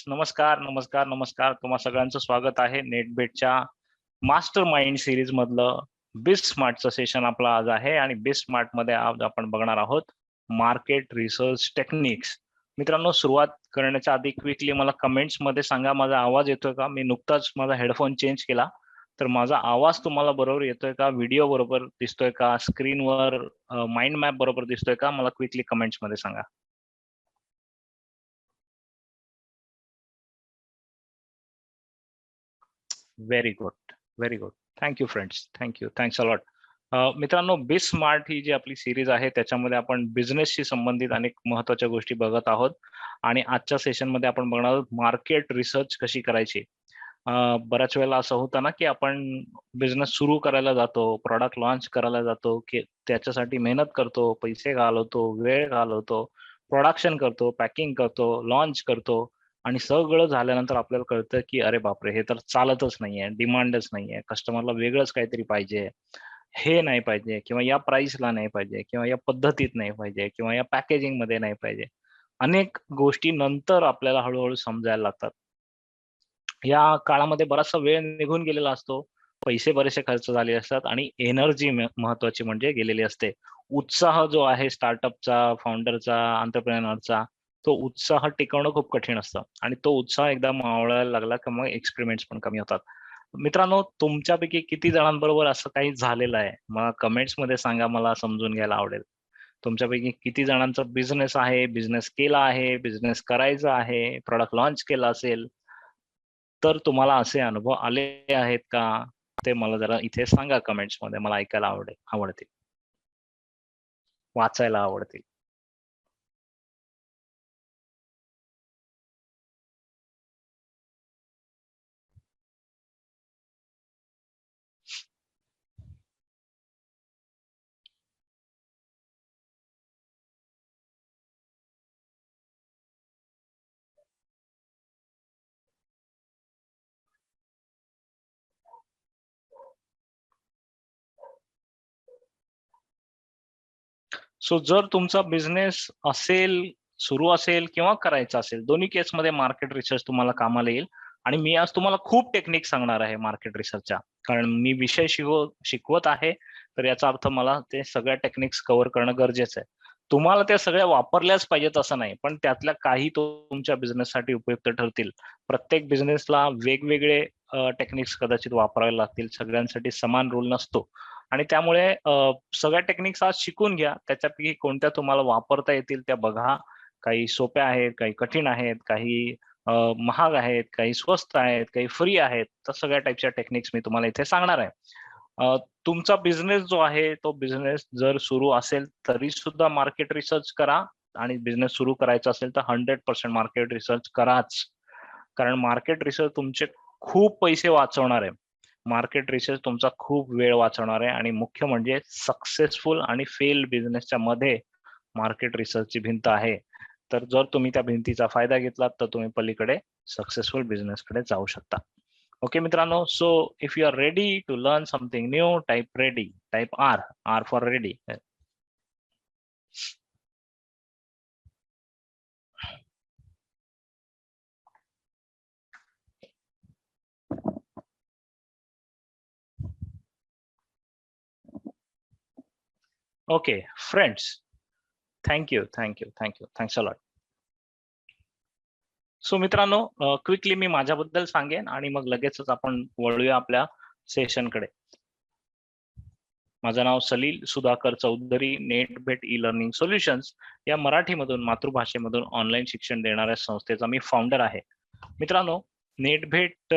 नमस्कार नमस्कार नमस्कार. तुम्हा सगळ्यांचं स्वागत आहे नेटबेटच्या मास्टर माइंड सिरीज मधलं बिस स्मार्टचं सेशन आपलं आज आहे. आणि बिस स्मार्ट मध्ये आज आपण बघणार आहोत मार्केट रिसर्च टेक्निक्स. मित्रांनो, सुरुवात करण्याच्या आधी क्विकली मला कमेंट्स मध्ये सांगा, माझा आवाज येतोय का? मी नुकताच माझा हेडफोन चेंज केला, तर माझा आवाज तुम्हाला बरोबर येतोय का? व्हिडिओ बरोबर दिसतोय का? स्क्रीनवर माइंड मॅप बरोबर दिसतोय का? मला क्विकली कमेंट्स मध्ये सांगा. Very good, very good. Thank you friends, thank you, thanks a lot. मित्रांनो, बिस स्मार्ट ही जी आपली सिरीज आहे त्याच्यामध्ये आपण बिझनेसशी संबंधित अनेक महत्वाच्या गोष्टी बघत आहोत. आणि आजच्या सेशनमध्ये आपण बघणार आहोत मार्केट रिसर्च कशी करायची. बऱ्याच वेळेला असं होतं ना की आपण बिझनेस सुरू करायला जातो, प्रॉडक्ट लॉन्च करायला जातो, की त्याच्यासाठी मेहनत करतो, पैसे घालवतो, वेळ घालवतो, प्रोडक्शन करतो, पॅकिंग करतो, लॉन्च करतो. आणि सगळं झाल्यानंतर आपल्याला कळतं की अरे बापरे, हे तर चालतच नाहीये, डिमांडच नाहीये, कस्टमरला वेगळंच काहीतरी पाहिजे, हे नाही पाहिजे, किंवा या प्राइसला नाही पाहिजे, किंवा या पद्धतीत नाही पाहिजे, किंवा या पॅकेजिंग मध्ये नाही पाहिजे. अनेक गोष्टी नंतर आपल्याला हळूहळू समजायला लागतात. या काळामध्ये बराचसा वेळ निघून गेलेला असतो, पैसे बरेचसे खर्च झाले असतात, आणि एनर्जी महत्वाची म्हणजे गेलेली असते. उत्साह जो आहे स्टार्टअपचा, फाउंडरचा, एंटरप्रेन्योरचा, तो उत्साह टिकवणं खूप कठीण असतं. आणि तो उत्साह एकदा मावळायला लागला की मग एक्सपेरिमेंट्स पण कमी होतात. मित्रांनो, तुमच्यापैकी किती जणांबरोबर असं काही झालेलं आहे? मला कमेंट्स मध्ये सांगा, मला समजून घ्यायला आवडेल. तुमच्यापैकी किती जणांचा बिझनेस आहे, बिझनेस केला आहे, बिझनेस करायचा आहे, प्रॉडक्ट लॉन्च केला असेल, तर तुम्हाला असे अनुभव आले आहेत का? ते मला जरा इथे सांगा कमेंट्स मध्ये, मला ऐकायला आवडतील, वाचायला आवडतील. सो जर तुमचा बिझनेस असेल, सुरू असेल किंवा करायचा असेल, दोन्ही केसमध्ये मार्केट रिसर्च तुम्हाला कामाला येईल. आणि मी आज तुम्हाला खूप टेक्निक सांगणार आहे मार्केट रिसर्चच्या, कारण मी विषय शिकवत आहे, तर याचा अर्थ मला ते सगळ्या टेक्निक्स कव्हर करणं गरजेचं आहे. तुम्हाला त्या सगळ्या वापरल्याच पाहिजेत असं नाही, पण त्यातल्या काही तुमच्या बिझनेससाठी उपयुक्त ठरतील. प्रत्येक बिझनेसला वेगवेगळे टेक्निक्स कदाचित वापरावे लागतील, सगळ्यांसाठी समान रूल नसतो. आणि त्यामुळे सगळ्या टेक्निक्स आज शिकून घ्या. त्याच्यापैकी कोणत्या तुम्हाला वापरता येतील त्या बघा. काही सोप्या आहेत, काही कठीण आहेत, काही महाग आहेत, काही स्वस्त आहेत, काही फ्री आहेत. तर सगळ्या टाइपच्या टेक्निक्स मी तुम्हाला इथे सांगणार आहे. तुमचा बिझनेस जो आहे, तो बिझनेस जर सुरू असेल तरी सुद्धा मार्केट रिसर्च करा. आणि बिझनेस सुरू करायचा असेल तर 100% मार्केट रिसर्च कराच. कारण मार्केट रिसर्च तुमचे खूप पैसे वाचवणार आहे. मार्केट रिसर्च तुमचा खूप वेळ वाचवणार आहे. आणि मुख्य म्हणजे सक्सेसफुल आणि फेल बिझनेसच्या मध्ये मार्केट रिसर्चची भिंत आहे. तर जर तुम्ही त्या भिंतीचा फायदा घेतलात तर तुम्ही पलीकडे सक्सेसफुल बिझनेसकडे जाऊ शकता. ओके मित्रांनो, so if you are ready to learn something new, type ready, type R, R for ready. Okay friends, thank you, thank you, thank you, thanks a lot. So मित्रांनो, क्विकली मी माझ्याबद्दल सांगेन आणि मग लगेचच आपण वळूया आपल्या सेशनकडे. माझं नाव Salil Sudhakar Chaudhari. Netbet e learning solutions या मराठीमधून, मातृभाषेमधून ऑनलाईन शिक्षण देणाऱ्या संस्थेचा मी फाउंडर आहे. मित्रांनो, नेटभेट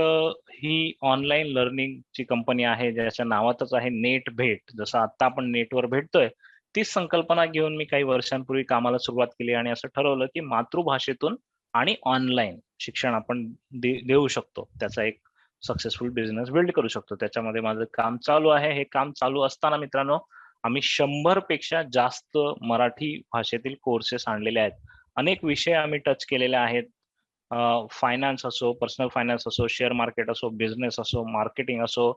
ही ऑनलाईन लर्निंगची कंपनी आहे, ज्याच्या नावातच आहे नेट भेट. जसं आता आपण नेटवर भेटतोय, तीच संकल्पना घेऊन मी काही वर्षांपूर्वी कामाला सुरुवात केली आणि असं ठरवलं की मातृभाषेतून आणि ऑनलाईन शिक्षण आपण देऊ शकतो. त्याचा एक सक्सेसफुल बिझनेस बिल्ड करू शकतो. त्याच्यामध्ये माझं काम चालू आहे. हे काम चालू असताना मित्रांनो, आम्ही 100 पेक्षा जास्त मराठी भाषेतील कोर्सेस आणलेले आहेत. अनेक विषय आम्ही टच केलेले आहेत. फायनान्स असो, पर्सनल फायनान्स असो, शेअर मार्केट असो, बिझनेस असो, मार्केटिंग असो,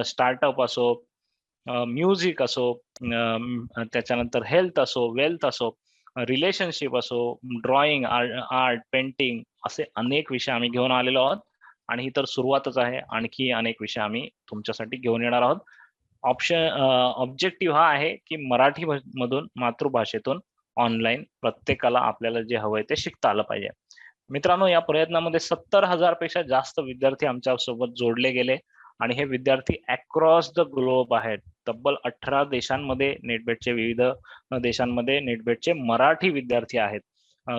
स्टार्टअप असो, म्युझिक असो, त्याच्यानंतर हेल्थ असो, वेल्थ असो, रिलेशनशिप असो, ड्रॉइंग, आर्ट, पेंटिंग असे अनेक विषय आम्ही घेऊन आलेलो आहोत आणि ही तर सुरुवातच आहे. आणखी अनेक विषय आम्ही तुमच्यासाठी घेऊन येणार आहोत. ऑब्जेक्टिव्ह हा आहे, की मराठी मधून मातृभाषेतून ऑनलाईन प्रत्येकाला आपल्याला जे हवंय ते शिकता आलं पाहिजे. मित्रांनो, या प्रयत्नामध्ये 70,000 पेक्षा जास्त विद्यार्थी आमच्या सोबत जोडले गेले आणि हे विद्यार्थी अक्रॉस द ग्लोब आहेत. तब्बल 18 देशांमध्ये नेटबेटचे विविध देशांमध्ये नेटबेटचे मराठी विद्यार्थी आहेत.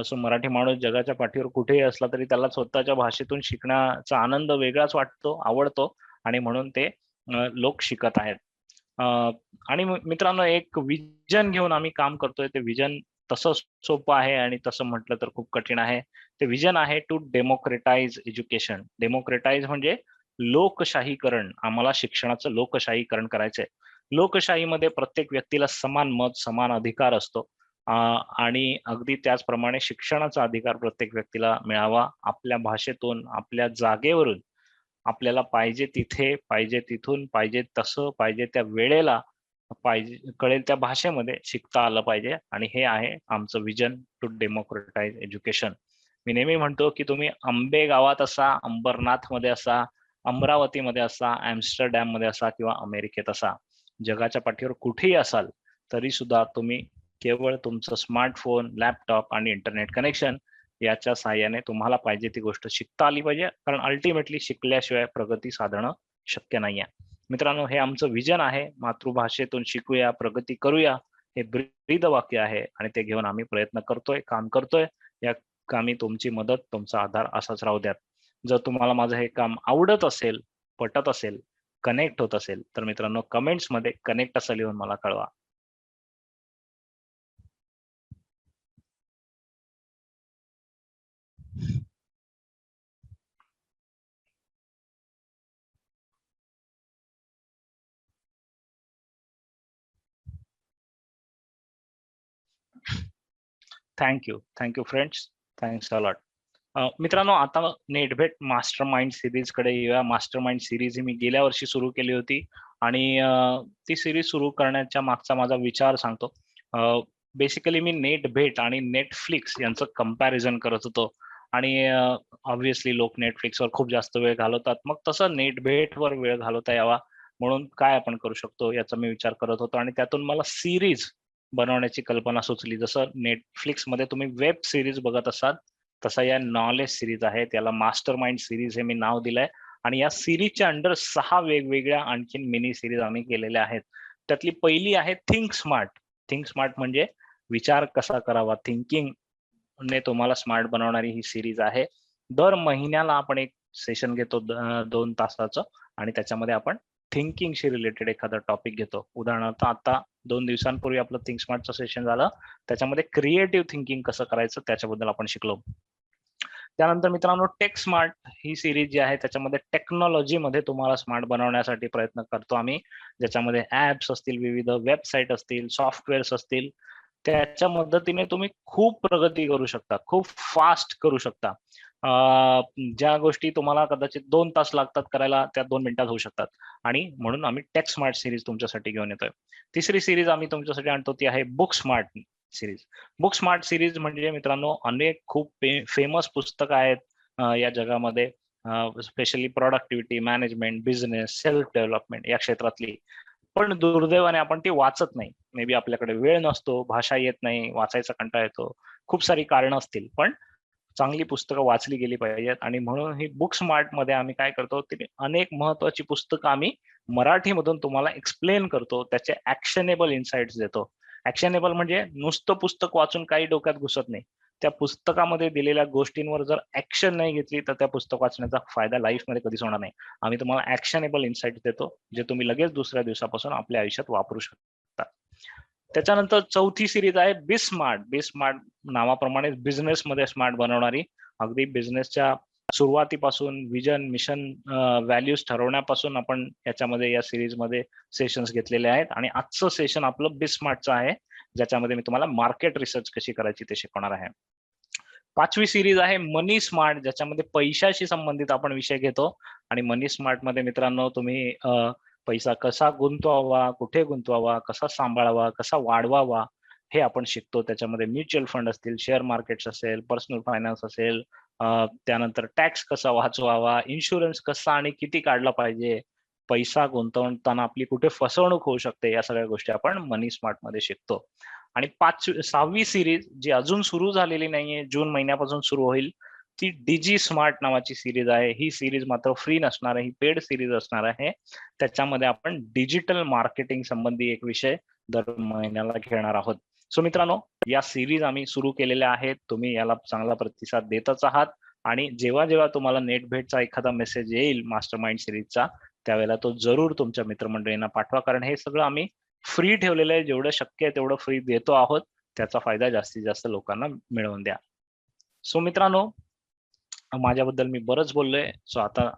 सो मराठी माणूस जगाच्या पाठीवर कुठेही असला तरी त्याला स्वतःच्या भाषेतून शिकण्याचा आनंद वेगळाच वाटतो, आवडतो आणि म्हणून ते लोक शिकत आहेत. अ, आणि मित्रांनो, एक विजन घेऊन आम्ही काम करतोय. ते विजन तसं सोपं आहे आणि तसं म्हटलं तर खूप कठीण आहे. ते विजन आहे टू डेमोक्रेटाइज एज्युकेशन. डेमोक्रेटाइज म्हणजे लोकशाहीकरण. आम्हाला शिक्षणाचं लोकशाहीकरण करायचंय. लोकशाहीमध्ये प्रत्येक व्यक्तीला समान मत, समान अधिकार असतो. अ, आणि अगदी त्याचप्रमाणे शिक्षणाचा अधिकार प्रत्येक व्यक्तीला मिळावा. आपल्या भाषेतून, आपल्या जागेवरून आपल्याला पाहिजे तिथे, पाहिजे तिथून, पाहिजे तसं, पाहिजे त्या वेळेला, पाहिजे कळेल त्या भाषेमध्ये शिकता आलं पाहिजे आणि हे आहे आमचं विजन टू डेमोक्रेटाइज एज्युकेशन. मी नेहमी म्हणतो, की तुम्ही आंबे गावात असा, अंबरनाथमध्ये असा, अमरावतीमध्ये असा, ॲम्स्टरडॅममध्ये असा किंवा अमेरिकेत असा, जगाच्या पाठीवर कुठेही असाल, तरी सुद्धा तुम्ही केवळ तुमचं स्मार्टफोन, लॅपटॉप आणि इंटरनेट कनेक्शन याच्या सहाय्याने तुम्हाला पाहिजे ती गोष्ट शिकता आली पाहिजे. कारण अल्टिमेटली शिकल्याशिवाय प्रगती साधणं शक्य नाहीये. मित्रांनो, हे आमचं विजन आहे. मातृभाषेतून शिकूया, प्रगती करूया, हे ब्रीद वाक्य आहे आणि ते घेऊन आम्ही प्रयत्न करतोय, काम करतोय. या कामी तुमची मदत, तुमचा आधार असाच राहू द्यात. जर तुम्हाला माझं हे काम आवडत असेल, पटत असेल, कनेक्ट होत असेल, तर मित्रांनो कमेंट्समध्ये कनेक्ट असं लिहून मला कळवा. Thank you. Thank you friends. Thanks a lot. मित्रांनो, आता नेटभेट मास्टरमाइंड सीरीजकडे येऊया. मास्टरमाइंड सीरीज ही मी गेल्या वर्षी सुरू केली होती आणि ती सीरीज सुरू करण्याच्या मागचा माझा विचार सांगतो. बेसिकली मी नेटभेट आणि नेटफ्लिक्स यांचं कंपॅरिझन करत होतो आणि ऑब्व्हियसली लोक नेटफ्लिक्सवर खूप जास्त वेळ घालवतात. मग तसं नेटभेटवर वेळ घालवता यावा म्हणून काय आपण करू शकतो याचा मी विचार करत होतो आणि त्यातून मला सीरीज बनवण्याची कल्पना सुचली. जसं Netflixमध्ये तुम्ही वेब सीरीज बघत असाल, तसा या नॉलेज सीरीज आहे. त्याला मास्टरमाइंड सीरीज हे मी नाव दिलंय आणि या सीरीजच्या अंडर 6 वेगवेगळ्या आणखीन मिनी सीरीज आम्ही केलेल्या आहेत. त्यातली पहिली आहे थिंक स्मार्ट. थिंक स्मार्ट म्हणजे विचार कसा करावा, थिंकिंग ने तुम्हाला स्मार्ट बनवणारी ही सीरीज आहे. दर महिन्याला आपण एक सेशन घेतो 2 तासाचं आणि त्याच्यामध्ये आपण थिंकिंगशी रिलेटेड एखादा टॉपिक घेतो. उदाहरणार्थ आता 2 दिवसांपूर्वी आपलं थिंक स्मार्टचं सेशन झालं. त्याच्यामध्ये क्रिएटिव्ह थिंकिंग कसं करायचं त्याच्याबद्दल आपण शिकलो. त्यानंतर मित्रांनो, टेक स्मार्ट ही सीरीज जी आहे त्याच्यामध्ये टेक्नॉलॉजीमध्ये तुम्हाला स्मार्ट बनवण्यासाठी प्रयत्न करतो आम्ही. ज्याच्यामध्ये ॲप्स असतील, विविध वेबसाईट असतील, सॉफ्टवेअर्स असतील. त्याच्या मदतीने तुम्ही खूप प्रगती करू शकता, खूप फास्ट करू शकता. अ, ज्या गोष्टी तुम्हाला कदाचित 2 तास लागतात करायला, त्या 2 मिनिटात होऊ शकतात आणि म्हणून आम्ही टेक स्मार्ट सीरीज तुमच्यासाठी घेऊन येतोय. तिसरी सीरीज आम्ही तुमच्यासाठी आणतो ती आहे book smart series. Book smart series म्हणजे मित्रांनो अनेक खूप फेमस पुस्तकं आहेत या जगामध्ये, specially productivity, management, business, self development या क्षेत्रातली. पण दुर्दैवाने आपण ती वाचत नाही. मे बी आपल्याकडे वेळ नसतो, भाषा येत नाही, वाचायचा कंटाळा येतो. खूप सारी कारणं असतील. पण चांगली पुस्तकं वाचली गेली पाहिजेत आणि म्हणून ही बुक स्मार्टमध्ये आम्ही काय करतो, ते अनेक महत्त्वाची पुस्तकं आम्ही मराठीमधून तुम्हाला एक्सप्लेन करतो. त्याचे ॲक्शनेबल इनसाइट्स देतो. ॲक्शनेबल म्हणजे नुसतं पुस्तक वाचून काही डोक्यात घुसत नाही. त्या पुस्तकामध्ये दिलेल्या गोष्टींवर जर ॲक्शन नाही घेतली, तर त्या पुस्तक वाचण्याचा फायदा लाईफमध्ये कधीच होणार नाही. आम्ही तुम्हाला ॲक्शनेबल इनसाइट्स देतो, जे तुम्ही लगेच दुसऱ्या दिवसापासून आपल्या आयुष्यात वापरू शकता. त्याच्यानंतर चौथी सीरीज आहे बी स्मार्ट. बी स्मार्ट नावाप्रमाणे बिझनेसमध्ये स्मार्ट बनवणारी. अगदी बिझनेसच्या सुरुवातीपासून विजन, मिशन, व्हॅल्यूज ठरवण्यापासून आपण याच्यामध्ये या सीरीजमध्ये सेशन्स घेतलेले आहेत आणि आजचं सेशन आपलं बी स्मार्टचं आहे, ज्याच्यामध्ये मी तुम्हाला मार्केट रिसर्च कशी करायची ते शिकवणार आहे. 5वी सीरीज आहे मनी स्मार्ट, ज्याच्यामध्ये पैशाशी संबंधित आपण विषय घेतो आणि मनी स्मार्टमध्ये मित्रांनो तुम्ही पैसा कसा गुंतवावा, कुठे गुंतवावा, कसा सांभाळावा, कसा वाढवावा हे आपण शिकतो. त्याच्यामध्ये म्युच्युअल फंड असतील, शेअर मार्केट्स असेल, पर्सनल फायनान्स असेल, त्यानंतर टॅक्स कसा वाचवावा, इन्शुरन्स कसा आणि किती काढला पाहिजे, पैसा गुंतवताना आपली कुठे फसवणूक होऊ शकते, या सगळ्या गोष्टी आपण मनी स्मार्ट मध्ये शिकतो. आणि 6वी सिरीज जी अजून सुरू झालेली नाहीये, जून महिन्यापासून सुरू होईल, ती डीजी स्मार्ट नावाची सिरीज आहे. ही सिरीज मात्र फ्री नसणार आहे, ही पेड सिरीज असणार आहे. त्याच्यामध्ये आपण डिजिटल मार्केटिंग संबंधी एक विषय दर महिन्याला घेणार आहोत. सो मित्रांनो, या सिरीज आम्ही सुरू केलेल्या आहेत. तुम्ही याला चांगला प्रतिसाद देतच आहात आणि जेव्हा जेव्हा तुम्हाला नेट भेटचा एखादा मेसेज येईल मास्टर माइंड सिरीजचा, त्यावेळेला तो जरूर तुमच्या मित्रमंडळींना पाठवा, कारण हे सगळं आम्ही फ्री ठेवलेलं आहे. जेवढं शक्य आहे तेवढं फ्री देतो आहोत. त्याचा फायदा जास्तीत जास्त लोकांना मिळवून द्या. सो मित्रांनो, माझ्याबद्दल मी बरंच बोललोय. सो आता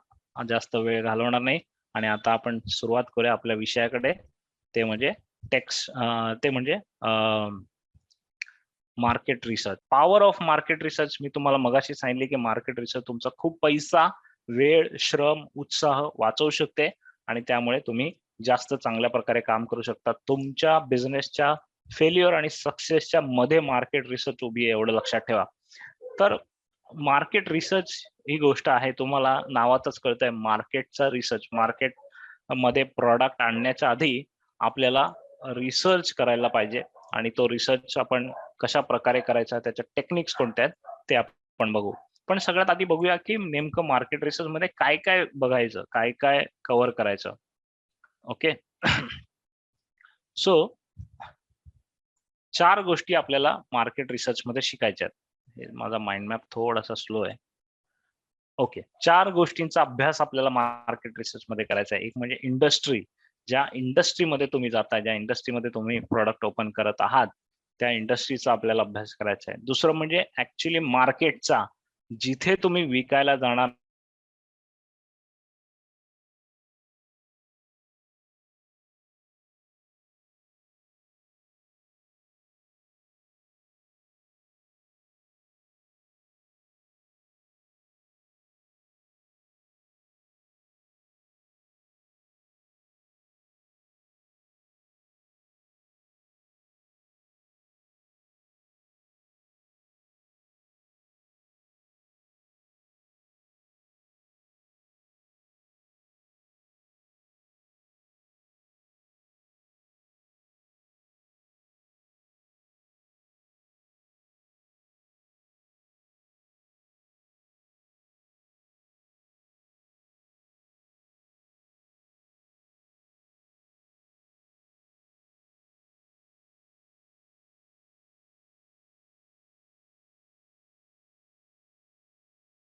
जास्त वेळ घालवणार नाही आणि आता आपण सुरुवात करूया आपल्या विषयाकडे. ते म्हणजे market research. Power of market research. मी तुम्हाला मगाशी सांगितले की मार्केट रिसर्च तुमचा खूप पैसा, वेळ, श्रम, उत्साह वाचवू शकते आणि त्यामुळे तुम्ही जास्त चांगल्या प्रकारे काम करू शकता. तुमच्या बिझनेसच्या फेल्युअर आणि सक्सेसच्या मध्ये मार्केट रिसर्च उभी आहे, एवढं लक्षात ठेवा. तर मार्केट रिसर्च ही गोष्ट आहे, तुम्हाला नावातच कळतंय मार्केटचा रिसर्च. मार्केट मध्ये प्रॉडक्ट आणण्याच्या आधी आपल्याला रिसर्च करायला पाहिजे आणि तो रिसर्च आपण कशा प्रकारे करायचा, त्याच्या टेक्निक्स कोणत्या आहेत ते आपण बघू. पण सगळ्यात आधी बघूया की नेमकं मार्केट रिसर्च मध्ये काय काय बघायचं, काय काय कव्हर करायचं. ओके. सो 4 गोष्टी आपल्याला मार्केट रिसर्च मध्ये शिकायच्या आहेत. माझा माइंड मॅप थोडासा स्लो आहे. ओके, 4 गोष्टींचा अभ्यास आपल्याला मार्केट रिसर्च मध्ये करायचा आहे. एक म्हणजे इंडस्ट्री. ज्या इंडस्ट्रीमध्ये तुम्ही जाताय, ज्या इंडस्ट्रीमध्ये तुम्ही प्रोडक्ट ओपन करत आहात, त्या इंडस्ट्रीचा आपल्याला अभ्यास करायचा आहे. दुसरं म्हणजे ऍक्च्युली मार्केटचा, जिथे तुम्ही विकायला जाणार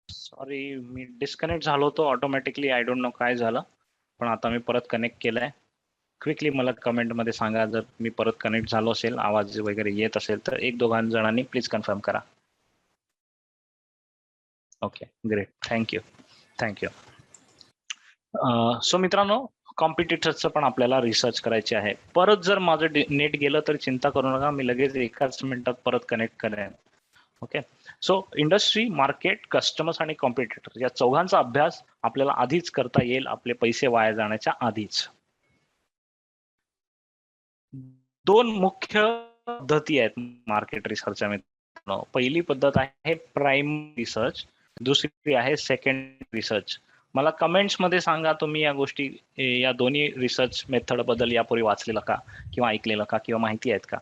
सॉरी, मी डिस्कनेक्ट झालो होतो ऑटोमॅटिकली. आय डोंट नो काय झालं, पण आता मी परत कनेक्ट केलंय. क्विकली मला कमेंट मध्ये सांगा जर मी परत कनेक्ट झालो असेल, आवाज वगैरे येत असेल तर. 1-2 जणांनी प्लीज कन्फर्म करा. Okay, great. Thank you. Thank you. So मित्रांनो, कॉम्पिटिटर्सचं पण आपल्याला रिसर्च करायचे आहे. परत जर माझं नेट गेलं तर चिंता करू नका, मी लगेच एकाच मिनिटात परत कनेक्ट करेन. Okay. So industry, market, customers आणि कॉम्पिटिटर या चौघांचा अभ्यास आपल्याला आधीच करता येईल, आपले पैसे वाया जाण्याच्या आधीच. 2 मुख्य पद्धती आहेत मार्केट रिसर्चच्या मित्रांनो. पहिली पद्धत आहे प्राइमरी रिसर्च, दुसरी आहे सेकंडरी रिसर्च. मला कमेंट्स मध्ये सांगा तुम्ही या गोष्टी, या दोन्ही रिसर्च मेथड बद्दल यापूर्वी वाचलेलं का किंवा ऐकलेलं का किंवा माहिती आहेत का.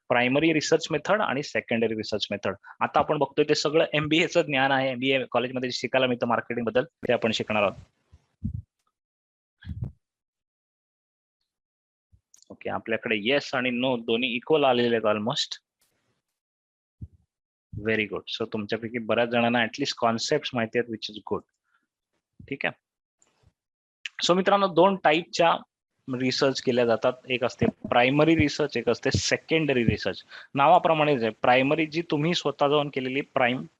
प्रायमरी रिसर्च मेथड आणि सेकंडरी रिसर्च मेथड. आता आपण बघतोय ते सगळं MBA चं ज्ञान आहे. MBA कॉलेजमध्ये शिकायला मिळतं मार्केटिंग बद्दल, ते आपण शिकणार आहोत. ओके, आपल्याकडे येस आणि नो दोन्ही इक्वल आलेले आहेत ऑलमोस्ट. Very good. सो तुमच्यापैकी बऱ्याच जणांना ऍटलीस्ट कॉन्सेप्ट माहिती आहेत, विच इज गुड. ठीक आहे. सो मित्रांनो, 2 टाईपच्या रिसर्च केल्या जातात. एक असते प्रायमरी रिसर्च, एक असते सेकंडरी रिसर्च. नावाप्रमाणेच आहे. प्रायमरी जी तुम्ही स्वतः जाऊन केलेली,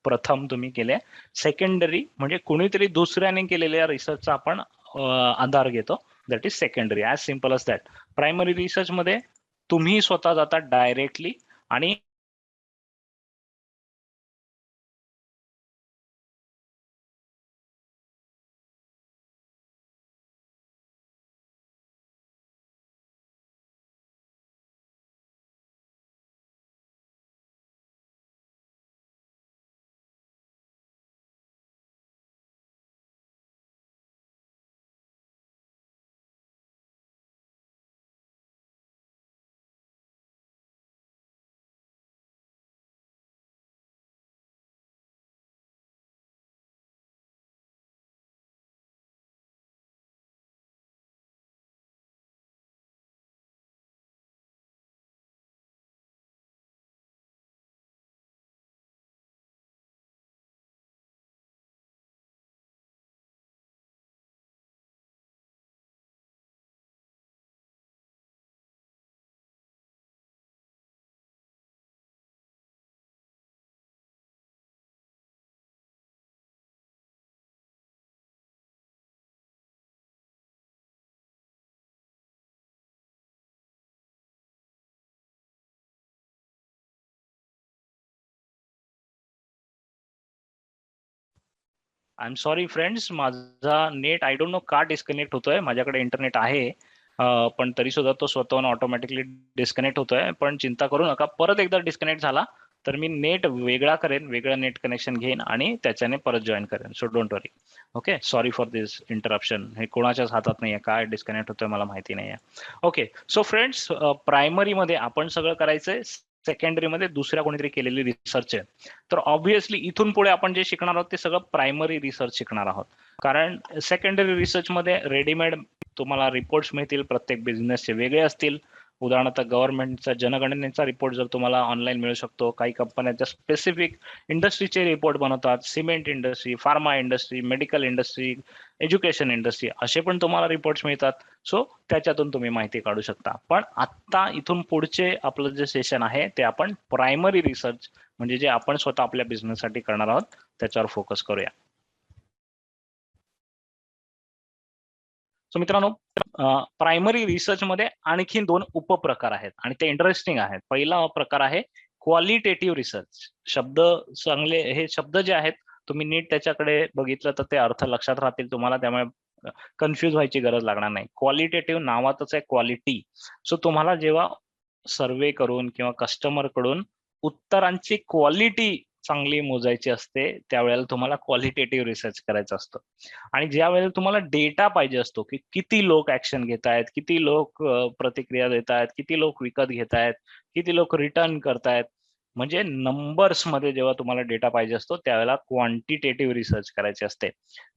प्रथम तुम्ही केले. सेकंडरी म्हणजे कोणीतरी दुसऱ्याने केलेल्या रिसर्चचा आपण आधार घेतो. That is secondary. As simple as that. Primary research मध्ये तुम्ही स्वतः जाता डायरेक्टली आणि आय एम सॉरी फ्रेंड्स, माझा नेट आय डोंट नो का डिस्कनेक्ट होतोय. माझ्याकडे इंटरनेट आहे, पण तरी सुद्धा तो स्वतःहून ऑटोमॅटिकली डिस्कनेक्ट होतोय. पण चिंता करू नका, परत एकदा डिस्कनेक्ट झाला तर मी नेट वेगळा करेन, वेगळं नेट कनेक्शन घेईन आणि त्याच्याने परत जॉईन करेन. So don't worry. Okay, sorry for this interruption. हे कोणाच्याच हातात नाहीये, काय डिस्कनेक्ट होतोय मला माहिती नाहीये. ओके, सो फ्रेंड्स, प्रायमरी मध्ये आपण सगळं करायचंय, सेकंडरी मध्ये दुसऱ्या कोणीतरी केलेली रिसर्च आहे. तर ऑब्व्हियसली इथून पुढे आपण जे शिकणार आहोत ते सगळं प्रायमरी रिसर्च शिकणार आहोत. कारण सेकंडरी रिसर्च मध्ये रेडीमेड तुम्हाला रिपोर्ट्स मिळतील, प्रत्येक बिझनेसचे वेगळे असतील. उदाहरणार्थ गव्हर्नमेंटचा जनगणनेचा रिपोर्ट जर तुम्हाला ऑनलाईन मिळू शकतो. काही कंपन्यांच्या स्पेसिफिक इंडस्ट्रीचे रिपोर्ट बनवतात, cement industry, pharma industry, medical industry, education industry, असे पण तुम्हाला रिपोर्ट्स मिळतात. सो त्याच्यातून तुम्ही माहिती काढू शकता. पण आता इथून पुढचे आपलं जे सेशन आहे ते आपण प्रायमरी रिसर्च म्हणजे जे आपण स्वतः आपल्या बिझनेससाठी करणार आहोत त्याच्यावर फोकस करूया. सो मित्रांनो, प्रायमरी रिसर्च मध्ये आणखी 2 उपप्रकार आहेत आणि ते इंटरेस्टिंग आहेत. पहिला प्रकार आहे क्वालिटेटिव्ह रिसर्च. शब्द चांगले, हे शब्द जे आहेत तुम्ही नीट त्याच्याकडे बघितलं तर ते अर्थ लक्षात राहतील तुम्हाला, त्यामुळे कन्फ्युज व्हायची गरज लागणार नाही. क्वालिटेटिव्ह नावातच आहे क्वालिटी. सो तुम्हाला जेव्हा सर्वे करून किंवा कस्टमर कडून उत्तरांची क्वालिटी चांगली मोजायची असते, त्यावेळेला तुम्हाला क्वालिटेटिव्ह रिसर्च करायचा असतो. आणि ज्या वेळेला तुम्हाला डेटा पाहिजे असतो की किती लोक ऍक्शन घेत आहेत, किती लोक प्रतिक्रिया देत आहेत, किती लोक विकत घेत आहेत, किती लोक रिटर्न करतायत, म्हणजे नंबर्स मध्ये जेव्हा तुम्हाला डेटा पाहिजे असतो त्यावेळेला क्वांटिटेटिव्ह रिसर्च करायचे असते.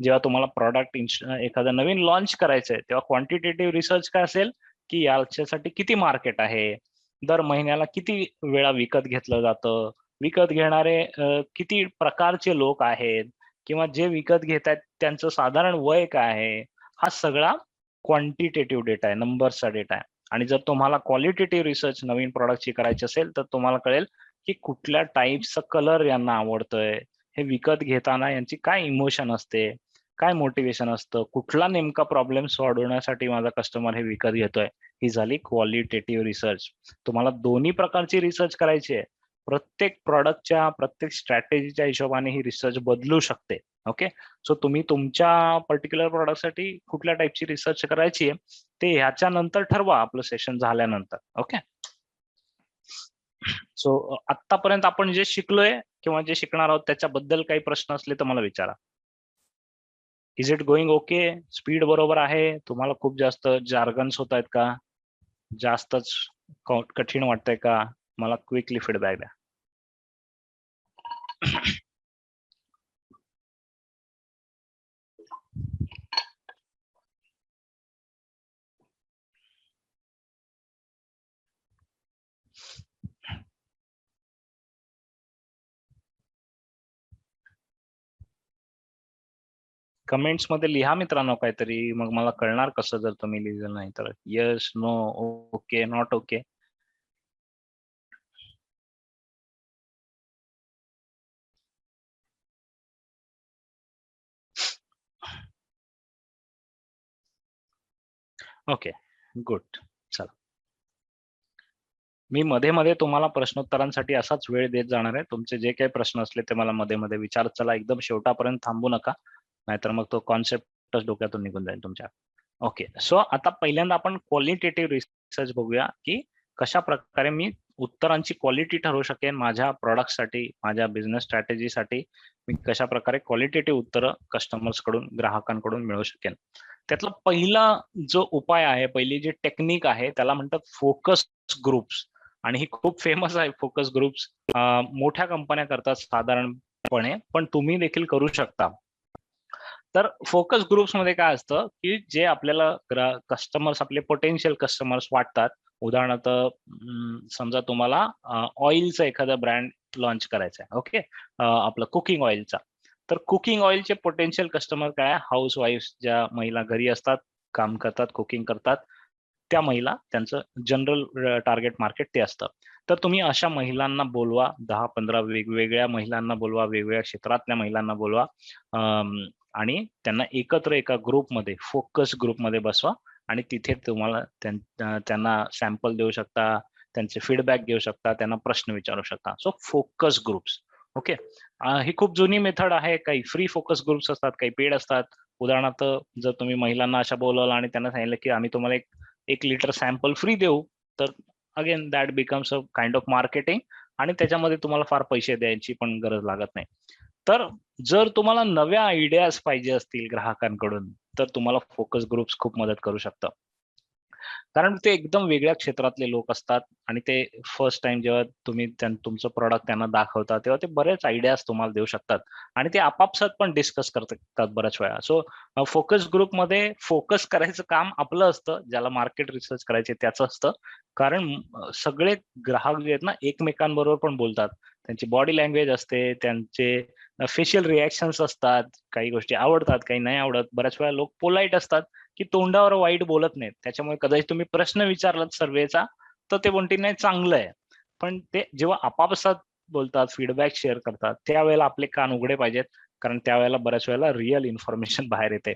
जेव्हा तुम्हाला प्रॉडक्ट एखादं नवीन लॉन्च करायचंय तेव्हा क्वांटिटेटिव्ह रिसर्च काय असेल की याच्यासाठी किती मार्केट आहे, दर महिन्याला किती वेळा विकत घेतलं जातं, विकत घेणारे किती प्रकारचे लोक आहेत, किंवा जे विकत घेत आहेत त्यांचं साधारण वय काय आहे, हा सगळा क्वांटिटेटिव्ह डेटा आहे, नंबर्सचा डेटा आहे. आणि जर तुम्हाला क्वालिटेटिव्ह रिसर्च नवीन प्रॉडक्टची करायची असेल तर तुम्हाला कळेल की कुठल्या टाईपचा कलर यांना आवडतोय, हे विकत घेताना यांची काय इमोशन असते, काय मोटिवेशन असतं, कुठला नेमका प्रॉब्लेम सोडवण्यासाठी माझा कस्टमर हे विकत घेतोय. ही झाली क्वालिटेटिव्ह रिसर्च. तुम्हाला दोन्ही प्रकारची रिसर्च करायची आहे. प्रत्येक प्रॉडक्टच्या, प्रत्येक स्ट्रॅटेजीच्या हिशोबाने ही रिसर्च बदलू शकते. ओके, सो तुम्ही तुमच्या पर्टिक्युलर प्रॉडक्टसाठी कुठल्या टाईपची रिसर्च करायची आहे ते ह्याच्या नंतर ठरवा, आपलं सेशन झाल्यानंतर. ओके, सो आतापर्यंत आपण जे शिकलोय किंवा जे शिकणार आहोत त्याच्याबद्दल काही प्रश्न असले तर मला विचारा. Is it going okay? Speed बरोबर आहे? तुम्हाला खूप जास्त जार्गन्स होत आहेत का? जास्तच कठीण वाटतंय का? मला क्विकली फीडबॅक द्या. कमेंट्स मध्ये लिहा मित्रांनो काहीतरी, मग मला कळणार कसं जर तुम्ही लिहिलं नाही तर. Yes, no, okay, not okay. Okay, good. चला, मी मध्ये मध्ये तुम्हाला प्रश्नोत्तरांसाठी असाच वेळ देत जाणार आहे. तुमचे जे काही प्रश्न असले ते मला मध्ये मध्ये विचारत चला, एकदम शेवटापर्यंत थांबू नका, नाहीतर मग तो कॉन्सेप्टच डोक्यातून निघून जाईल तुमच्या. ओके, सो आता पहिल्यांदा आपण क्वालिटेटिव्ह रिसर्च बघूया की कशा प्रकारे मी उत्तरांची क्वालिटी ठरवू शकेन माझ्या प्रॉडक्टसाठी, माझ्या बिझनेस स्ट्रॅटेजीसाठी. मी कशा प्रकारे क्वालिटेटिव्ह उत्तरं कस्टमर्स कडून, ग्राहकांकडून मिळवू शकेन. त्यातला पहिला जो उपाय आहे, पहिली जी टेक्निक आहे त्याला म्हणतात फोकस ग्रुप्स. आणि ही खूप फेमस आहे फोकस ग्रुप्स. मोठ्या कंपन्या करतात साधारणपणे, पण तुम्ही देखील करू शकता. तर फोकस ग्रुप्स मध्ये काय असतं की जे आपल्याला कस्टमर्स, आपले पोटेन्शियल कस्टमर्स वाटतात. उदाहरणार्थ समजा तुम्हाला ऑइलचा एखादा ब्रँड लॉन्च करायचा आहे. ओके, आपलं कुकिंग ऑइलचा. तर कुकिंग ऑइलचे पोटेन्शियल कस्टमर काय, हाऊस वाईफ ज्या महिला घरी असतात, काम करतात, कुकिंग करतात, त्या महिला, त्यांचं जनरल टार्गेट मार्केट ते असतं. तर तुम्ही अशा महिलांना बोलवा, 10-15 वेगवेगळ्या महिलांना बोलवा, वेगवेगळ्या क्षेत्रातल्या महिलांना बोलवा, आणि त्यांना एकत्र एका ग्रुपमध्ये, फोकस ग्रुपमध्ये बसवा आणि तिथे तुम्हाला त्यांना सॅम्पल देऊ शकता, त्यांचे फीडबॅक घेऊ शकता, त्यांना प्रश्न विचारू शकता. So focus groups. ओके, ही खूप जुनी मेथड आहे. काही फ्री फोकस ग्रुप्स असतात, काही पेड असतात. उदाहरणार्थ जर तुम्ही महिलांना अशा बोलावलं आणि त्यांना सांगितलं की आम्ही तुम्हाला एक लिटर सॅम्पल फ्री देऊ, तर again that becomes a kind of marketing आणि त्याच्यामध्ये तुम्हाला फार पैसे द्यायची पण गरज लागत नाही. तर जर तुम्हाला नव्या आयडियाज पाहिजे असतील ग्राहकांकडून, तर तुम्हाला फोकस ग्रुप्स खूप मदत करू शकतं. कारण ते एकदम वेगळ्या क्षेत्रातले लोक असतात आणि ते फर्स्ट टाइम जेव्हा तुम्ही तुमचं प्रॉडक्ट त्यांना दाखवता, तेव्हा ते बरेच आयडियाज तुम्हाला देऊ शकतात आणि ते आपापसात पण डिस्कस करतात बऱ्याच वेळा. सो फोकस ग्रुपमध्ये फोकस करायचं काम आपलं असतं, ज्याला मार्केट रिसर्च करायचे त्याचं असतं. कारण सगळे ग्राहक जे आहेत ना, एकमेकांबरोबर पण बोलतात. त्यांची बॉडी लँग्वेज असते, त्यांचे फेशियल रिएक्शन्स असतात. काही गोष्टी आवडतात, काही नाही आवडत. बऱ्याच वेळा लोक पोलाईट असतात. की तोंडावर वाईट बोलत नाहीत. त्याच्यामुळे कदाचित तुम्ही प्रश्न विचारलात सर्व्हेचा, तर ते म्हणतील नाही चांगलं आहे. पण ते जेव्हा आपापसात बोलतात, फीडबॅक शेअर करतात, त्यावेळेला आपले कान उघडे पाहिजेत. कारण त्यावेळेला बऱ्याच वेळेला रिअल इन्फॉर्मेशन बाहेर येते.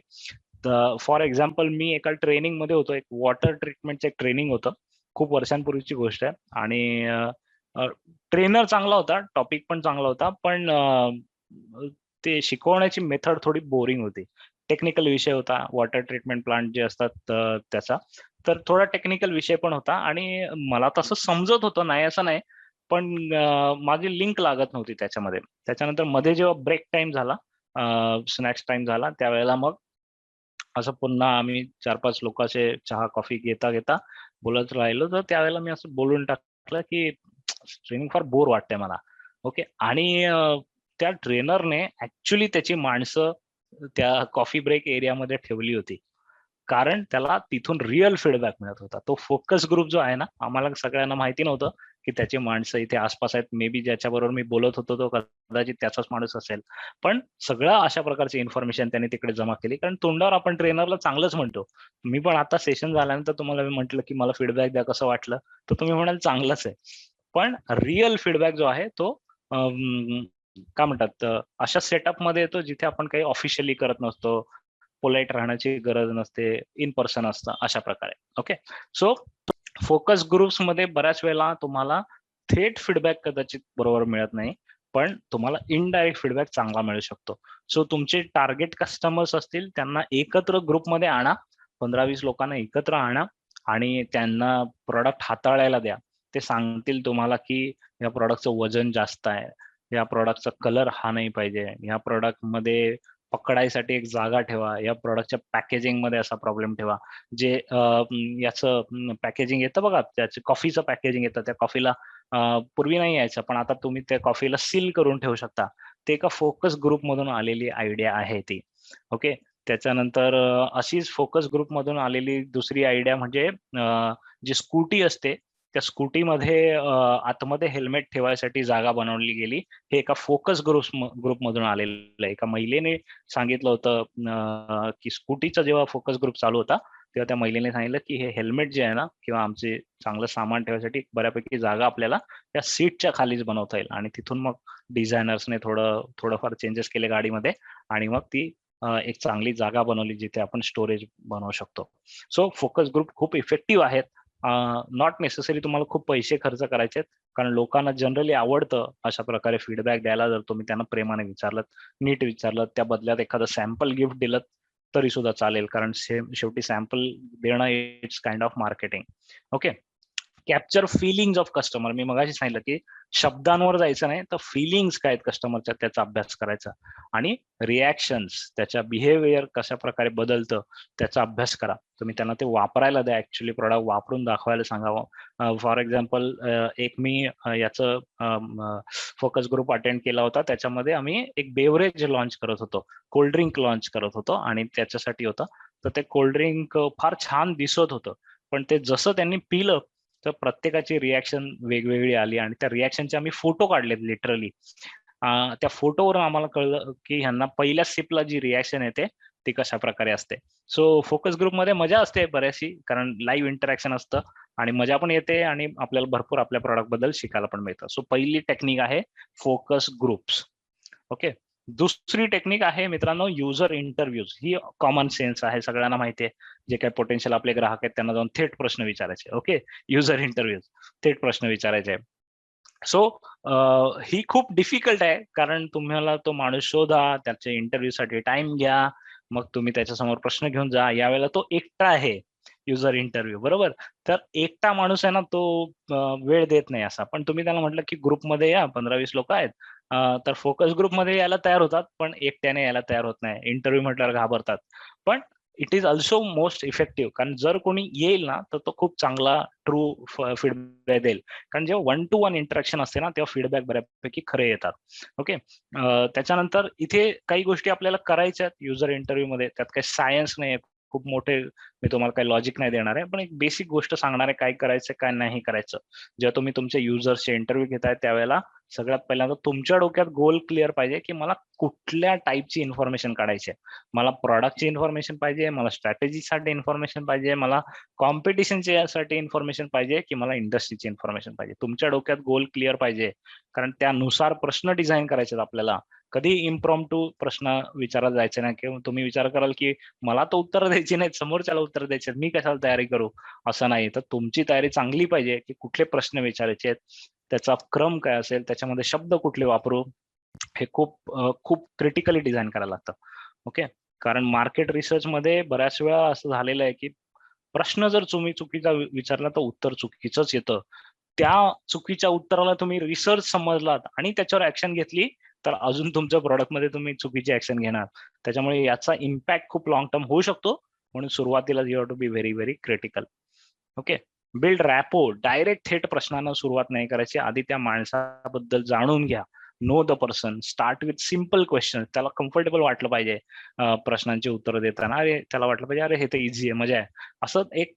तर फॉर एक्झाम्पल मी एका ट्रेनिंगमध्ये होतो. एक वॉटर ट्रीटमेंटचं एक ट्रेनिंग होतं. खूप वर्षांपूर्वीची गोष्ट आहे आणि ट्रेनर चांगला होता, टॉपिक पण चांगला होता. पण ते शिकवण्याची मेथड थोडी बोरिंग होती. टेक्निकल विषय होता. वॉटर ट्रीटमेंट प्लांट जे असतात त्याचा. तर थोडा टेक्निकल विषय पण होता आणि मला तसं समजत होतं, नाही असं नाही. पण माझी लिंक लागत नव्हती त्याच्यामध्ये. त्याच्यानंतर मध्ये जेव्हा ब्रेक टाईम झाला, स्नॅक्स टाईम झाला, त्यावेळेला मग असं पुन्हा आम्ही 4-5 लोक असे चहा, कॉफी घेता-घेता बोलत राहिलो. तर त्यावेळेला मी असं बोलून टाकलं, की ट्रेनिंग फार बोर वाटतंय मला. ओके. आणि त्या ट्रेनरने ॲक्चुअली त्याची माणसं त्या कॉफी ब्रेक एरियामध्ये ठेवली होती. कारण त्याला तिथून रिअल फीडबॅक मिळत होता. तो फोकस ग्रुप जो आहे ना, आम्हाला सगळ्यांना माहिती नव्हतं, की त्याची माणसं इथे आसपास आहेत. मे बी ज्याच्याबरोबर मी बोलत होतो, तो कदाचित त्याचाच माणूस असेल. पण सगळं अशा प्रकारची इन्फॉर्मेशन त्यांनी तिकडे जमा केली. कारण तोंडावर आपण ट्रेनरला चांगलंच म्हणतो. मी पण आता सेशन झाल्यानंतर तुम्हाला मी म्हटलं, की मला फीडबॅक द्या कसं वाटलं, तर तुम्ही म्हणाल चांगलंच आहे. पण रिअल फीडबॅक जो आहे तो काय म्हणतात अशा सेटअपमध्ये येतो जिथे आपण काही ऑफिशियली करत नसतो. पोलाईट राहण्याची गरज नसते. इन पर्सन असतं अशा प्रकारे. ओके. सो फोकस ग्रुप्समध्ये बऱ्याच वेळेला तुम्हाला थेट फीडबॅक कदाचित बरोबर मिळत नाही. पण तुम्हाला इनडायरेक्ट फीडबॅक चांगला मिळू शकतो. सो तुमचे टार्गेट कस्टमर्स असतील त्यांना एकत्र ग्रुपमध्ये आणा. 15-20 लोकांना एकत्र आणा आणि त्यांना प्रॉडक्ट हाताळायला द्या. ते सांगतील तुम्हाला, की या प्रॉडक्टचं वजन जास्त आहे. या प्रॉडक्टचा कलर हा नाही पाहिजे. या प्रॉडक्टमध्ये पकडायसाठी एक जागा ठेवा. या प्रॉडक्टच्या पॅकेजिंगमध्ये असा प्रॉब्लेम ठेवा. जे याचं पॅकेजिंग येतं बघा, त्याचं कॉफीचं पॅकेजिंग येतं. त्या कॉफीला पूर्वी नाही यायचं, पण आता तुम्ही त्या कॉफीला सील करून ठेवू शकता. ते एका फोकस ग्रुपमधून आलेली आयडिया आहे ती. ओके. त्याच्यानंतर अशीच फोकस ग्रुपमधून आलेली दुसरी आयडिया म्हणजे जी स्कूटी असते, त्या स्कूटीमध्ये आतमध्ये हेल्मेट ठेवायसाठी जागा बनवली गेली. हे एका फोकस ग्रुपमधून आलेलं आहे. एका महिलेने सांगितलं होतं की स्कूटीचा जेव्हा फोकस ग्रुप चालू होता, तेव्हा त्या महिलेने सांगितलं, की हे हेल्मेट जे आहे ना किंवा आमचे चांगलं सामान ठेवायसाठी बऱ्यापैकी जागा आपल्याला त्या सीटच्या खालीच बनवता येईल आणि तिथून मग डिझायनर्सने थोडंफार चेंजेस केले गाडीमध्ये आणि मग ती एक चांगली जागा बनवली जिथे आपण स्टोरेज बनवू शकतो. सो फोकस ग्रुप खूप इफेक्टिव्ह आहेत. नॉट नेसेसरी तुम्हाला खूप पैसे खर्च करायचे आहेत. कारण लोकांना जनरली आवडतं अशा प्रकारे फीडबॅक द्यायला. जर तुम्ही त्यांना प्रेमाने विचारलत, नीट विचारलत, त्या बदल्यात एखादं सॅम्पल गिफ्ट दिलत, तरी सुद्धा चालेल. कारण शेवटी सॅम्पल देणं it's kind of marketing. Okay. Capture feelings of customer. मी मगाशी सांगितलं, की शब्दांवर जायचं नाही, तर फीलिंग्ज काय आहेत कस्टमरच्या त्याचा अभ्यास करायचा आणि रिएक्शन्स त्याच्या बिहेवियर कशाप्रकारे बदलतं त्याचा अभ्यास करा. तुम्ही त्यांना ते वापरायला द्या. ॲक्चुअली प्रॉडक्ट वापरून दाखवायला सांगावं. फॉर एक्झाम्पल एक मी याचं फोकस ग्रुप अटेंड केला होता. त्याच्यामध्ये आम्ही एक बेव्हरेज लॉन्च करत होतो. कोल्ड ड्रिंक लॉन्च करत होतो आणि त्याच्यासाठी होतं. तर ते कोल्ड ड्रिंक फार छान दिसत होतं. पण ते जसं त्यांनी पिलं तर प्रत्येकाची रिएक्शन वेगवेगळी आली आणि त्या रिएक्शनचे आम्ही फोटो काढलेत लिटरली. त्या फोटोवरून आम्हाला कळलं, की ह्यांना पहिल्या सिपला जी रिएक्शन येते, ती कशाप्रकारे असते. सो फोकस ग्रुपमध्ये मजा असते बऱ्याचशी कारण लाईव्ह इंटरॅक्शन असतं आणि मजा पण येते आणि आपल्याला भरपूर आपल्या प्रॉडक्टबद्दल शिकायला पण मिळतं. सो पहिली टेक्निक आहे फोकस ग्रुप्स. ओके. दुसरी टेक्निक आहे मित्रांनो युजर इंटरव्ह्यूज. ही कॉमन सेन्स आहे, सगळ्यांना माहिती आहे. जे काही पोटेन्शियल आपले ग्राहक आहेत त्यांना जाऊन थेट प्रश्न विचारायचे. ओके. युजर इंटरव्ह्यूज थेट प्रश्न विचारायचे. सो ही खूप डिफिकल्ट आहे, कारण तुम्हाला तो माणूस शोधा, त्याच्या इंटरव्ह्यू साठी टाइम घ्या, मग तुम्ही त्याच्यासमोर प्रश्न घेऊन जा. यावेळेला तो एकटा आहे युजर इंटरव्ह्यू, बरोबर? तर एकटा माणूस आहे ना, तो वेळ देत नाही असा. पण तुम्ही त्याला म्हटलं की ग्रुपमध्ये या, 15-20 लोक आहेत, तर फोकस ग्रुपमध्ये यायला तयार होतात, पण एकट्याने यायला तयार होत नाही. इंटरव्ह्यू म्हटल्यावर घाबरतात. पण it is also most effective, कारण जर कोणी येईल ना, तर तो खूप चांगला ट्रू फीडबॅक देईल. कारण जेव्हा वन टू वन इंटरॅक्शन असते ना, तेव्हा फीडबॅक बऱ्यापैकी खरे येतात. ओके. त्याच्यानंतर इथे काही गोष्टी आपल्याला करायच्या आहेत युजर इंटरव्ह्यू मध्ये, त्यात काही सायन्स नाही, खूप मोठे मी तुम्हाला काही लॉजिक नाही देणार आहे, पण एक बेसिक गोष्ट सांगणार आहे, काय करायचं काय नाही करायचं. जेव्हा तुम्ही तुमच्या युजर्सचे इंटरव्ह्यू घेताय त्यावेळेला सगळ्यात पहिल्यांदा तुमच्या डोक्यात गोल क्लिअर पाहिजे, की मला कुठल्या टाईपची इन्फॉर्मेशन काढायची आहे. मला प्रॉडक्टची इन्फॉर्मेशन पाहिजे, मला स्ट्रॅटेजीसाठी इन्फॉर्मेशन पाहिजे, मला कॉम्पिटिशनची यासाठी इन्फॉर्मेशन पाहिजे, की मला इंडस्ट्रीची इन्फॉर्मेशन पाहिजे. तुमच्या डोक्यात गोल क्लिअर पाहिजे, कारण त्यानुसार प्रश्न डिझाईन करायचे आहेत आपल्याला. कधी इम्प्रॉम्प्टू प्रश्न विचारला जायचे नाही, किंवा तुम्ही विचार कराल की मला तर उत्तर द्यायची नाहीत, समोरच्याला उत्तर द्यायचे, मी कशाला तयारी करू, असं नाही. तर तुमची तयारी चांगली पाहिजे, की कुठले प्रश्न विचारायचे आहेत, त्याचा क्रम काय असेल, त्याच्यामध्ये शब्द कुठले वापरू, हे खूप क्रिटिकली डिझाईन करायला लागतं. ओके. कारण मार्केट रिसर्च मध्ये बऱ्याच वेळा असं झालेलं आहे, की प्रश्न जर तुम्ही चुकीचा विचारला तर उत्तर चुकीचंच येतं. त्या चुकीच्या उत्तराला तुम्ही रिसर्च समजलात आणि त्याच्यावर ऍक्शन घेतली, तर अजून तुमच्या प्रॉडक्टमध्ये तुम्ही चुकीची ऍक्शन घेणार. त्याच्यामुळे याचा इम्पॅक्ट खूप लॉंग टर्म होऊ शकतो. म्हणून सुरुवातीला you have to be very very critical. Okay. Build rapport. Direct थेट प्रश्नांना सुरुवात नाही करायची. आधी त्या माणसाबद्दल जाणून घ्या. Know the person. Start with simple question. त्याला कम्फर्टेबल वाटलं पाहिजे प्रश्नांची उत्तरं देताना. अरे त्याला वाटलं पाहिजे, अरे हे तर इझी आहे, मजा आहे. असं एक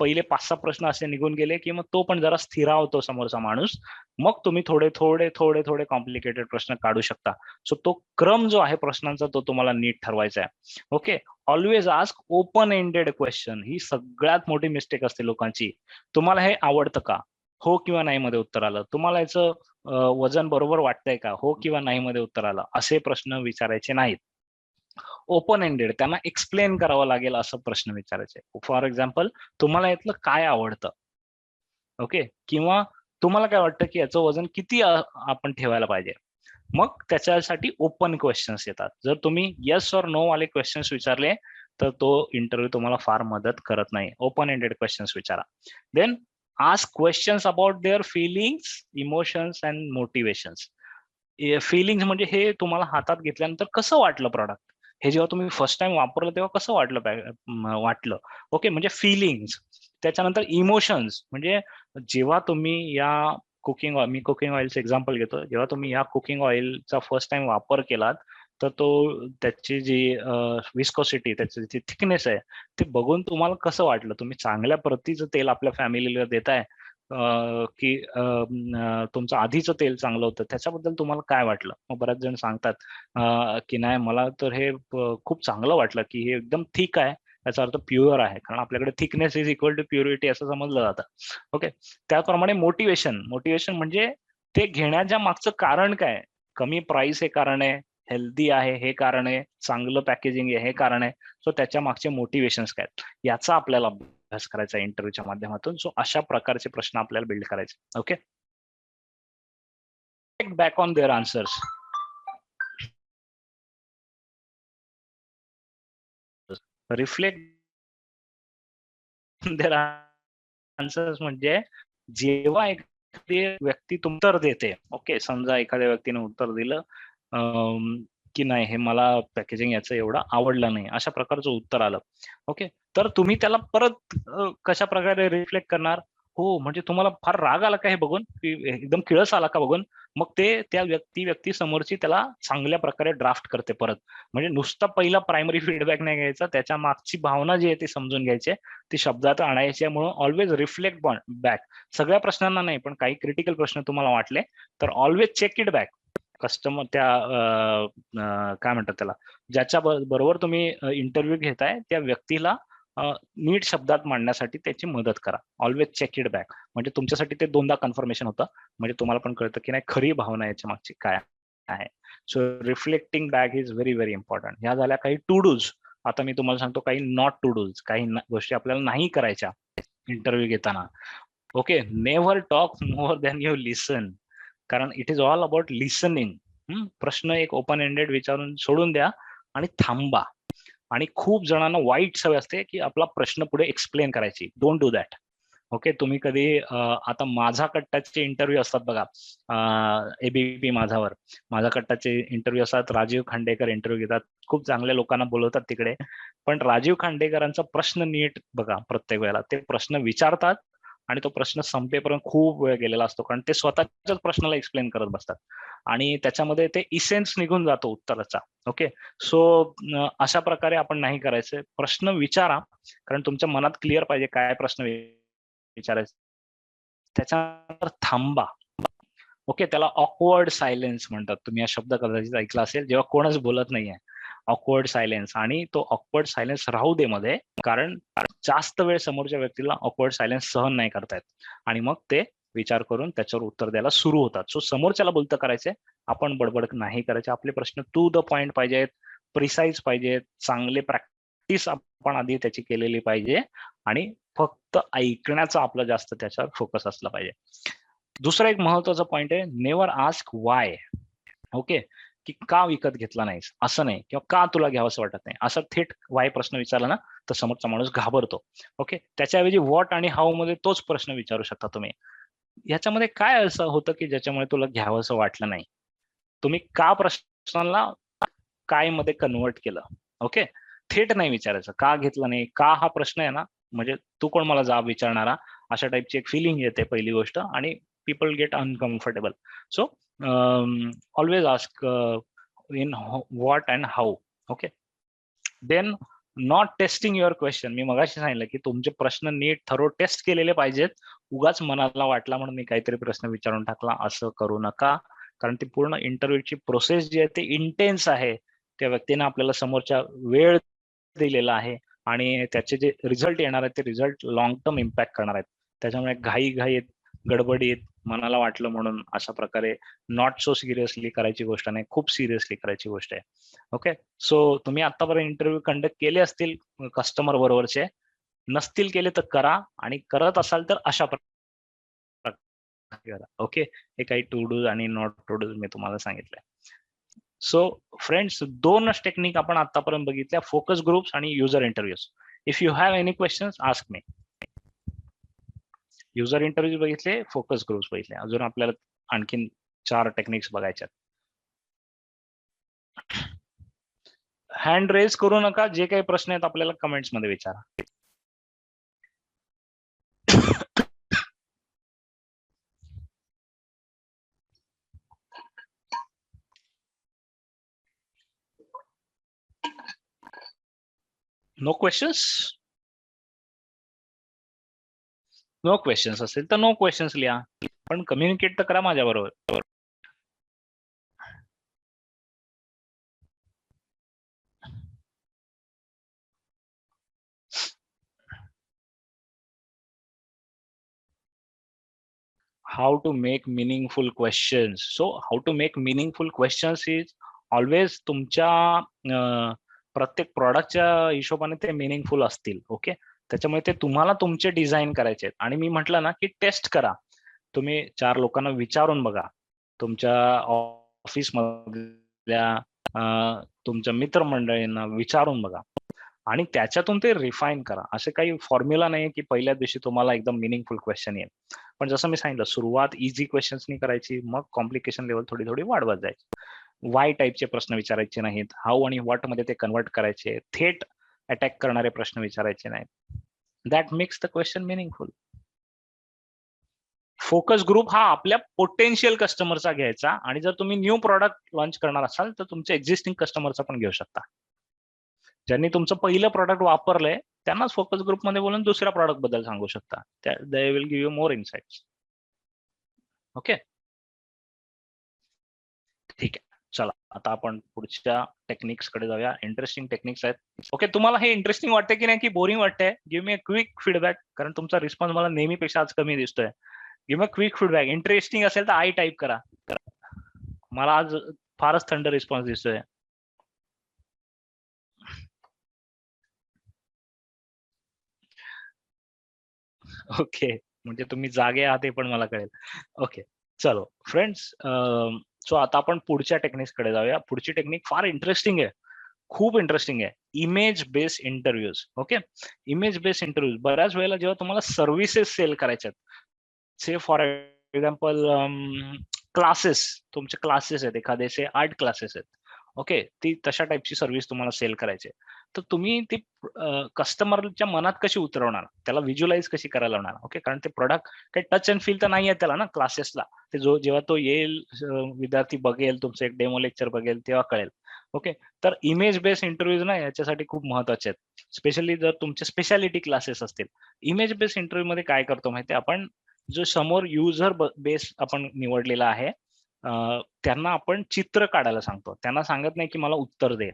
पहिले 5-6 प्रश्न असे निघून गेले, की मग तो पण जरा स्थिरावतो समोरचा माणूस. मग तुम्ही थोडे कॉम्प्लिकेटेड प्रश्न काढू शकता. सो तो क्रम जो आहे प्रश्नांचा, तो तुम्हाला नीट ठरवायचा आहे. Okay. Always ask open ended question. ही सगळ्यात मोठी मिस्टेक असते लोकांची. तुम्हाला हे आवडतं का? हो किंवा नाही मध्ये उत्तर आलं. तुम्हाला याचं वजन बरोबर वाटतंय का? हो किंवा नाही मध्ये उत्तर आलं. असे प्रश्न विचारायचे नाहीत. ओपन एंडेड, त्यांना एक्सप्लेन करावं लागेल असं प्रश्न विचारायचे. फॉर एक्झाम्पल, तुम्हाला यातलं काय आवडतं? ओके. किंवा तुम्हाला काय वाटतं, की याचं वजन किती आपण ठेवायला पाहिजे? मग त्याच्यासाठी ओपन क्वेश्चन्स येतात. जर तुम्ही येस और नो वाले क्वेश्चन्स विचारले, तर तो इंटरव्ह्यू तुम्हाला फार मदत करत नाही. ओपन एंडेड क्वेश्चन्स विचारा. Then ask questions about their feelings, emotions and motivations. Feelings म्हणजे हे तुम्हाला हातात घेतल्यानंतर कसं वाटलं प्रॉडक्ट? हे जेव्हा तुम्ही फर्स्ट टाईम वापरलं तेव्हा कसं वाटलं? ओके, म्हणजे फीलिंग्स. त्याच्यानंतर इमोशन्स, म्हणजे जेव्हा तुम्ही या मी कुकिंग ऑइलचं एक्झाम्पल घेतो. जेव्हा तुम्ही या कुकिंग ऑइलचा फर्स्ट टाईम वापर केलात, तर त्याची जी विस्कोसिटी, त्याची जी थिकनेस आहे, ते बघून तुम्हाला कसं वाटलं? तुम्ही चांगल्या प्रतीचं तेल आपल्या फॅमिलीला देताय, की तुमचं आधीचं तेल चांगलं होतं, त्याच्याबद्दल तुम्हाला काय वाटलं? मग बरेच जण सांगतात, की नाही मला तर हे खूप चांगलं वाटलं, की हे एकदम थिक आहे. याचा अर्थ प्युअर आहे. कारण आपल्याकडे thickness is equal to purity असं समजलं जातं. ओके. त्याप्रमाणे मोटिवेशन म्हणजे ते घेण्याच्या मागचं कारण काय? कमी प्राइस हे कारण आहे, हेल्दी आहे हे कारण आहे, चांगलं पॅकेजिंग आहे हे कारण आहे. सो त्याच्या मागचे मोटिवेशन्स काय आहेत? याचा आपल्याला अभ्यास करायचा इंटरव्ह्यूच्या माध्यमातून. सो अशा प्रकारचे प्रश्न आपल्याला बिल्ड करायचे. Okay. Back on their answers. Reflect their answers म्हणजे जेव्हा एखादी व्यक्ती उत्तर देते, ओके, समजा एखाद्या व्यक्तीने उत्तर दिलं, की नाही हे मला पॅकेजिंग याचं एवढं आवडलं नाही, अशा प्रकारचं उत्तर आलं. ओके. तर तुम्ही त्याला परत कशा प्रकारे रिफ्लेक्ट करणार? हो, म्हणजे तुम्हाला फार राग आला का हे बघून? की एकदम किळस आला का बघून? मग ते त्या व्यक्ती समोरची त्याला चांगल्या प्रकारे ड्राफ्ट करते परत. म्हणजे नुसता पहिला प्रायमरी फीडबॅक नाही घ्यायचा, त्याच्या मागची भावना जी आहे ती समजून घ्यायची, ती शब्दात आणायची आहे. म्हणून ऑलवेज रिफ्लेक्ट बॅक. सगळ्या प्रश्नांना नाही, पण काही क्रिटिकल प्रश्न तुम्हाला वाटले, तर always check it back. Customer त्या काय म्हणतात त्याला, ज्याच्या बरोबर तुम्ही इंटरव्ह्यू घेताय त्या व्यक्तीला नीट शब्दात मांडण्यासाठी त्याची मदत करा. Always check it back. म्हणजे तुमच्यासाठी ते दोनदा कन्फर्मेशन होतं. म्हणजे तुम्हाला पण कळतं की नाही खरी भावना याच्या मागची काय आहे. So reflecting back is very very important. ह्या झाल्या काही टू डूज. आता मी तुम्हाला सांगतो काही नॉट टू डूज. काही गोष्टी आपल्याला नाही करायच्या इंटरव्ह्यू घेताना. Okay. Never talk more than you listen. कारण it is all about listening. प्रश्न एक ओपन एंडेड विचारून सोडून द्या आणि थांबा. आणि खूप जणांना वाईट सवय असते की आपला प्रश्न पुढे एक्सप्लेन करायची. Don't do that. ओके, तुम्ही कधी आता माझा कट्टाचे इंटरव्ह्यू असतात बघा, एबीपी माझावर माझा कट्टाचे इंटरव्ह्यू असतात. राजीव खांडेकर इंटरव्ह्यू घेतात, खूप चांगल्या लोकांना बोलवतात तिकडे. पण राजीव खांडेकरांचा प्रश्न नीट बघा, प्रत्येक वेळेला ते प्रश्न विचारतात आणि तो प्रश्न संपेपर्यंत खूप वेळ गेलेला असतो, कारण ते स्वतःच्याच प्रश्नाला एक्सप्लेन करत बसतात आणि त्याच्यामध्ये ते इसेन्स निघून जातो उत्तराचा. ओके, सो अशा प्रकारे आपण नाही करायचं. प्रश्न विचारा, कारण तुमच्या मनात क्लिअर पाहिजे काय प्रश्न विचारायचं. त्याच्यानंतर थांबा. ओके, त्याला ऑकवर्ड सायलेन्स म्हणतात. तुम्ही हा शब्द कदाचित ऐकला असेल, जेव्हा कोणच बोलत नाहीये. Awkward silence. आणि तो ऑकवर्ड सायलेन्स राहू दे मध्ये, कारण जास्त वेळ समोरच्या व्यक्तीला ऑकवर्ड सायलेन्स सहन नाही करतायत आणि मग ते विचार करून त्याच्यावर उत्तर द्यायला सुरू होतात. सो समोरच्याला बोलतं करायचंय, आपण बडबड नाही करायचे. आपले प्रश्न टू द पॉइंट पाहिजेत, प्रिसाईज पाहिजेत, चांगले प्रॅक्टिस आपण आधी त्याची केलेली पाहिजे आणि फक्त ऐकण्याचा आपला जास्त त्याच्यावर फोकस असला पाहिजे. दुसरा एक महत्वाचा पॉइंट आहे, नेवर आस्क वाय. ओके, की का विकत घेतला नाहीस असं नाही, किंवा का तुला घ्यावंसं वाटत नाही असं थेट वाय प्रश्न विचारला ना तर समोरचा माणूस घाबरतो. ओके, त्याच्याऐवजी व्हॉट आणि हाऊ मध्ये तोच प्रश्न विचारू शकता तुम्ही. ह्याच्यामध्ये काय असं होतं की ज्याच्यामुळे तुला घ्यावंसं वाटलं नाही. तुम्ही का प्रश्नाला काय मध्ये कन्वर्ट केलं. ओके, थेट नाही विचारायचं का घेतलं नाही. का हा प्रश्न आहे ना, म्हणजे तू कोण मला जाब विचारणारा, अशा टाईपची एक फिलिंग येते पहिली गोष्ट, आणि people get uncomfortable. So always ask in what and how. Okay, then not testing your question. मी मगाशी सांगितलं की तुमचे प्रश्न नीट थरो टेस्ट केलेले पाहिजेत. उगाच मनाला वाटला म्हणून मी काहीतरी प्रश्न विचारून टाकला असं करू नका, कारण ती पूर्ण इंटरव्ह्यूची प्रोसेस जी आहे ती इंटेन्स आहे. त्या व्यक्तीने आपल्याला समोरच्या वेळ दिलेला आहे आणि त्याचे जे रिझल्ट येणार आहेत ते रिझल्ट लॉंग टर्म इम्पॅक्ट करणार आहेत. त्याच्यामुळे घाईत गडबडीत मनाला वाटलं म्हणून अशा प्रकारे नॉट सो सिरियसली करायची गोष्ट नाही, खूप सिरियसली करायची गोष्ट आहे. ओके, सो तुम्ही आतापर्यंत इंटरव्ह्यू कंडक्ट केले असतील कस्टमर बरोबरचे, नसतील केले तर करा, आणि करत असाल तर अशा प्रकारे करा. ओके, हे काही टू डूज आणि नॉट टू डूज मी तुम्हाला सांगितलंय. सो फ्रेंड्स, दोनच टेक्निक आपण आतापर्यंत बघितल्या, फोकस ग्रुप्स आणि user interviews. If you have any questions ask me. User interview बघितले, फोकस ग्रुप्स बघितले, अजून आपल्याला आणखीन 4 टेक्निक्स बघायच्यात. हँड रेज करू नका, जे काही प्रश्न आहेत आपल्याला कमेंट्स मध्ये विचारा. No questions. नो क्वेश्चन्स असेल तर नो क्वेश्चन्स लिहा, पण कम्युनिकेट तर करा माझ्या बरोबर. how to make meaningful questions. So how to make meaningful questions is always तुमच्या प्रत्येक प्रॉडक्टच्या हिशोबाने ते मिनिंगफुल असतील. ओके, त्याच्यामुळे ते तुम्हाला तुमचे डिझाईन करायचे. आणि मी म्हटलं ना की टेस्ट करा, तुम्ही 4 लोकांना विचारून बघा, तुमच्या ऑफिस मधल्या तुमच्या मित्रमंडळींना विचारून बघा आणि त्याच्यातून ते रिफाईन करा. असे काही फॉर्म्युला नाही की पहिल्या दिवशी तुम्हाला एकदम मिनिंगफुल क्वेश्चन येईल. पण जसं मी सांगितलं, सुरुवात इझी क्वेश्चन्सनी करायची, मग कॉम्प्लिकेशन लेवल थोडी थोडी वाढवत जायची. वाय टाईपचे प्रश्न विचारायचे नाहीत, हाऊ आणि व्हॉट मध्ये ते कन्वर्ट करायचे, थेट अटॅक करणारे प्रश्न विचारायचे नाहीत. That makes the question meaningful. Focus group हा आपल्या पोटेन्शियल कस्टमरचा घ्यायचा, आणि जर तुम्ही न्यू प्रॉडक्ट लॉन्च करणार असाल तर तुमच्या एक्झिस्टिंग कस्टमरचा पण घेऊ शकता. ज्यांनी तुमचं पहिलं प्रॉडक्ट वापरलंय त्यांनाच फोकस ग्रुपमध्ये बोलून दुसऱ्या प्रॉडक्ट बद्दल सांगू शकता. They will give you more insights. Okay, ठीक आहे. चला आता आपण पुढच्या टेक्निक्स कडे जाऊया. इंटरेस्टिंग टेक्निक्स आहेत. ओके, तुम्हाला हे इंटरेस्टिंग वाटते की नाही, की बोरिंग वाटतंय? Give me a quick feedback, कारण तुमचा रिस्पॉन्स मला नेहमीपेक्षा आज कमी दिसतोय. Give me quick feedback. Interesting असेल तर आय टाईप करा. मला आज फारच थंड रिस्पॉन्स दिसतोय. ओके, म्हणजे तुम्ही जागे आहात हे पण मला कळेल. ओके, चलो फ्रेंड्स, सो आता आपण पुढच्या टेक्निक्सकडे जाऊया. पुढची टेक्निक फार इंटरेस्टिंग आहे, खूप इंटरेस्टिंग आहे. Image based interviews. Okay, image based interviews बऱ्याच वेळेला जेव्हा तुम्हाला सर्व्हिसेस सेल करायच्या आहेत, से फॉर एक्झाम्पल क्लासेस, तुमचे क्लासेस आहेत, एखाद्याचे आर्ट क्लासेस आहेत, ओके, ती तशा टाईपची सर्व्हिस तुम्हाला सेल करायची आहे. तर तुम्ही ती कस्टमरच्या मनात कशी उतरवणार, त्याला व्हिज्युअलाइज कशी करायला लावणार. ओके, कारण ते प्रोडक्ट काही टच अँड फील तर नाही आहे त्याला ना क्लासेसला. ते जेव्हा तो येईल, विद्यार्थी बघेल, तुमचं एक डेमो लेक्चर बघेल, तेव्हा कळेल. ओके, तर इमेज बेस्ड इंटरव्ह्यूज ना याच्यासाठी खूप महत्वाचे आहेत. स्पेशली जर तुमचे स्पेशालिटी क्लासेस असतील. इमेज बेस्ड इंटरव्ह्यू मध्ये काय करतो माहिती आहे आपण, जो समोर युजर बेस आपण निवडलेला आहे, त्यांना आपण चित्र काढायला सांगतो. त्यांना सांगत नाही की मला उत्तर दे,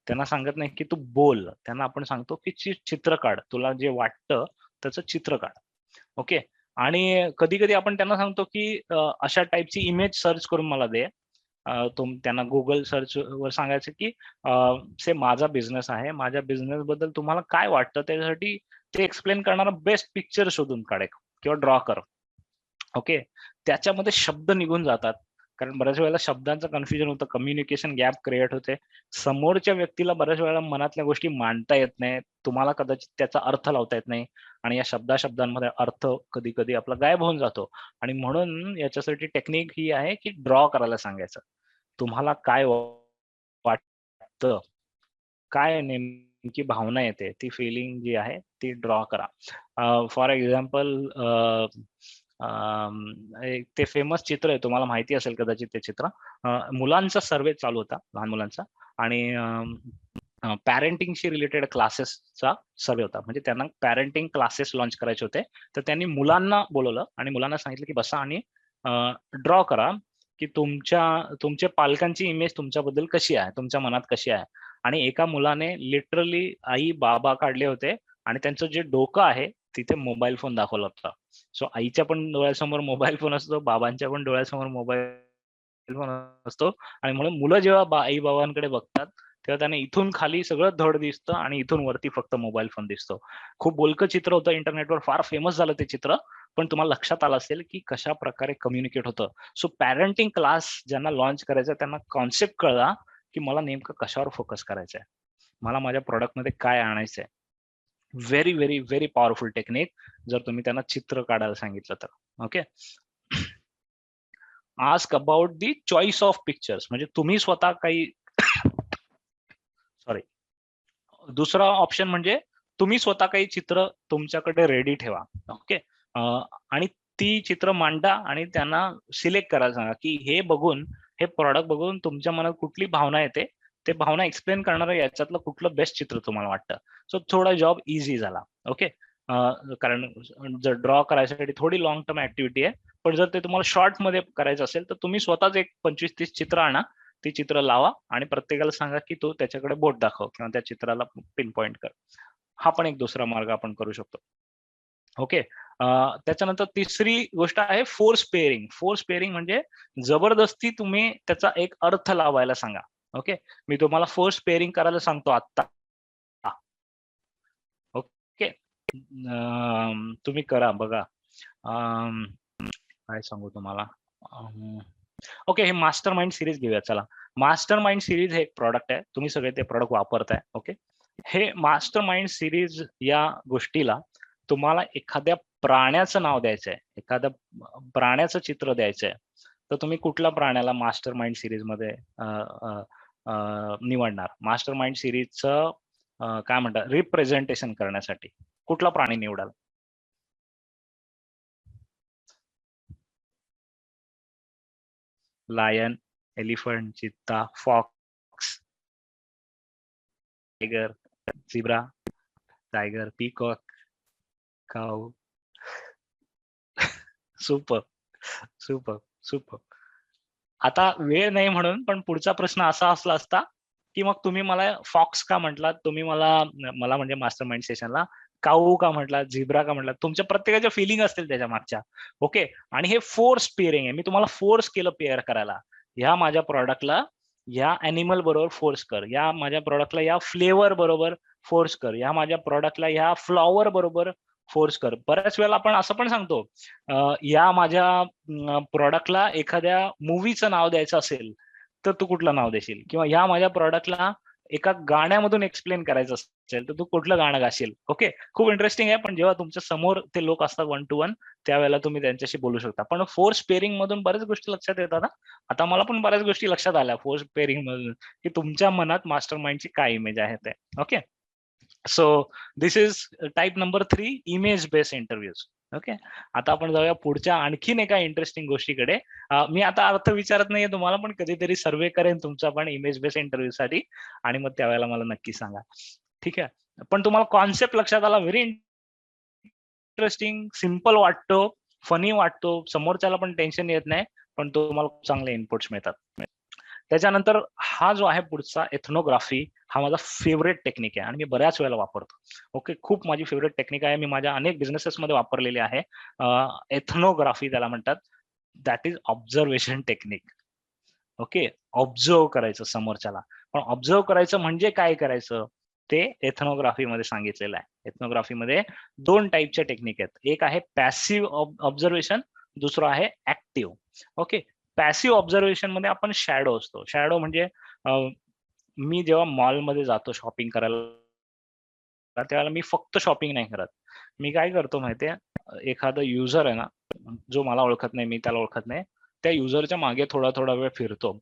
त्यांना सांगत नाही की तू बोल, त्यांना आपण सांगतो की चित्र काढ, तुला जे वाटतं त्याचं चित्र काढ. ओके, आणि कधी कधी आपण त्यांना सांगतो की अशा टाईपची इमेज सर्च करून मला दे. त्यांना गुगल सर्च वर सांगायचं की से माझा बिझनेस आहे, माझ्या बिझनेस बद्दल तुम्हाला काय वाटतं, त्याच्यासाठी ते एक्सप्लेन करणारा बेस्ट पिक्चर शोधून काढ किंवा ड्रॉ कर. ओके, त्याच्यामध्ये शब्द निघून जातात, कारण बऱ्याच वेळेला शब्दांचं कन्फ्युजन होतं, कम्युनिकेशन गॅप क्रिएट होते, समोरच्या व्यक्तीला बऱ्याच वेळेला मनातल्या गोष्टी मांडता येत नाही, तुम्हाला कदाचित त्याचा अर्थ लावता येत नाही, आणि या शब्दांमध्ये अर्थ कधी कधी आपला गायब होऊन जातो. आणि म्हणून याच्यासाठी टेक्निक ही आहे की ड्रॉ करायला सांगायचं. तुम्हाला काय वाटतं, काय नेमकी भावना येते, ती फिलिंग जी आहे ती ड्रॉ करा. फॉर एक्झाम्पल, एक ते फेमस चित्र आहे, तुम्हाला माहिती असेल कदाचित ते चित्र. मुलांचा सर्वे चालू होता, लहान मुलांचा, आणि पॅरेंटिंगशी रिलेटेड क्लासेसचा सर्वे होता. म्हणजे त्यांना पॅरेंटिंग क्लासेस लॉन्च करायचे होते. तर त्यांनी मुलांना बोलवलं आणि मुलांना सांगितलं की बसा आणि ड्रॉ करा की तुमच्या पालकांची इमेज तुमच्याबद्दल कशी आहे, तुमच्या मनात कशी आहे. आणि एका मुलाने लिटरली आई बाबा काढले होते, आणि त्यांचं जे डोकं आहे तिथे मोबाईल फोन दाखवला होता. सो आईच्या पण डोळ्यासमोर मोबाईल फोन असतो, बाबांच्या पण डोळ्यासमोर मोबाईल फोन असतो. आणि म्हणून मुलं जेव्हा आई बाबांकडे बघतात, तेव्हा त्यांना इथून खाली सगळं धड दिसतं आणि इथून वरती फक्त मोबाईल फोन दिसतो. खूप बोलकं चित्र होतं, इंटरनेटवर फार फेमस झालं ते चित्र. पण तुम्हाला लक्षात आलं असेल की कशा प्रकारे कम्युनिकेट होतं. सो पॅरेंटिंग क्लास ज्यांना लॉन्च करायचा, त्यांना कॉन्सेप्ट कळला की मला नेमकं कशावर फोकस करायचंय, मला माझ्या प्रॉडक्टमध्ये काय आणायचंय. Very very very powerful technique, जर तुम्ही त्यांना चित्र काढायला सांगितलं तर. Okay, ask about the choice of pictures, म्हणजे तुम्ही स्वतः काही सॉरी, दुसरा ऑप्शन म्हणजे तुम्ही स्वतः काही चित्र तुमच्याकडे रेडी ठेवा. ओके, आणि ती चित्र मांडा आणि त्यांना सिलेक्ट करायला सांगा की हे बघून, हे प्रॉडक्ट बघून तुमच्या मनात कुठली भावना येते, ते भावना एक्सप्लेन करणारं याच्यातलं कुठलं बेस्ट चित्र तुम्हाला वाटतं. सो थोडा जॉब इझी झाला. ओके, कारण जर ड्रॉ करायसाठी थोडी लॉंग टर्म ऍक्टिव्हिटी आहे, पण जर ते तुम्हाला शॉर्ट मध्ये करायचं असेल तर तुम्ही स्वतःच एक 25-30 चित्र आणा, ती चित्र लावा आणि प्रत्येकाला सांगा की तो त्याच्याकडे बोट दाखव किंवा त्या चित्राला पिन पॉइंट कर. हा पण एक दुसरा मार्ग आपण करू शकतो. ओके, त्याच्यानंतर तिसरी गोष्ट आहे फोर्स पेअरिंग. फोर्स पेअरिंग म्हणजे जबरदस्ती तुम्ही त्याचा एक अर्थ लावायला सांगा. ओके, मी तुम्हाला फोर्स पेअरिंग करायला सांगतो आता. ओके, तुम्ही करा बघा. काय सांगू तुम्हाला. ओके, हे मास्टर माइंड सिरीज घेऊया. चला, मास्टर माइंड सिरीज हे एक प्रॉडक्ट आहे, तुम्ही सगळे ते प्रॉडक्ट वापरताय. ओके, हे मास्टर माइंड सिरीज या गोष्टीला तुम्हाला एखाद्या प्राण्याचं नाव द्यायचंय, एखाद्या प्राण्याचं चित्र द्यायचंय, तर तुम्ही कुठल्या प्राण्याला मास्टर माइंड सिरीज मध्ये निवडणार. मास्टर माइंड सिरीजचं काय म्हणतात, रिप्रेझेंटेशन करण्यासाठी कुठला प्राणी निवडाल. लायन, एलिफंट, चित्ता, fox, tiger, zebra, tiger, peacock, cow. Super, super, super. आता वेळ नाही म्हणून, पण पुढचा प्रश्न असा असला असता की मग तुम्ही मला फॉक्स का म्हटलात, तुम्ही मला मला म्हणजे मास्टर माइंड सेशनला काऊ का म्हटलात, झिब्रा का म्हटलात, तुमच्या प्रत्येकाच्या फिलिंग असतील त्याच्या मागच्या. ओके, आणि हे फोर्स पेअरिंग आहे, मी तुम्हाला फोर्स केलं पेअर करायला. ह्या माझ्या प्रॉडक्टला या अॅनिमल बरोबर फोर्स कर, या माझ्या प्रॉडक्टला या फ्लेवर बरोबर फोर्स कर, या माझ्या प्रॉडक्टला या फ्लॉवर बरोबर फोर्स कर. बऱ्याच वेळेला आपण असं पण सांगतो, या माझ्या प्रॉडक्टला एखाद्या मूव्हीचं नाव द्यायचं असेल, तर तू कुठलं नाव देशील? किंवा ह्या माझ्या प्रॉडक्टला एका गाण्यामधून एक्सप्लेन करायचं असेल, तर तू कुठलं गाणं गाशील? ओके. खूप इंटरेस्टिंग आहे, पण जेव्हा तुमच्या समोर ते लोक असतात वन टू वन, त्यावेळेला तुम्ही त्यांच्याशी बोलू शकता. पण फोर्स पेअरिंग मधून बऱ्याच गोष्टी लक्षात येतात हां. आता मला पण बऱ्याच गोष्टी लक्षात आल्या फोर्स पेअरिंग मधून, की तुमच्या मनात मास्टर माइंडची काय इमेज आहे ते. Okay. So this is type number 3, image based interviews. Okay. आता आपण जाऊया पुढच्या आणखीन एका इंटरेस्टिंग गोष्टीकडे. मी आता अर्थ विचारत नाहीये तुम्हाला, पण कधीतरी सर्व्हे करेन तुमचा पण इमेज बेस्ड इंटरव्ह्यू साठी, आणि मग त्यावेळेला मला नक्की सांगा. ठीक आहे. पण तुम्हाला कॉन्सेप्ट लक्षात आला, व्हेरी इंटरेस्टिंग, सिंपल वाटतो, फनी वाटतो, समोरच्याला पण टेन्शन येत नाही, पण तुम्हाला खूप चांगले इनपुट्स मिळतात. त्याच्यानंतर हा जो आहे पुढचा एथनोग्राफी, हा माझा फेव्हरेट टेक्निक आहे आणि मी बऱ्याच वेळेला वापरतो. ओके. खूप माझी फेव्हरेट टेक्निक आहे. मी माझ्या अनेक बिझनेसेसमध्ये वापरलेली आहे. एथनोग्राफी त्याला म्हणतात. That is observation technique. Okay. Observe करायचं समोरच्याला. पण ऑब्झर्व्ह करायचं म्हणजे काय करायचं? ते एथनोग्राफीमध्ये सांगितलेलं आहे. एथनोग्राफीमध्ये 2 टाइपच्या टेक्निक आहेत. एक आहे पॅसिव्ह ऑब्झर्वेशन, दुसरं आहे ॲक्टिव्ह. ओके. पॅसिव्ह ऑब्झर्वेशन मध्ये आपण शॅडो असतो. शॅडो म्हणजे मी जेव्हा मॉलमध्ये जातो शॉपिंग करायला, त्यावेळेला मी फक्त शॉपिंग नाही करत. मी काय करतो माहितीये, एखादा युजर आहे ना, जो मला ओळखत नाही, मी त्याला ओळखत नाही. त्या युजरच्या मागे थोडा वेळ फिरतो.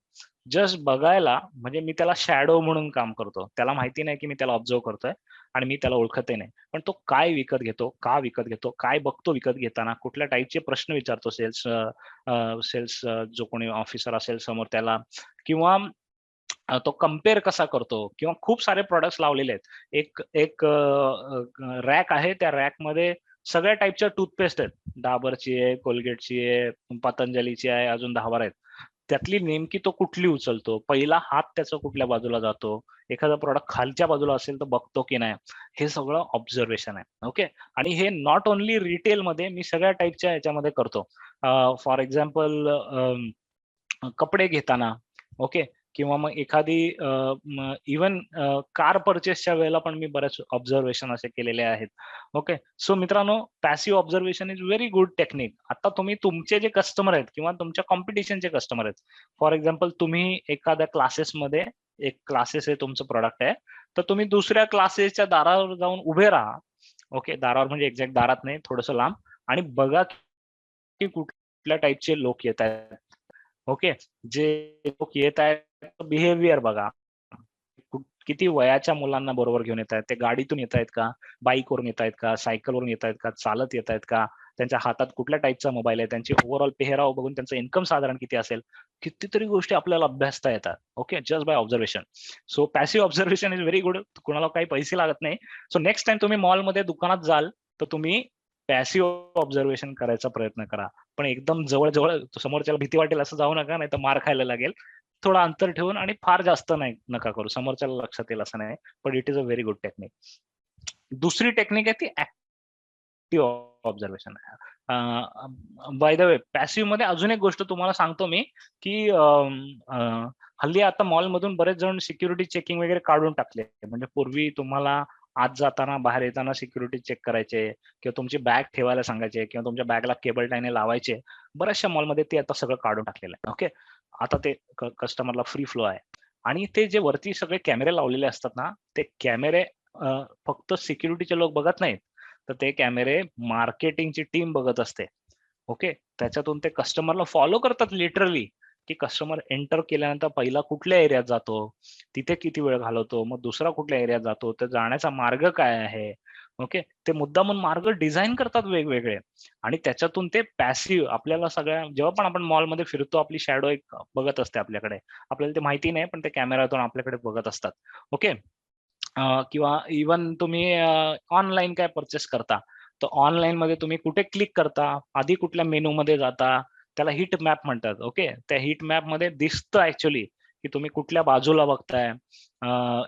जस्ट बघायला, म्हणजे मी त्याला शॅडो म्हणून काम करतो. त्याला माहिती नाही की मी त्याला ऑब्झर्व्ह करतोय आणि मी त्याला ओळखतही नाही. पण तो काय विकत घेतो, का विकत घेतो, काय बघतो विकत घेताना, कुठल्या टाइपचे प्रश्न विचारतो सेल्स जो कोणी ऑफिसर असेल समोर त्याला, किंवा तो कंपेअर कसा करतो, किंवा खूप सारे प्रॉडक्ट्स लावलेले आहेत. एक एक रॅक आहे. त्या रॅकमध्ये सगळ्या टाइपच्या टूथपेस्ट आहेत. डाबरची आहे, कोलगेटची आहे, पतंजलीची आहे, अजून 10-12 आहेत. त्यातली नेमकी तो कुठली उचलतो, पहिला हात त्याचा कुठल्या बाजूला जातो, एखादा प्रॉडक्ट खालच्या बाजूला असेल तर बघतो की नाही, हे सगळं ऑब्झर्वेशन आहे. ओके. आणि हे नॉट ओन्ली रिटेलमध्ये, मी सगळ्या टाइपच्या ह्याच्यामध्ये करतो. फॉर एक्झाम्पल, कपडे घेताना, ओके, किंवा मग एखादी इव्हन कार परचेसच्या वेळेला पण मी बरेच ऑब्झर्वेशन असे केलेले आहेत. ओके. सो मित्रांनो, passive observation is very good technique. आता तुम्ही तुमचे जे कस्टमर आहेत किंवा तुमच्या कॉम्पिटिशनचे कस्टमर आहेत, फॉर एक्झाम्पल तुम्ही एखाद्या क्लासेसमध्ये, एक क्लासेस आहे, तुमचं प्रॉडक्ट आहे, तर तुम्ही दुसऱ्या क्लासेसच्या दारावर जाऊन उभे राहा. ओके. दारावर म्हणजे एक्झॅक्ट दारात नाही, थोडंसं लांब, आणि बघा की कुठल्या टाइपचे लोक येत आहेत. ओके. जे लोक येत आहेत, बिहेवियर बघा. किती वयाच्या मुलांना बरोबर घेऊन येतायत, ते गाडीतून येतायत का, बाईकवरून येतायत का, सायकलवरून येतायत का, चालत येतायत का, त्यांच्या हातात कुठल्या टाइपचा मोबाईल आहे, त्यांची ओव्हरऑल पेहराव बघून त्यांचं इन्कम साधारण किती असेल, कितीतरी गोष्टी आपल्याला अभ्यासता येतात. Okay. Just by observation. So passive observation is very good. कुणाला काही पैसे लागत नाही. सो नेक्स्ट टाइम तुम्ही मॉलमध्ये दुकानात जाल, तर तुम्ही पॅसिव्ह ऑब्झर्वेशन करायचा प्रयत्न करा. पण एकदम जवळ समोरच्याला भीती वाटेल असं जाऊ नका, नाही तर मार खायला लागेल. थोडं अंतर ठेवून, आणि फार जास्त नाही नका करू. समोरच्याला लक्षात येईल असं नाही. पण it is a very good technique. दुसरी टेक्निक आहे ती active observation. By the way, passive मध्ये अजून एक गोष्ट तुम्हाला सांगतो मी, की हल्ली आता मॉलमधून बरेच जण सिक्युरिटी चेकिंग वगैरे काढून टाकले. म्हणजे पूर्वी तुम्हाला आत जाताना, बाहेर येताना सिक्युरिटी चेक करायचे, किंवा तुमची बॅग ठेवायला सांगायचे, किंवा तुमच्या बॅगला केबल टायने लावायचे. बऱ्याचशा मॉलमध्ये ते आता सगळं काढून टाकलेलं आहे. ओके. आता ते कस्टमरला फ्री फ्लो आहे. आणि ते जे वरती सगळे कॅमेरे लावलेले असतात ना, ते कॅमेरे फक्त सिक्युरिटीचे लोक बघत नाहीत, तर ते कॅमेरे मार्केटिंगची टीम बघत असते. ओके. त्याच्यातून ते कस्टमरला फॉलो करतात लिटरली, की कस्टमर एंटर केल्यानंतर पहिला कुठल्या एरियात जातो, तिथे किती वेळ घालवतो, मग दुसरा कुठल्या एरियात जातो, तर जाण्याचा मार्ग काय आहे. ओके. ते मुद्दामून मार्ग डिझाईन करतात वेगवेगळे, आणि त्याच्यातून ते पॅसिव्ह आपल्याला सगळ्या, जेव्हा पण आपण मॉलमध्ये फिरतो, आपली शॅडो एक बघत असते आपल्याकडे. आपल्याला ते माहिती नाही, पण ते कॅमेऱ्यातून आपल्याकडे बघत असतात. ओके. किंवा इव्हन तुम्ही ऑनलाईन काय परचेस करता, तर ऑनलाईन मध्ये तुम्ही कुठे क्लिक करता, आधी कुठल्या मेनू मध्ये जाता, त्याला हिट मॅप म्हणतात. ओके. त्या हिट मॅप मध्ये दिसतं ऍक्च्युअली की तुम्ही कुठल्या बाजूला बघताय.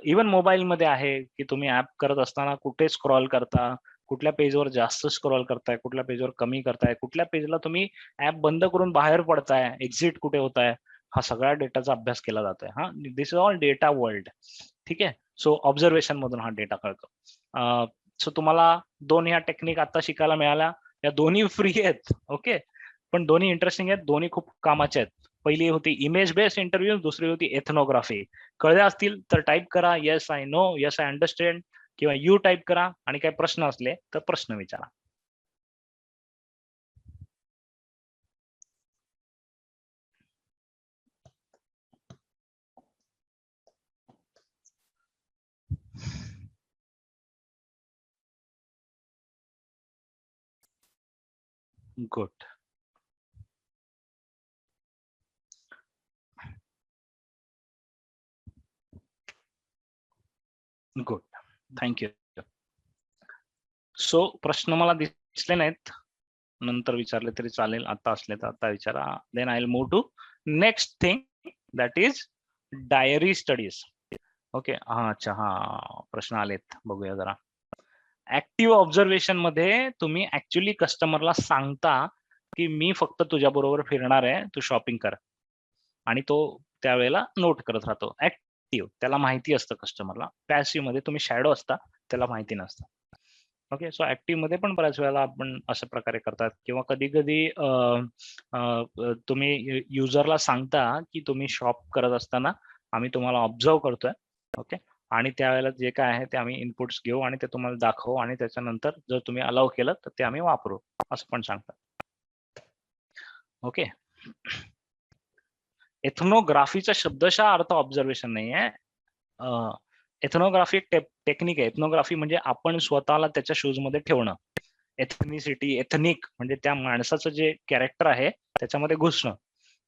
इव्हन मोबाईल मध्ये आहे की तुम्ही ऍप करत असताना कुठे स्क्रॉल करता, कुठल्या पेजवर जास्त स्क्रॉल करताय, कुठल्या पेजवर कमी करताय, कुठल्या पेजला तुम्ही ऍप बंद करून बाहेर पडताय, एक्झिट कुठे होताय, हा सगळ्या डेटाचा अभ्यास केला जातोय. हा, दिस इज ऑल डेटा वर्ल्ड. ठीक आहे. सो ऑब्झर्वेशन मधून हा डेटा कळतो. सो तुम्हाला 2 ह्या टेक्निक आता शिकायला मिळाल्या. या दोन्ही फ्री आहेत. ओके. पण दोन्ही इंटरेस्टिंग आहेत, दोन्ही खूप कामाचे आहेत. पहिली होती इमेज बेस्ड इंटरव्ह्यू, दुसरी होती एथनोग्राफी. कळल्या असतील तर टाईप करा yes I know, yes I understand किंवा यू टाईप करा आणि काही प्रश्न असले तर प्रश्न विचारा. गुड. गुड. थँक्यू. सो प्रश्न मला दिसले नाहीत, नंतर विचारले तरी चालेल, आता असले तर आता विचारा. Then I will move to next thing, that is diary studies. Okay. हा, अच्छा, हा प्रश्न आलेत, बघूया जरा. ऍक्टिव्ह ऑब्झर्वेशन मध्ये तुम्ही ऍक्च्युली कस्टमरला सांगता की मी फक्त तुझ्या बरोबर फिरणार आहे, तू शॉपिंग कर, आणि तो त्यावेळेला नोट करत राहतो. ऍक्टिव्ह, त्याला माहिती असतं कस्टमरला. पॅसिव्ह मध्ये तुम्ही शॅडो असता, त्याला माहिती नसतं. ओके. सो ऍक्टिव्ह मध्ये पण बऱ्याच वेळेला आपण अशा प्रकारे करतात, किंवा कधी कधी तुम्ही युजरला सांगता की तुम्ही शॉप करत असताना आम्ही तुम्हाला ऑब्झर्व करतोय. ओके. आणि त्यावेळेला जे काय आहे ते आम्ही इनपुट्स घेऊ आणि ते तुम्हाला दाखवू, आणि त्याच्यानंतर जर तुम्ही अलाउ केलं तर ते आम्ही वापरू, असं पण सांगतात. ओके. एथनोग्राफीचा शब्दशः अर्थ ऑब्झर्वेशन नाही आहे. एथनोग्राफी एक टेक्निक आहे. एथनोग्राफी म्हणजे आपण स्वतःला त्याच्या शूज मध्ये ठेवणं. एथनिसिटी, एथनिक म्हणजे त्या माणसाचं जे कॅरेक्टर आहे त्याच्यामध्ये घुसणं.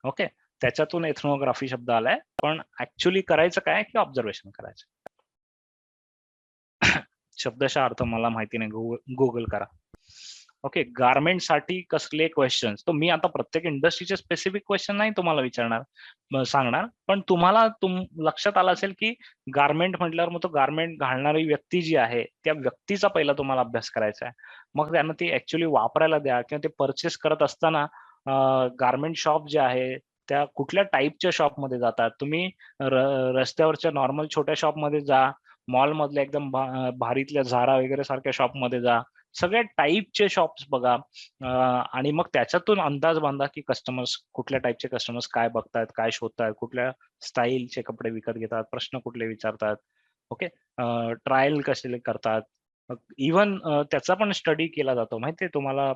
ओके. त्याच्यातून एथनोग्राफी शब्द आलाय. पण ऍक्च्युली करायचं काय की ऑब्झर्वेशन करायचं. शब्दशः अर्थ मला माहिती नाही, गुगल करा. ओके. गारमेंट साठी कसले क्वेश्चन्स, तो मी आता प्रत्येक इंडस्ट्रीचे स्पेसिफिक क्वेश्चन नाही तुम्हाला विचारणार, सांगणार. पण तुम्हाला लक्षात आलं असेल की गारमेंट म्हटल्यावर मग तो गारमेंट घालणारी व्यक्ती जी आहे त्या व्यक्तीचा पहिला तुम्हाला अभ्यास करायचा आहे. मग त्यांना ती ऍक्च्युली वापरायला द्या, किंवा ते परचेस करत असताना गारमेंट शॉप जे आहे त्या कुठल्या टाईपच्या शॉपमध्ये जातात. तुम्ही रस्त्यावरच्या नॉर्मल छोट्या शॉपमध्ये जा, मॉल मधल्या एकदम भारीतल्या झारा वगैरे सारख्या शॉपमध्ये जा, सगळ्या टाईपचे शॉप्स बघा, आणि मग त्याच्यातून अंदाज बांधा की कस्टमर्स कुठल्या टाईपचे कस्टमर्स काय बघतायत, काय शोधतायत, कुठल्या स्टाईलचे कपडे विकत घेतात, प्रश्न कुठले विचारतात. ओके. ट्रायल कसे करतात. इवन त्याचा पण स्टडी केला जातो माहितीये तुम्हाला.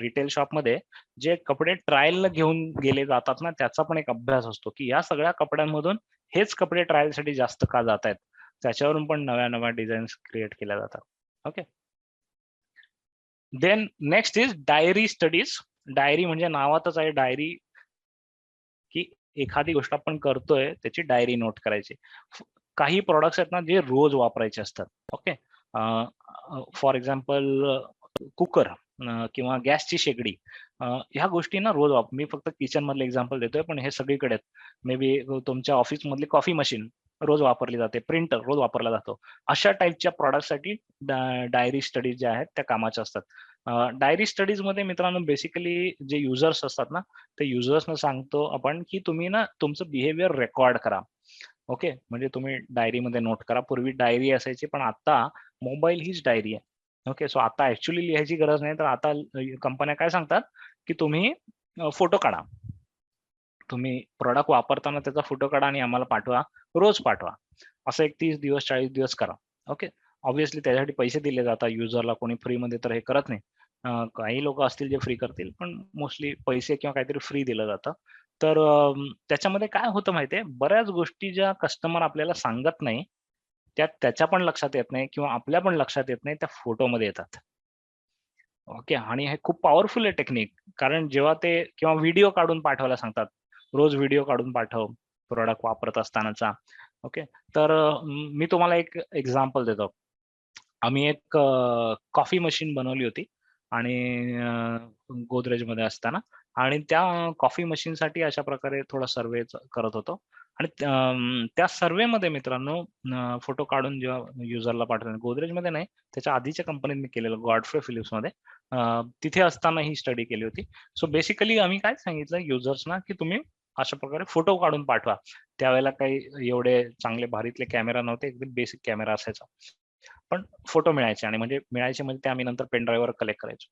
रिटेल शॉपमध्ये जे कपडे ट्रायलला घेऊन गेले जातात ना, त्याचा पण एक अभ्यास असतो की या सगळ्या कपड्यांमधून हेच कपडे ट्रायलसाठी जास्त का जात आहेत. त्याच्यावरून पण नव्या नव्या डिझाईन्स क्रिएट केल्या जातात. Okay. Then next is diary studies. Diary म्हणजे नावातच आहे डायरी, की एखादी गोष्ट आपण करतोय त्याची डायरी नोट करायची. काही प्रॉडक्ट्स आहेत ना जे रोज वापरायचे असतात. ओके. फॉर एक्झाम्पल कुकर किंवा गॅसची शेगडी, ह्या गोष्टी ना रोज मी फक्त किचन मधले एक्झाम्पल देतोय, पण हे सगळीकडे आहेत. मे बी तुमच्या ऑफिस मधली कॉफी मशीन रोज वापरली जाते, प्रिंटर रोज वापरला जातो. अशा टाईपच्या प्रॉडक्टसाठी डायरी स्टडीज ज्या आहेत त्या कामाच्या असतात. डायरी स्टडीज मध्ये मित्रांनो बेसिकली जे युजर्स असतात ना, ते युजर्सना सांगतो आपण की तुम्ही ना तुमचं बिहेवियर रेकॉर्ड करा. ओके. म्हणजे तुम्ही डायरीमध्ये नोट करा. पूर्वी डायरी असायची, पण आता मोबाईल हीच डायरी आहे. ओके. सो आता ऍक्च्युली लिहायची गरज नाही, तर आता कंपन्या काय सांगतात की तुम्ही फोटो काढा. तुम्ही प्रॉडक्ट वापरताना त्याचा फोटो काढा आणि आम्हाला पाठवा, रोज पाठवा. असं एक 30 दिवस 40 दिवस करा. ओके. ऑब्व्हियसली त्याच्यासाठी पैसे दिले जातात युजरला, कोणी फ्रीमध्ये तर हे करत नाही. काही लोक असतील जे फ्री करतील, पण मोस्टली पैसे किंवा काहीतरी फ्री दिलं जातं. तर त्याच्यामध्ये काय होतं माहितीये, बऱ्याच गोष्टी ज्या कस्टमर आपल्याला सांगत नाही, त्या त्याच्या पण लक्षात येत नाही किंवा आपल्या पण लक्षात येत नाही, त्या फोटोमध्ये येतात. ओके. आणि हे खूप पॉवरफुल आहे टेक्निक. कारण जेव्हा ते किंवा व्हिडिओ काढून पाठवायला सांगतात. रोज व्हिडिओ काढून पाठव, प्रॉडक्ट वापरत असतानाचा. ओके. तर मी तुम्हाला एक एक्झाम्पल देतो. आम्ही एक कॉफी मशीन बनवली होती, आणि गोदरेजमध्ये असताना, आणि त्या कॉफी मशीनसाठी अशा प्रकारे थोडा सर्व्हे करत होतो. आणि त्या सर्व्हेमध्ये मित्रांनो फोटो काढून जेव्हा युजरला पाठवले, गोदरेजमध्ये नाही, त्याच्या आधीच्या कंपनीत मी केलेलं गॉडफ्रे फिलिप्समध्ये, तिथे असताना ही स्टडी केली होती. सो बेसिकली आम्ही काय सांगितलं युजर्सना की तुम्ही अशा प्रकारे फोटो काढून पाठवा. त्यावेळेला काही एवढे चांगले भारीतले कॅमेरा नव्हते, एकदम बेसिक कॅमेरा असायचा. पण फोटो मिळायचे आणि म्हणजे मिळायचे म्हणजे ते आम्ही नंतर पेन ड्राईव्हवर कलेक्ट करायचो.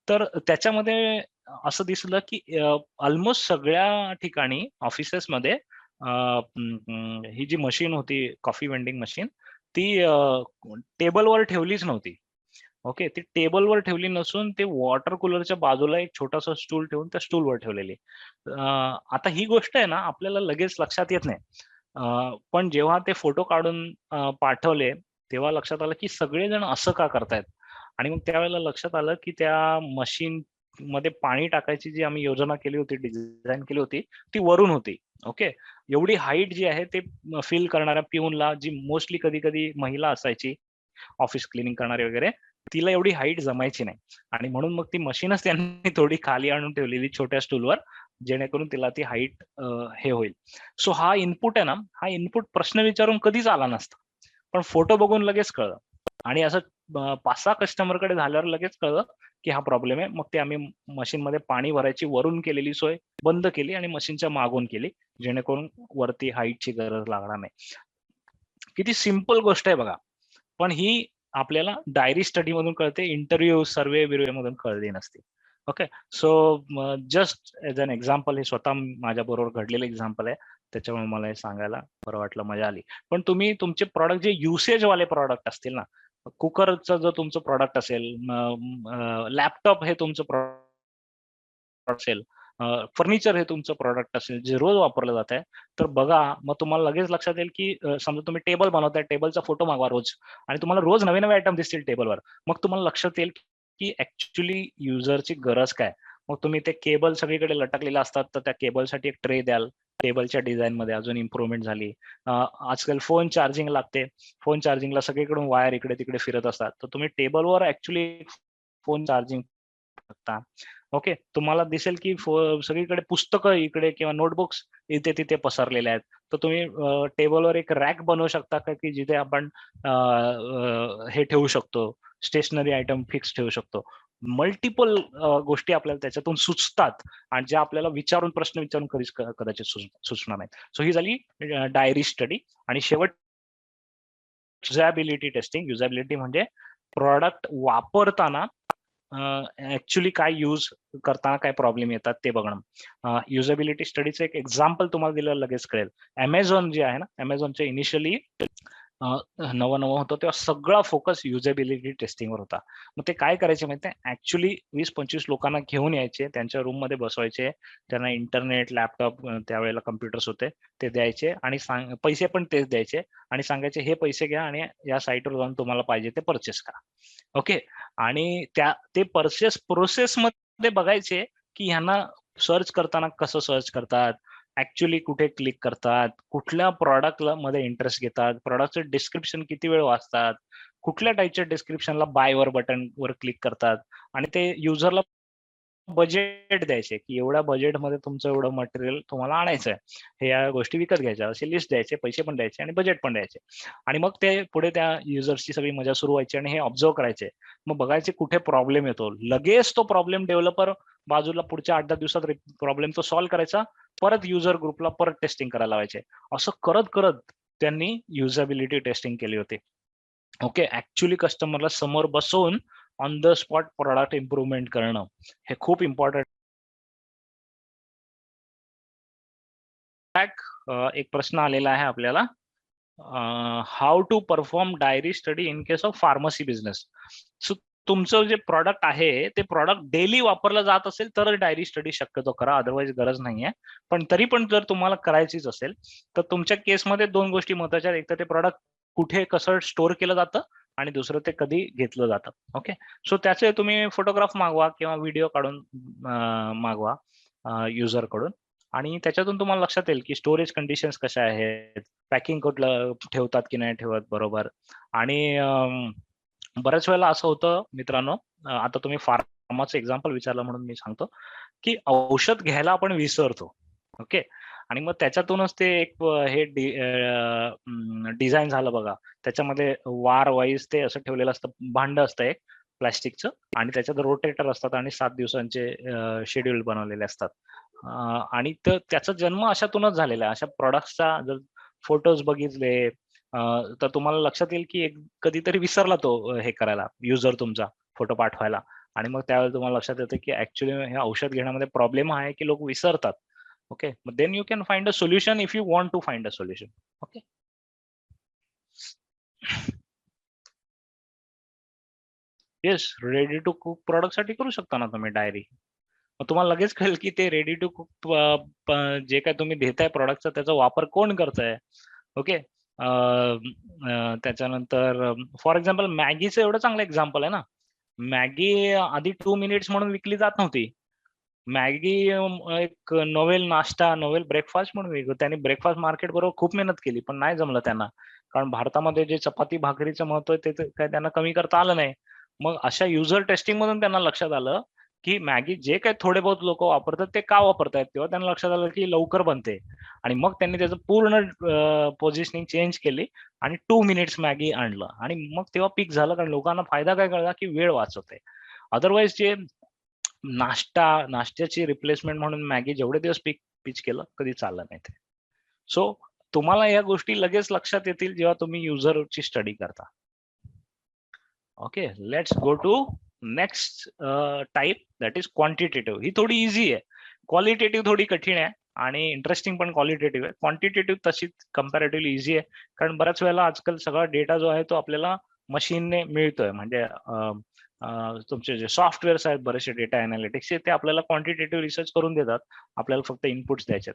तर त्याच्यामध्ये असं दिसलं की ऑलमोस्ट सगळ्या ठिकाणी ऑफिसेसमध्ये ही जी मशीन होती कॉफी वेंडिंग मशीन ती टेबलवर ठेवलीच नव्हती. ओके. ती टेबलवर ठेवली नसून ते वॉटर कूलरच्या बाजूला एक छोटासा स्टूल ठेवून त्या स्टूलवर ठेवलेली. आता ही गोष्ट आहे ना आपल्याला लगेच लक्षात येत नाही. पण जेव्हा ते फोटो काढून पाठवले, तेव्हा लक्षात आलं की सगळेजण असं का करतायत? आणि मग त्यावेळेला लक्षात आलं की त्या मशीनमध्ये पाणी टाकायची जी आम्ही योजना केली होती, डिझाइन केली होती, ती वरून होती. ओके. एवढी हाईट जी आहे ते फिल करणाऱ्या पिऊनला जी मोस्टली कधी-कधी महिला असायची, ऑफिस क्लिनिंग करणारी वगैरे, तिला एवढी हाईट जमायची नाही आणि म्हणून मग ती मशीनच त्यांनी थोडी खाली आणून ठेवलेली छोट्या स्टूलवर, जेणेकरून तिला ती हाईट हे होईल. सो हा इनपुट आहे ना, हा इनपुट प्रश्न विचारून कधीच आला नसता. पण फोटो बघून लगेच कळलं आणि असं 5-6 कस्टमरकडे झाल्यावर लगेच कळलं, की हा प्रॉब्लेम आहे. मग ते आम्ही मशीनमध्ये पाणी भरायची वरून केलेली सोय बंद केली आणि मशीनच्या मागून केली, जेणेकरून वरती हाईटची गरज लागणार नाही. किती सिंपल गोष्ट आहे बघा. पण ही आपल्याला डायरी स्टडीमधून कळते, इंटरव्ह्यू, सर्व्हे मधून कळली नसते. Okay. So just as an example हे स्वतः माझ्याबरोबर घडलेलं एक्झाम्पल आहे. त्याच्यामुळे मला हे सांगायला बरं वाटलं, मजा आली. पण तुम्ही तुमचे प्रॉडक्ट जे युसेजवाले प्रॉडक्ट असतील ना, कुकरचं जर तुमचं प्रॉडक्ट असेल, लॅपटॉप हे तुमचं असेल, फर्निचर हे तुमचं प्रॉडक्ट असेल, जे रोज वापरलं जात आहे, तर बघा, मग तुम्हाला लगेच लक्षात येईल, की समजा तुम्ही टेबल बनवताय, टेबलचा फोटो मागवा रोज आणि तुम्हाला रोज नवे-नवे आयटम दिसतील टेबलवर. मग तुम्हाला लक्षात येईल, की ॲक्चुअली युजरची गरज काय? मग तुम्ही ते केबल सगळीकडे लटकलेले असतात, तर त्या केबलसाठी एक ट्रे द्याल. टेबलच्या डिझाइनमध्ये अजून इम्प्रूव्हमेंट झाली. आजकाल फोन चार्जिंग लागते. फोन चार्जिंगला सगळीकडून वायर इकडे-तिकडे फिरत असतात. तर तुम्ही टेबलवर ॲक्चुअली फोन चार्जिंग शकता. ओके. तुम्हाला दिसेल की सगळीकडे पुस्तकं इकडे किंवा नोटबुक्स इथे-तिथे पसरलेले आहेत. तर तुम्ही टेबलवर एक रॅक बनवू शकता का, की जिथे आपण हे ठेवू शकतो, स्टेशनरी आयटम फिक्स ठेवू शकतो. मल्टिपल गोष्टी आपल्याला त्याच्यातून सुचतात आणि ज्या आपल्याला प्रश्न विचारून कधीच कदाचित सुचणार नाहीत. सो ही झाली डायरी स्टडी आणि शेवट युझॅबिलिटी टेस्टिंग. युझॅबिलिटी म्हणजे प्रॉडक्ट वापरताना ॲक्चुअली काय यूज करताना काय प्रॉब्लेम येतात ते बघणं. युजेबिलिटी स्टडीचं एक एक्झाम्पल तुम्हाला दिलं लगेच कळेल. Amazon जे आहे ना, Amazonचे इनिशियली नवं-नवं होतं तेव्हा सगळा फोकस युजेबिलिटी टेस्टिंगवर होता. मग ते काय करायचे माहिती आहे? ॲक्चुअली 20-25 लोकांना घेऊन यायचे, त्यांच्या रूममध्ये बसवायचे, त्यांना इंटरनेट, लॅपटॉप त्यावेळेला कॉम्प्युटर्स होते, ते द्यायचे आणि पैसे पण तेच द्यायचे आणि सांगायचे, "हे पैसे घ्या आणि या साइटवर जाऊन तुम्हाला पाहिजे ते पर्चेस करा." ओके. आणि ते पर्चेस प्रोसेसमध्ये बघायचे, की ह्यांना सर्च करताना कसं सर्च करतात, ॲक्चुअली कुठे क्लिक करतात, कुठल्या प्रॉडक्टला मध्ये इंटरेस्ट घेतात, प्रॉडक्टचं डिस्क्रिप्शन किती वेळ वाचतात, कुठल्या टाइपच्या डिस्क्रिप्शनला बायवर बटनवर क्लिक करतात आणि ते युजरला बजेट द्यायचे, की एवढ्या बजेटमध्ये तुमचं एवढं मटेरियल तुम्हाला आणायचं आहे. हे या गोष्टी विकत घ्यायच्या. असे लिस्ट द्यायचे, पैसे पण द्यायचे आणि बजेट पण द्यायचे. आणि मग ते पुढे त्या युजर्सची सगळी मजा सुरू व्हायची आणि हे ऑब्झर्व्ह करायचे. मग बघायचे कुठे प्रॉब्लेम येतो. लगेच तो प्रॉब्लेम डेव्हलपर बाजूला पुढच्या 8-10 दिवसात प्रॉब्लेम तो सॉल्व्ह करायचा. परत युजर ग्रुपला परत टेस्टिंग करायला लावायचे. असं करत-करत त्यांनी युजेबिलिटी टेस्टिंग केली होती. ओके. ॲक्चुअली कस्टमरला समोर बसवून on the spot product improvement करणं, हे खूप इम्पोर्टंट. एक प्रश्न आलेला आहे आपल्याला. How to perform diary study in case of pharmacy business. So तुमचं जे प्रॉडक्ट आहे, ते प्रॉडक्ट डेली वापरलं जात असेल, तर डायरी स्टडी शक्यतो करा, अदरवाईज गरज नाहीये. पण तरी पण जर तुम्हाला करायचीच असेल, तर तुमच्या केसमध्ये 2 गोष्टी महत्त्वाच्या आहेत. एक तर ते प्रॉडक्ट कुठे कसं स्टोअर केलं जातं आणि दुसरं ते कधी घेतलं जातं. ओके. सो त्याचे तुम्ही फोटोग्राफ मागवा किंवा व्हिडिओ काढून मागवा युजरकडून आणि त्याच्यातून तुम्हाला लक्षात येईल, की स्टोरेज कंडिशन्स कशा आहेत, पॅकिंग कुठलं ठेवतात की नाही ठेवत बरोबर. आणि बऱ्याच वेळेला असं होतं मित्रांनो, आता तुम्ही फार्माचं एक्झाम्पल विचारलं म्हणून मी सांगतो, की औषध घ्यायला आपण विसरतो. ओके. आणि मग त्याच्यातूनच ते एक हे डिझाइन झालं बघा. त्याच्यामध्ये वार वाईज ते असं ठेवलेलं असतं, भांडं असतं एक प्लास्टिकचं आणि त्याच्यात रोटेटर असतात आणि 7 दिवसांचे शेड्यूल बनवलेले असतात. आणि त्याचा जन्म अशातूनच झालेला आहे. अशा प्रॉडक्ट्सचा जर फोटोज बघितले, तर तुम्हाला लक्षात येईल की कधीतरी विसरला तो हे करायला, युजर तुमचा फोटो पाठवायला, आणि मग त्यावेळेला तुम्हाला लक्षात येतं की ऍक्च्युली हे औषध घेण्यामध्ये प्रॉब्लेम आहे की लोक विसरतात. Okay, then you can find a solution if you want to find a solution. Okay. Yes, ready to cook product साठी करू शकता ना तुम्ही डायरी. मग तुम्हाला लगेच कळेल की ते रेडी टू कुक जे काय तुम्ही देताय प्रॉडक्टचा त्याचा वापर कोण करतंय. ओके. त्याच्यानंतर फॉर एक्झाम्पल मॅगीचं एवढं चांगलं एक्झाम्पल आहे ना. मॅगी आधी 2 मिनिट्स म्हणून विकली जात नव्हती. मॅगी एक नोवेल नाश्ता, नोवेल ब्रेकफास्ट म्हणून विकत. त्यांनी ब्रेकफास्ट मार्केट बरोबर खूप मेहनत केली, पण नाही जमलं त्यांना. कारण भारतामध्ये जे चपाती भाकरीचं महत्व आहे ते काय त्यांना कमी करता आलं नाही. मग अशा युजर टेस्टिंग मधून त्यांना लक्षात आलं, की मॅगी जे काही थोडे बहुत लोकं वापरतात ते का वापरतायत? तेव्हा त्यांना लक्षात आलं, की लवकर बनते, आणि मग त्यांनी त्याचं पूर्ण पोझिशनिंग चेंज केली आणि 2 मिनिट्स मॅगी आणलं, आणि मग तेव्हा पीक झालं, कारण लोकांना फायदा काय कळला, की वेळ वाचवते. अदरवाईज जे नाश्त्याची रिप्लेसमेंट म्हणून मॅगी जेवढे दिवस पिच केलं, कधी चाललं नाही ते. सो तुम्हाला या गोष्टी लगेच लक्षात येतील जेव्हा तुम्ही युजरची स्टडी करता. Okay, let's go to next type, that is quantitative. ही थोडी इझी आहे. क्वालिटेटिव्ह थोडी कठीण आहे आणि इंटरेस्टिंग पण क्वालिटेटिव्ह आहे. क्वांटिटेटिव्ह तशीच कंपॅरेटिव्हली इझी आहे, कारण बऱ्याच वेळेला आजकाल सगळा डेटा जो आहे तो आपल्याला मशीनने मिळतोय. म्हणजे तुमचे जे सॉफ्टवेअर्स आहेत बरेचसे डेटा अनालिटिक्सचे, ते आपल्याला क्वांटिटेटिव्ह रिसर्च करून देतात. आपल्याला फक्त इनपुट्स द्यायचे.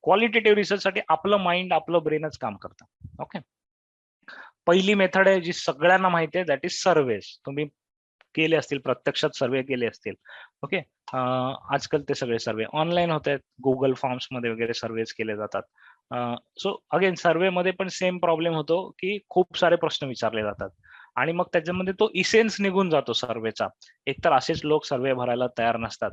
क्वालिटेटिव्ह रिसर्चसाठी आपलं माइंड, आपलं ब्रेनच काम करतं. ओके. पहिली मेथड आहे जी सगळ्यांना माहिती आहे, दॅट इज सर्व्हेज. तुम्ही केले असतील, प्रत्यक्षात सर्वे केले असतील. ओके. आजकाल ते सगळे सर्वे ऑनलाईन होत आहेत. गुगल फॉर्म्स मध्ये वगैरे सर्वेज केले जातात. सो अगेन सर्वे मध्ये पण सेम प्रॉब्लेम होतो, की खूप सारे प्रश्न विचारले जातात आणि मग त्याच्यामध्ये तो इसेन्स निघून जातो सर्वेचा. एकतर असेच लोक सर्वे भरायला तयार नसतात.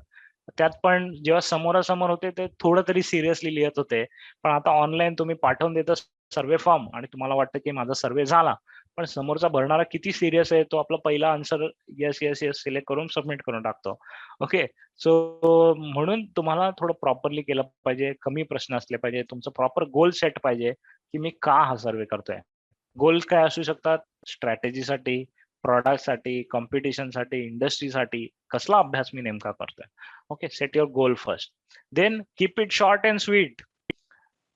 त्यात पण जेव्हा समोरासमोर होते ते थोडं तरी सिरियसली लिहित होते. पण आता ऑनलाईन तुम्ही पाठवून देता सर्वे फॉर्म आणि तुम्हाला वाटतं की माझा सर्वे झाला. पण समोरचा भरणारा किती सिरियस आहे, तो आपला पहिला answer yes, yes, yes select करून सबमिट करून टाकतो. ओके. सो म्हणून तुम्हाला थोडं प्रॉपरली केलं पाहिजे. कमी प्रश्न असले पाहिजे. तुमचं प्रॉपर गोल सेट पाहिजे, की मी का हा सर्वे करतोय? गोल्स काय असू शकतात? स्ट्रॅटेजीसाठी, प्रॉडक्टसाठी, कॉम्पिटिशनसाठी, इंडस्ट्रीसाठी कसला अभ्यास मी नेमका करतोय? Okay. Set your goal first. Then keep it short and sweet.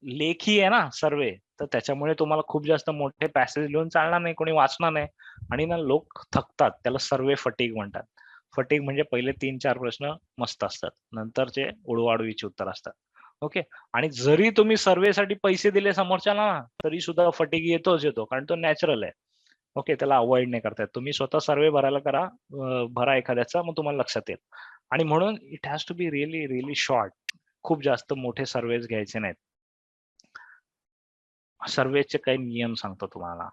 लेखी आहे ना सर्वे, तर त्याच्यामुळे तुम्हाला खूप जास्त मोठे पॅसेज लिहून चालणार नाही, कोणी वाचणार नाही, आणि ना लोक थकतात. त्याला सर्वे फटीग म्हणतात. फटीग म्हणजे पहिले 3-4 प्रश्न मस्त असतात, नंतरचे उडवाउडवीची उत्तर असतात. ओके. आणि जरी तुम्ही सर्वेसाठी पैसे दिले समोरच्याला ना, तरी सुद्धा फटीग येतोच येतो, कारण तो नॅचरल आहे. ओके. त्याला अवॉइड नाही करता येत. तुम्ही स्वतः सर्वे भरायला करा, भरा एखाद्याचा, मग तुम्हाला लक्षात येईल. आणि म्हणून it has to be really really short. खूप जास्त मोठे सर्वेज घ्यायचे नाहीत. सर्वेचे काही नियम सांगतो तुम्हाला.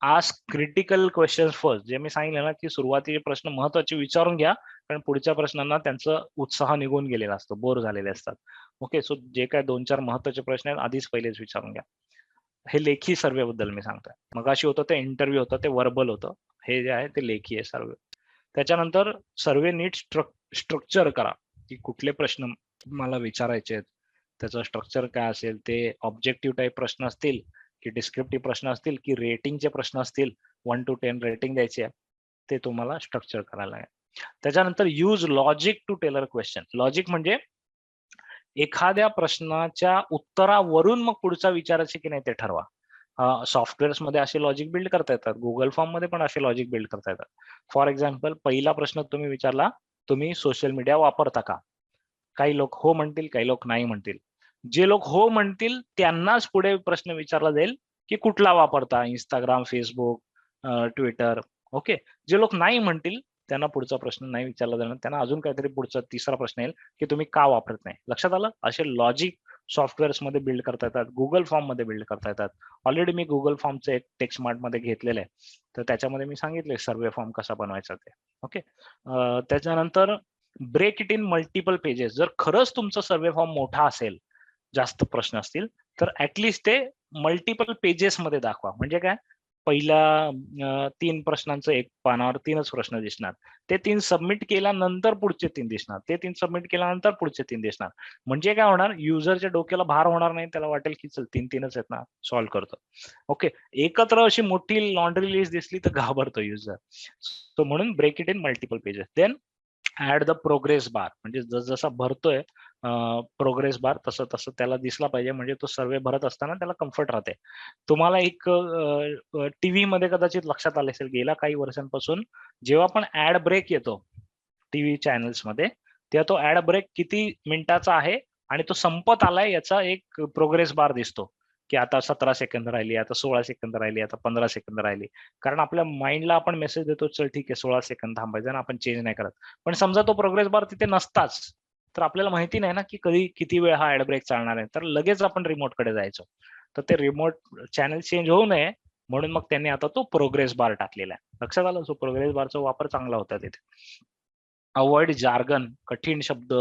Ask critical questions first. जे मी सांगितलं ना, की सुरुवातीचे प्रश्न महत्त्वाचे विचारून घ्या, कारण पुढच्या प्रश्नांना त्यांचा उत्साह निघून गेलेला असतो, बोर झालेले असतात. ओके. सो जे काही 2-4 महत्त्वाचे प्रश्न आहेत आधीच पहिलेच विचारून घ्या. हे लेखी सर्वे बद्दल मी सांगतोय. मगाशी होतं ते इंटरव्ह्यू होतं, ते व्हर्बल होतं. हे जे आहे ते लेखी आहे सर्वे. त्याच्यानंतर सर्वे नीट स्ट्रक्चर करा, की कुठले प्रश्न मला विचारायचे आहेत. त्याचं स्ट्रक्चर काय असेल, ते ऑब्जेक्टिव्ह टाइप प्रश्न असतील, की डिस्क्रिप्टिव्ह प्रश्न असतील, की रेटिंगचे प्रश्न असतील, 1 to 10 रेटिंग द्यायची आहे, ते तुम्हाला स्ट्रक्चर करायला आहे. त्याच्यानंतर use logic to tailor question. Logic म्हणजे एखाद्या प्रश्नाच्या उत्तरावरून मग पुढचा विचारायचे की नाही ते ठरवा. सॉफ्टवेअर्स मध्ये असे लॉजिक बिल्ड करता येतात. गुगल फॉर्म मध्ये पण असे लॉजिक बिल्ड करता येतात. फॉर एक्झाम्पल, पहिला प्रश्न तुम्ही विचारला, तुम्ही सोशल मीडिया वापरता का? काही लोक हो म्हणतील, काही लोक नाही म्हणतील. जे लोक हो म्हणतील त्यांनाच पुढे प्रश्न विचारला जाईल, की कुठला वापरता? Instagram, Facebook, Twitter. ओके. जे लोक नाही म्हणतील त्यांना पुढचा प्रश्न नाही विचारला जाणार. त्यांना अजून काहीतरी पुढचा तिसरा प्रश्न येईल, की तुम्ही का वापरत नाही? लक्षात आलं? असे लॉजिक सॉफ्टवेअर्स मध्ये बिल्ड करता येतात. गुगल फॉर्म मध्ये बिल्ड करता येतात. ऑलरेडी मी गुगल फॉर्मचं एक टेक्स्टमार्ट मध्ये घेतलेलं आहे. तर त्याच्यामध्ये मी सांगितलंय सर्वे फॉर्म कसा बनवायचा ते. ओके. त्याच्यानंतर break it in multiple pages. जर खरंच तुमचा सर्वे फॉर्म मोठा असेल, जास्त प्रश्न असतील, तर ऍटलिस्ट ते मल्टिपल पेजेस मध्ये दाखवा. म्हणजे काय? पहिल्या 3 प्रश्नांचं एक पानावर 3च प्रश्न दिसणार. ते 3 सबमिट केल्यानंतर पुढचे 3 दिसणार. ते 3 सबमिट केल्यानंतर पुढचे 3 दिसणार. म्हणजे काय होणार, युजरच्या डोक्याला भार होणार नाही. त्याला वाटेल की चल 3-3च आहेत ना, सॉल्व्ह करतो. ओके. एकत्र अशी मोठी लॉन्ड्री लिस्ट दिसली तर घाबरतो युजर. सो म्हणून break it in multiple pages. Then add the progress bar, म्हणजे जसा भरतोय प्रोग्रेस बार तसं तसं त्याला दिसला पाहिजे, म्हणजे तो सर्वे भरत असताना त्याला कम्फर्ट राहते. तुम्हाला एक टीव्ही मध्ये कदाचित लक्षात आले असेल, गेल्या काही वर्षांपासून जेव्हा पण ऍड ब्रेक येतो टीव्ही चॅनल्स मध्ये, तेव्हा तो ऍड ब्रेक किती मिनिटाचा आहे आणि तो संपत आलाय याचा एक प्रोग्रेस बार दिसतो, की आता 17 सेकंद राहिली, आता 16 सेकंद राहिली, आता 15 सेकंद राहिली. कारण आपल्या माइंडला आपण मेसेज देतो, चल ठीक आहे 16 सेकंद थांबायचं आणि आपण चेंज नाही करत. पण समजा तो प्रोग्रेस बार तिथे नसताच, तर आपल्याला माहिती नाही ना की कधी किती वेळ हा ऍड ब्रेक चालणार आहे, तर लगेच आपण रिमोट कडे जायचो. तर ते रिमोट चॅनल चेंज होऊ नये म्हणून मग त्यांनी आता तो प्रोग्रेस बार टाकलेला आहे. लक्षात आलं? सो प्रोग्रेस बारचा वापर चांगला होता तिथे. अवॉइड जार्गन, कठीण शब्द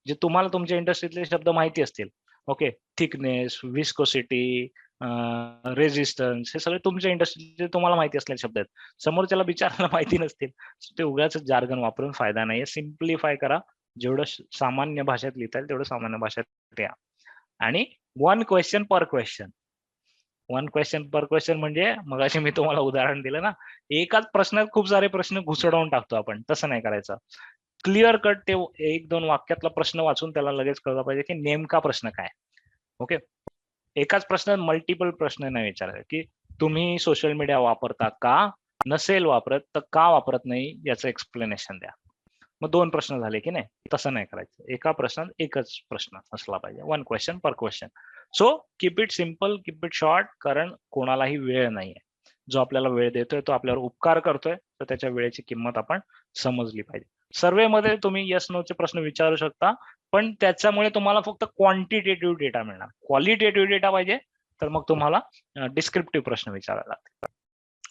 जे तुम्हाला तुमच्या इंडस्ट्रीतले शब्द माहिती असतील. ओके. थिकनेस, विस्कोसिटी, रेजिस्टन्स, हे सगळे तुमच्या इंडस्ट्रीतले तुम्हाला माहिती असलेले शब्द आहेत. समोरच्याला विचारायला माहिती नसतील, ते उगाच जार्गन वापरून फायदा नाहीये. सिम्प्लिफाय करा. जेवढं सामान्य भाषेत लिहिता येईल तेवढं सामान्य भाषेत लिहा. आणि 1 क्वेश्चन पर क्वेश्चन. 1 क्वेश्चन पर क्वेश्चन म्हणजे मगाशी मी तुम्हाला उदाहरण दिलं ना, एकाच प्रश्नात खूप सारे प्रश्न घुसडवून टाकतो आपण, तसं नाही करायचं. क्लिअर कट ते 1-2 वाक्यातला प्रश्न वाचून त्याला लगेच कळलं पाहिजे की नेमका प्रश्न काय. ओके. एकाच प्रश्नात मल्टिपल प्रश्न नाही विचारायचे, की तुम्ही सोशल मीडिया वापरता का? नसेल वापरत तर का वापरत नाही याचं एक्सप्लेनेशन द्या. मग 2 प्रश्न झाले की नाही? तसं नाही करायचं. एका प्रश्नात एकच प्रश्न असला पाहिजे. 1 question per question. So keep it simple, keep it short, कारण कोणालाही वेळ नाहीये. जो आपल्याला वेळ देतोय तो आपल्यावर उपकार करतोय, तर त्याच्या वेळेची किंमत आपण समजली पाहिजे. सर्व्हेमध्ये तुम्ही येस नो चे प्रश्न विचारू शकता, पण त्याच्यामुळे तुम्हाला फक्त क्वांटिटेटिव्ह डेटा मिळणार. क्वालिटेटिव्ह डेटा पाहिजे तर मग तुम्हाला डिस्क्रिप्टिव्ह प्रश्न विचारावे लागतील.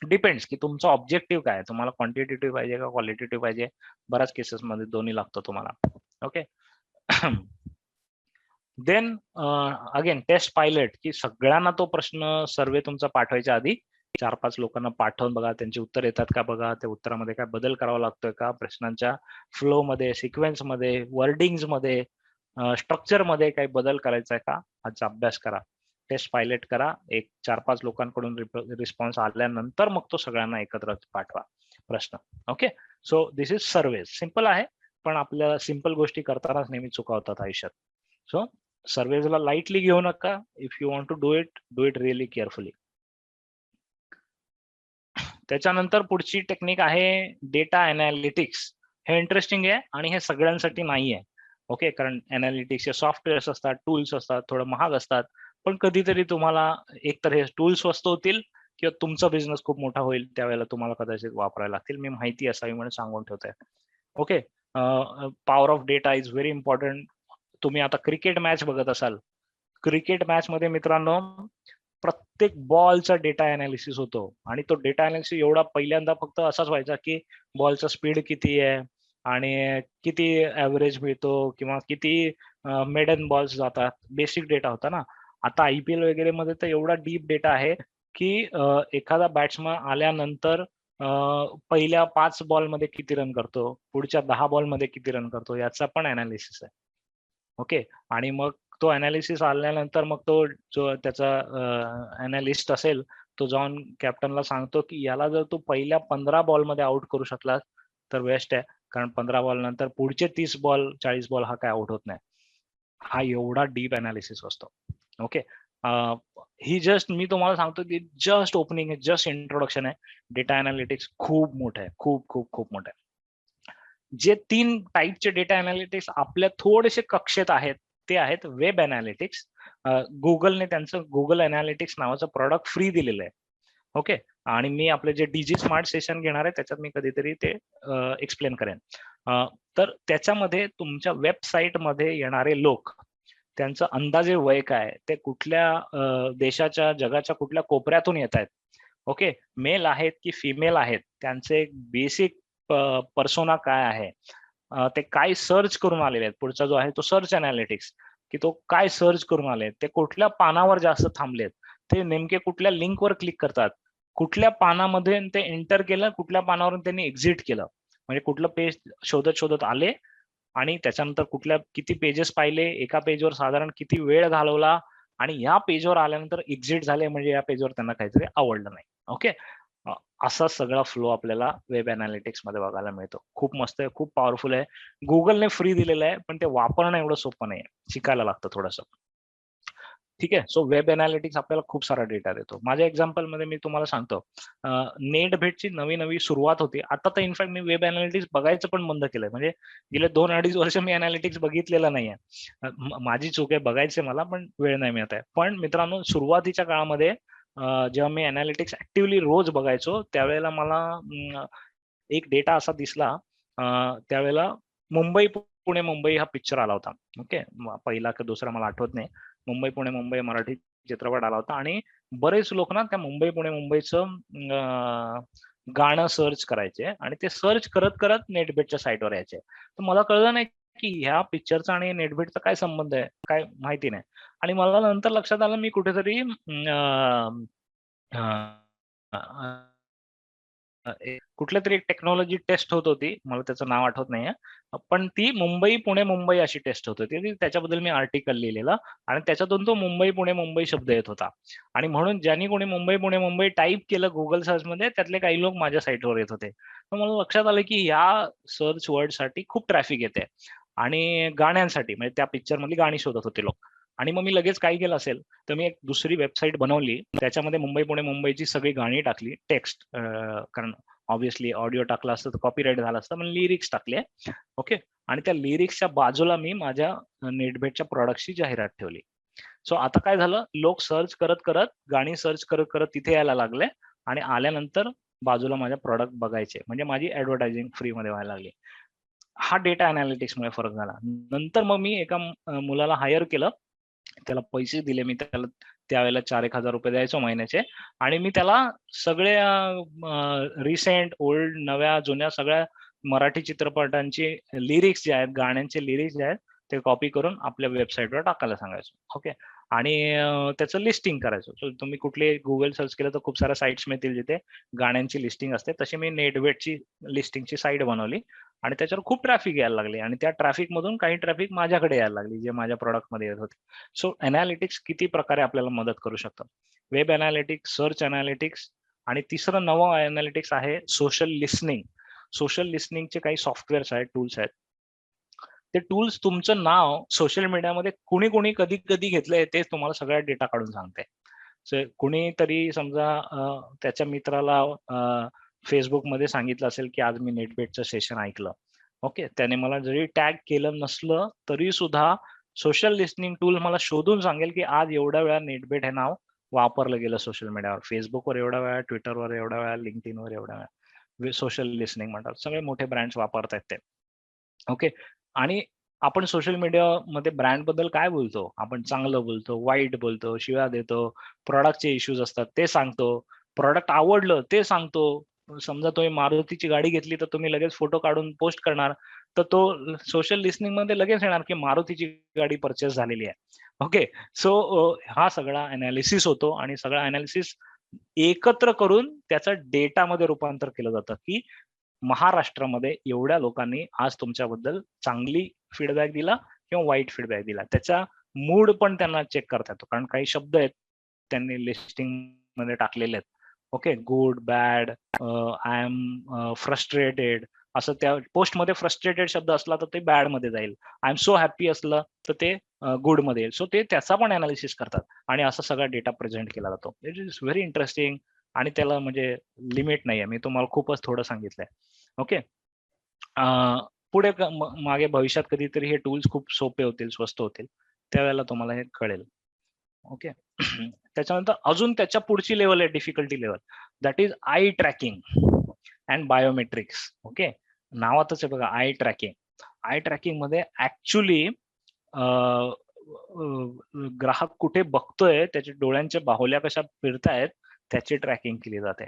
डिपेंड्स की तुमचा ऑब्जेक्टिव्ह काय आहे. तुम्हाला क्वांटिटेटिव्ह पाहिजे का क्वालिटेटिव्ह पाहिजे? बऱ्याच केसेसमध्ये दोन्ही लागतं तुम्हाला. Okay. Then again test pilot, की सगळ्यांना तो प्रश्न सर्वे तुमचा पाठवायच्या आधी 4-5 लोकांना पाठवून बघा, त्यांची उत्तर येतात का बघा, त्या उत्तरामध्ये काय बदल करावा लागतोय का, प्रश्नांच्या फ्लो मध्ये, सिक्वेन्स मध्ये, वर्डिंग्स मध्ये, स्ट्रक्चर मध्ये काही बदल करायचा आहे का, याचा अभ्यास करा. टेस्ट पायलट करा. एक 4-5 लोकांकडून रिस्पॉन्स आल्यानंतर मग तो सगळ्यांना एकत्र पाठवा प्रश्न. Okay. So this is survey. Simple आहे, पण आपल्याला सिंपल गोष्टी करतानाच नेहमी चुका होतात आयुष्यात. सो सर्वेला लाईटली घेऊ नका. If you want to do it really carefully. त्याच्यानंतर पुढची टेक्निक आहे डेटा अनालिटिक्स. हे इंटरेस्टिंग आहे आणि हे सगळ्यांसाठी नाहीये. ओके. कारण अनालिटिक्सचे सॉफ्टवेअर्स असतात, टूल्स असतात, थोडं महाग असतात. पण कधीतरी तुम्हाला एकतर हे टूल्स स्वस्त होतील किंवा तुमचा बिझनेस खूप मोठा होईल, त्यावेळेला तुम्हाला कदाचित वापरायला लागतील. मी माहिती असावी म्हणून सांगून ठेवतोय. Okay. Power of data is very important. तुम्ही आता क्रिकेट मॅच बघत असाल. क्रिकेट मॅच मध्ये मित्रांनो प्रत्येक बॉलचा डेटा अनालिसिस होतो आणि तो डेटा अनालिसिस एवढा पहिल्यांदा फक्त असाच व्हायचा की बॉलचा स्पीड किती आहे आणि किती ऍव्हरेज मिळतो किंवा किती मेडन बॉल्स जातात, बेसिक डेटा होता ना. आता IPL वगैरे मध्ये तर एवढा डीप डेटा आहे की एखादा बॅट्समन आल्यानंतर पहिल्या 5 बॉल मध्ये किती रन करतो, पुढच्या 10 बॉल मध्ये किती रन करतो, याचा पण अनालिसिस आहे. ओके. आणि मग तो अनालिसिस आल्यानंतर मग तो जो त्याचा अनालिस्ट असेल, तो जाऊन कॅप्टनला सांगतो की याला जर तू पहिल्या 15 बॉलमध्ये आउट करू शकलास तर बेस्ट आहे, कारण 15 बॉल नंतर पुढचे 30 बॉल 40 बॉल हा काय आउट होत नाही. हा एवढा डीप अनालिसिस असतो. ओके. ही जस्ट मी तुम्हाला सांगतो की जस्ट ओपनिंग आहे, जस्ट इंट्रोडक्शन आहे. डेटा अनालिटिक्स खूप मोठं आहे, खूप खूप खूप मोठं आहे. जे 3 टाईपचे डेटा अनालिटिक्स आपल्या थोडेसे कक्षेत आहेत, ते आहेत वेब अनालिटिक्स. गुगलने त्यांचं गुगल अनालिटिक्स नावाचं प्रॉडक्ट फ्री दिलेलं आहे. ओके. आणि मी आपले जे डीजी स्मार्ट सेशन घेणार आहे त्याच्यात मी कधीतरी ते एक्सप्लेन करेन. तर त्याच्यामध्ये तुमच्या वेबसाईट मध्ये येणारे लोक, त्यांचं अंदाजे वय काय, ते कुठल्या देशाच्या जगाच्या कुठल्या कोपऱ्यातून येत आहेत, ओके, मेल आहेत की फिमेल आहेत, त्यांचे बेसिक पर्सोना काय आहे, ते काय सर्च करून आलेले आहेत. पुढचा जो आहे तो सर्च अनालिटिक्स, की तो काय सर्च करून आले, ते कुठल्या पानावर जास्त थांबलेत, ते नेमके कुठल्या लिंकवर क्लिक करतात, कुठल्या पानामध्ये ते एंटर केलं, कुठल्या पानावरून त्यांनी एक्झिट केलं, म्हणजे कुठलं पेज शोधत शोधत आले आणि त्याच्यानंतर किती पेजेस पाहिले, एका पेजवर साधारण किती वेळ घालवला आणि या पेजवर आल्यानंतर एक्झिट झाले, म्हणजे या पेजवर त्यांना काहीतरी आवडलं नाही. ओके, असा सगळा फ्लो आपल्याला वेब अनालिटिक्स मध्ये बघायला मिळतो. खूप मस्त आहे, खूप पॉवरफुल आहे. गुगलने फ्री दिलेलं आहे, पण ते वापरणं एवढं सोपं नाही, शिकायला लागतं थोडंसं. ठीक आहे. सो वेब अनालिटिक्स आपल्याला खूप सारा डेटा देतो. माझ्या एक्झाम्पल मध्ये मी तुम्हाला सांगतो, नेट भेटची नवी नवी सुरुवात होती. आता तर इनफॅक्ट मी वेब अनालिटिक्स बघायचं पण बंद केलंय, म्हणजे गेले 2-2.5 वर्ष मी अनालिटिक्स बघितलेलं नाहीये. माझी चूक आहे, बघायचे मला पण वेळ नाही मिळत आहे. पण मित्रांनो, सुरुवातीच्या काळामध्ये जेव्हा मी अनालिटिक्स ऍक्टिव्हली रोज बघायचो, त्यावेळेला मला एक डेटा असा दिसला. त्यावेळेला मुंबई पुणे मुंबई हा पिक्चर आला होता. ओके, पहिला का दुसरा मला आठवत नाही. मुंबई पुणे मुंबई मराठी चित्रपट आला होता आणि बरेच लोक ना त्या मुंबई पुणे मुंबईचं गाणं सर्च करायचे आणि ते सर्च करत करत नेटबेटच्या साईटवर यायचे. तर मला कळलं नाही की ह्या पिक्चरचा आणि नेटबेटचा काय संबंध आहे, काय माहिती नाही. आणि मला नंतर लक्षात आलं, मी कुठेतरी कुठल्यातरी एक टेक्नॉलॉजी टेस्ट होत होती. मला त्याचं नाव आठवत नाहीये. पण ती मुंबई, पुणे, मुंबई अशी टेस्ट होत होती. त्याच्याबद्दल मी आर्टिकल लिहिलेलं आणि त्याच्यातून तो मुंबई, पुणे, मुंबई शब्द येत होता. आणि म्हणून ज्यांनी कोणी मुंबई, पुणे, मुंबई टाइप केलं Google सर्चमध्ये, त्यातले काही लोक माझ्या साईटवर येत होते. तर मला लक्षात आलं की या सर्च वर्डसाठी खूप ट्रॅफिक येते आणि गाण्यांसाठी, म्हणजे त्या पिक्चरमधली गाणी शोधत होते लोक. आणि मग मी लगेच काय केलं असेल, तर मी एक दुसरी वेबसाईट बनवली. त्याच्यामध्ये मुंबई, पुणे, मुंबईची सगळी गाणी टाकली, टेक्स्ट, कारण ऑब्व्हियसली ऑडिओ टाकला असतं तर कॉपीराईट झाला असतं, पण लिरिक्स टाकले. ओके, आणि त्या लिरिक्सच्या बाजूला मी माझ्या नेटबेटच्या प्रॉडक्टची जाहिरात ठेवली. सो आता काय झालं, लोक सर्च करत करत, गाणी सर्च करत करत तिथे यायला लागले आणि आल्यानंतर बाजूला माझ्या प्रॉडक्ट बघायचे, म्हणजे माझी ऍडव्हर्टायझिंग फ्री मध्ये व्हायला लागली. हा डेटा अनालिटिक्समुळे फरक झाला. नंतर मग मी एका मुलाला हायर केलं, त्याला पैसे दिले. मी त्याला त्यावेळेला 4,000-1,000 रुपये द्यायचो महिन्याचे आणि मी त्याला सगळ्या रिसेंट, ओल्ड, नव्या, जुन्या सगळ्या मराठी चित्रपटांची लिरिक्स जे आहेत, गाण्यांचे लिरिक्स जे आहेत, ते कॉपी करून आपल्या वेबसाईटवर टाकायला सांगायचो. ओके, आणि त्याचं लिस्टिंग करायचो. सो तुम्ही कुठले Google सर्च केलं तर खूप साऱ्या साइट्स मिळतील जिथे गाण्यांची लिस्टिंग असते. तशी मी नेटवेटची लिस्टिंगची साईट बनवली आणि त्याच्यावर खूप ट्रॅफिक यायला लागले आणि त्या ट्रॅफिक मधून काही ट्रॅफिक माझ्याकडे यायला लागली, जे माझ्या प्रॉडक्ट मध्ये येत होते. सो अनालिटिक्स किती प्रकारे आपल्याला मदत करू शकतं. वेब अनालिटिक्स, सर्च अनालिटिक्स, आणि तिसरं नवं अनालिटिक्स आहे सोशल लिसनिंग. सोशल लिसनिंगचे काही सॉफ्टवेअर्स आहेत, टूल्स आहेत. ते टूल्स तुमचं नाव सोशल मीडियामध्ये कुणी कुणी कधी कधी घेतलंय ते तुम्हाला सगळ्या डेटा काढून सांगते. कुणीतरी समजा त्याच्या मित्राला फेसबुकमध्ये सांगितलं असेल की आज मी नेटबेटचं सेशन ऐकलं. ओके, त्याने मला जरी टॅग केलं नसलं तरी सुद्धा सोशल लिसनिंग टूल मला शोधून सांगेल की आज एवढ्या वेळा नेटबेट हे नाव वापरलं गेलं सोशल मीडियावर. फेसबुकवर एवढ्या वेळा, ट्विटरवर एवढ्या वेळा, लिंक्डइनवर एवढ्या वेळा. सोशल लिसनिंग म्हणतात, सगळे मोठे ब्रँड्स वापरतायत ते. ओके, आणि आपण सोशल मीडियामध्ये ब्रँड बद्दल काय बोलतो? आपण चांगलं बोलतो, वाईट बोलतो, शिव्या देतो, प्रॉडक्टचे इश्यूज असतात ते सांगतो, प्रॉडक्ट आवडलं ते सांगतो. समजा तुम्ही मारुतीची गाडी घेतली तर तुम्ही लगेच फोटो काढून पोस्ट करणार, तर तो सोशल लिसनिंग मध्ये लगेच येणार की मारुतीची गाडी परचेस झालेली आहे. ओके, सो हा सगळा अनालिसिस होतो आणि सगळा अनालिसिस एकत्र करून त्याचं डेटामध्ये रूपांतर केलं जातं की महाराष्ट्रामध्ये एवढ्या लोकांनी आज तुमच्याबद्दल चांगली फीडबॅक दिला किंवा वाईट फीडबॅक दिला. त्याचा मूड पण त्यांना चेक करता येतो. कारण काही शब्द आहेत त्यांनी लिस्टिंग मध्ये टाकलेले आहेत. Okay, good, bad, I am frustrated, असं त्या पोस्टमध्ये फ्रस्ट्रेटेड शब्द असला तर ते बॅड मध्ये जाईल. आय एम सो हॅपी असलं तर ते गुड मध्ये येईल. सो ते त्याचा पण अनालिसिस करतात आणि असा सगळा डेटा प्रेझेंट केला जातो. इट इज व्हेरी इंटरेस्टिंग आणि त्याला म्हणजे लिमिट नाहीये. मी तुम्हाला खूपच थोडं सांगितलंय. ओके, पुढे मागे भविष्यात कधीतरी हे टूल्स खूप सोपे होतील, स्वस्त होतील, त्यावेळेला तुम्हाला हे कळेल. ओके, त्याच्यानंतर अजून त्याच्या पुढची लेवल आहे, difficulty level, that is eye tracking and biometrics. Okay, नावातच आहे बघा, आय ट्रॅकिंग. आय ट्रॅकिंग मध्ये ऍक्च्युली ग्राहक कुठे बघतोय, त्याच्या डोळ्यांच्या बाहुल्या कशा फिरतायत, त्याची ट्रॅकिंग केली जाते.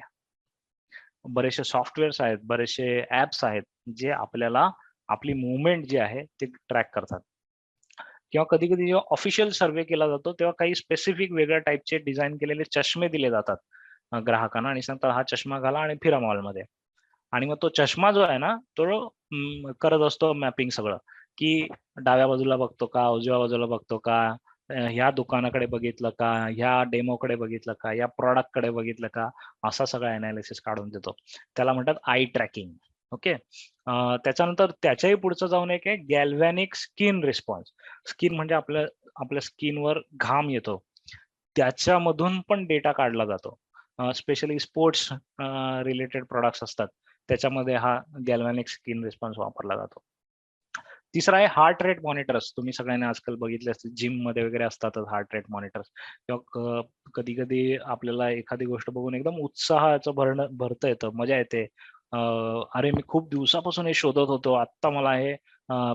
बरेचसे सॉफ्टवेअर्स आहेत, बरेचसे ऍप्स आहेत, जे आपल्याला आपली मुवमेंट जी आहे ते ट्रॅक करतात. किंवा कधी-कधी जेव्हा ऑफिशियल सर्व्हे केला जातो, तेव्हा काही स्पेसिफिक वेगळ्या टाइपचे डिझाइन केलेले चष्मे दिले जातात. ग्राहकांना आणि सांगतात हा चष्मा घाला आणि फिरा मॉलमध्ये. आणि मग तो चष्मा जो आहे ना तो करत असतो मॅपिंग सगळं, की डाव्या बाजूला बघतो का, उजव्या बाजूला बघतो का, ह्या दुकानाकडे बघितलं का, ह्या डेमोकडे बघितलं का, या प्रॉडक्टकडे बघितलं का, असा सगळा अनालिसिस काढून देतो. त्याला म्हणतात आय ट्रॅकिंग. ओके. त्याच्यानंतर त्याच्याही पुढचं जाऊन एक आहे गॅल्व्हॅनिक स्किन रिस्पॉन्स. स्किन म्हणजे आपल्या आपल्या स्किनवर घाम येतो, त्याच्यामधून पण डेटा काढला जातो. स्पेशली स्पोर्ट्स रिलेटेड प्रोडक्ट्स असतात त्याच्यामध्ये हा गॅल्व्हॅनिक स्किन रिस्पॉन्स वापरला जातो. तिसरा आहे हार्ट रेट मॉनिटर्स. तुम्ही सगळ्यांनी आजकाल बघितले असतील, जिम मध्ये वगैरे असतातच हार्ट रेट मॉनिटर्स. किंवा कधी कधी आपल्याला एखादी गोष्ट बघून एकदम उत्साहाचं भरतं येतं, मजा येते. अरे मी खूप दिवसापासून हे शोधत होतो, आत्ता मला हे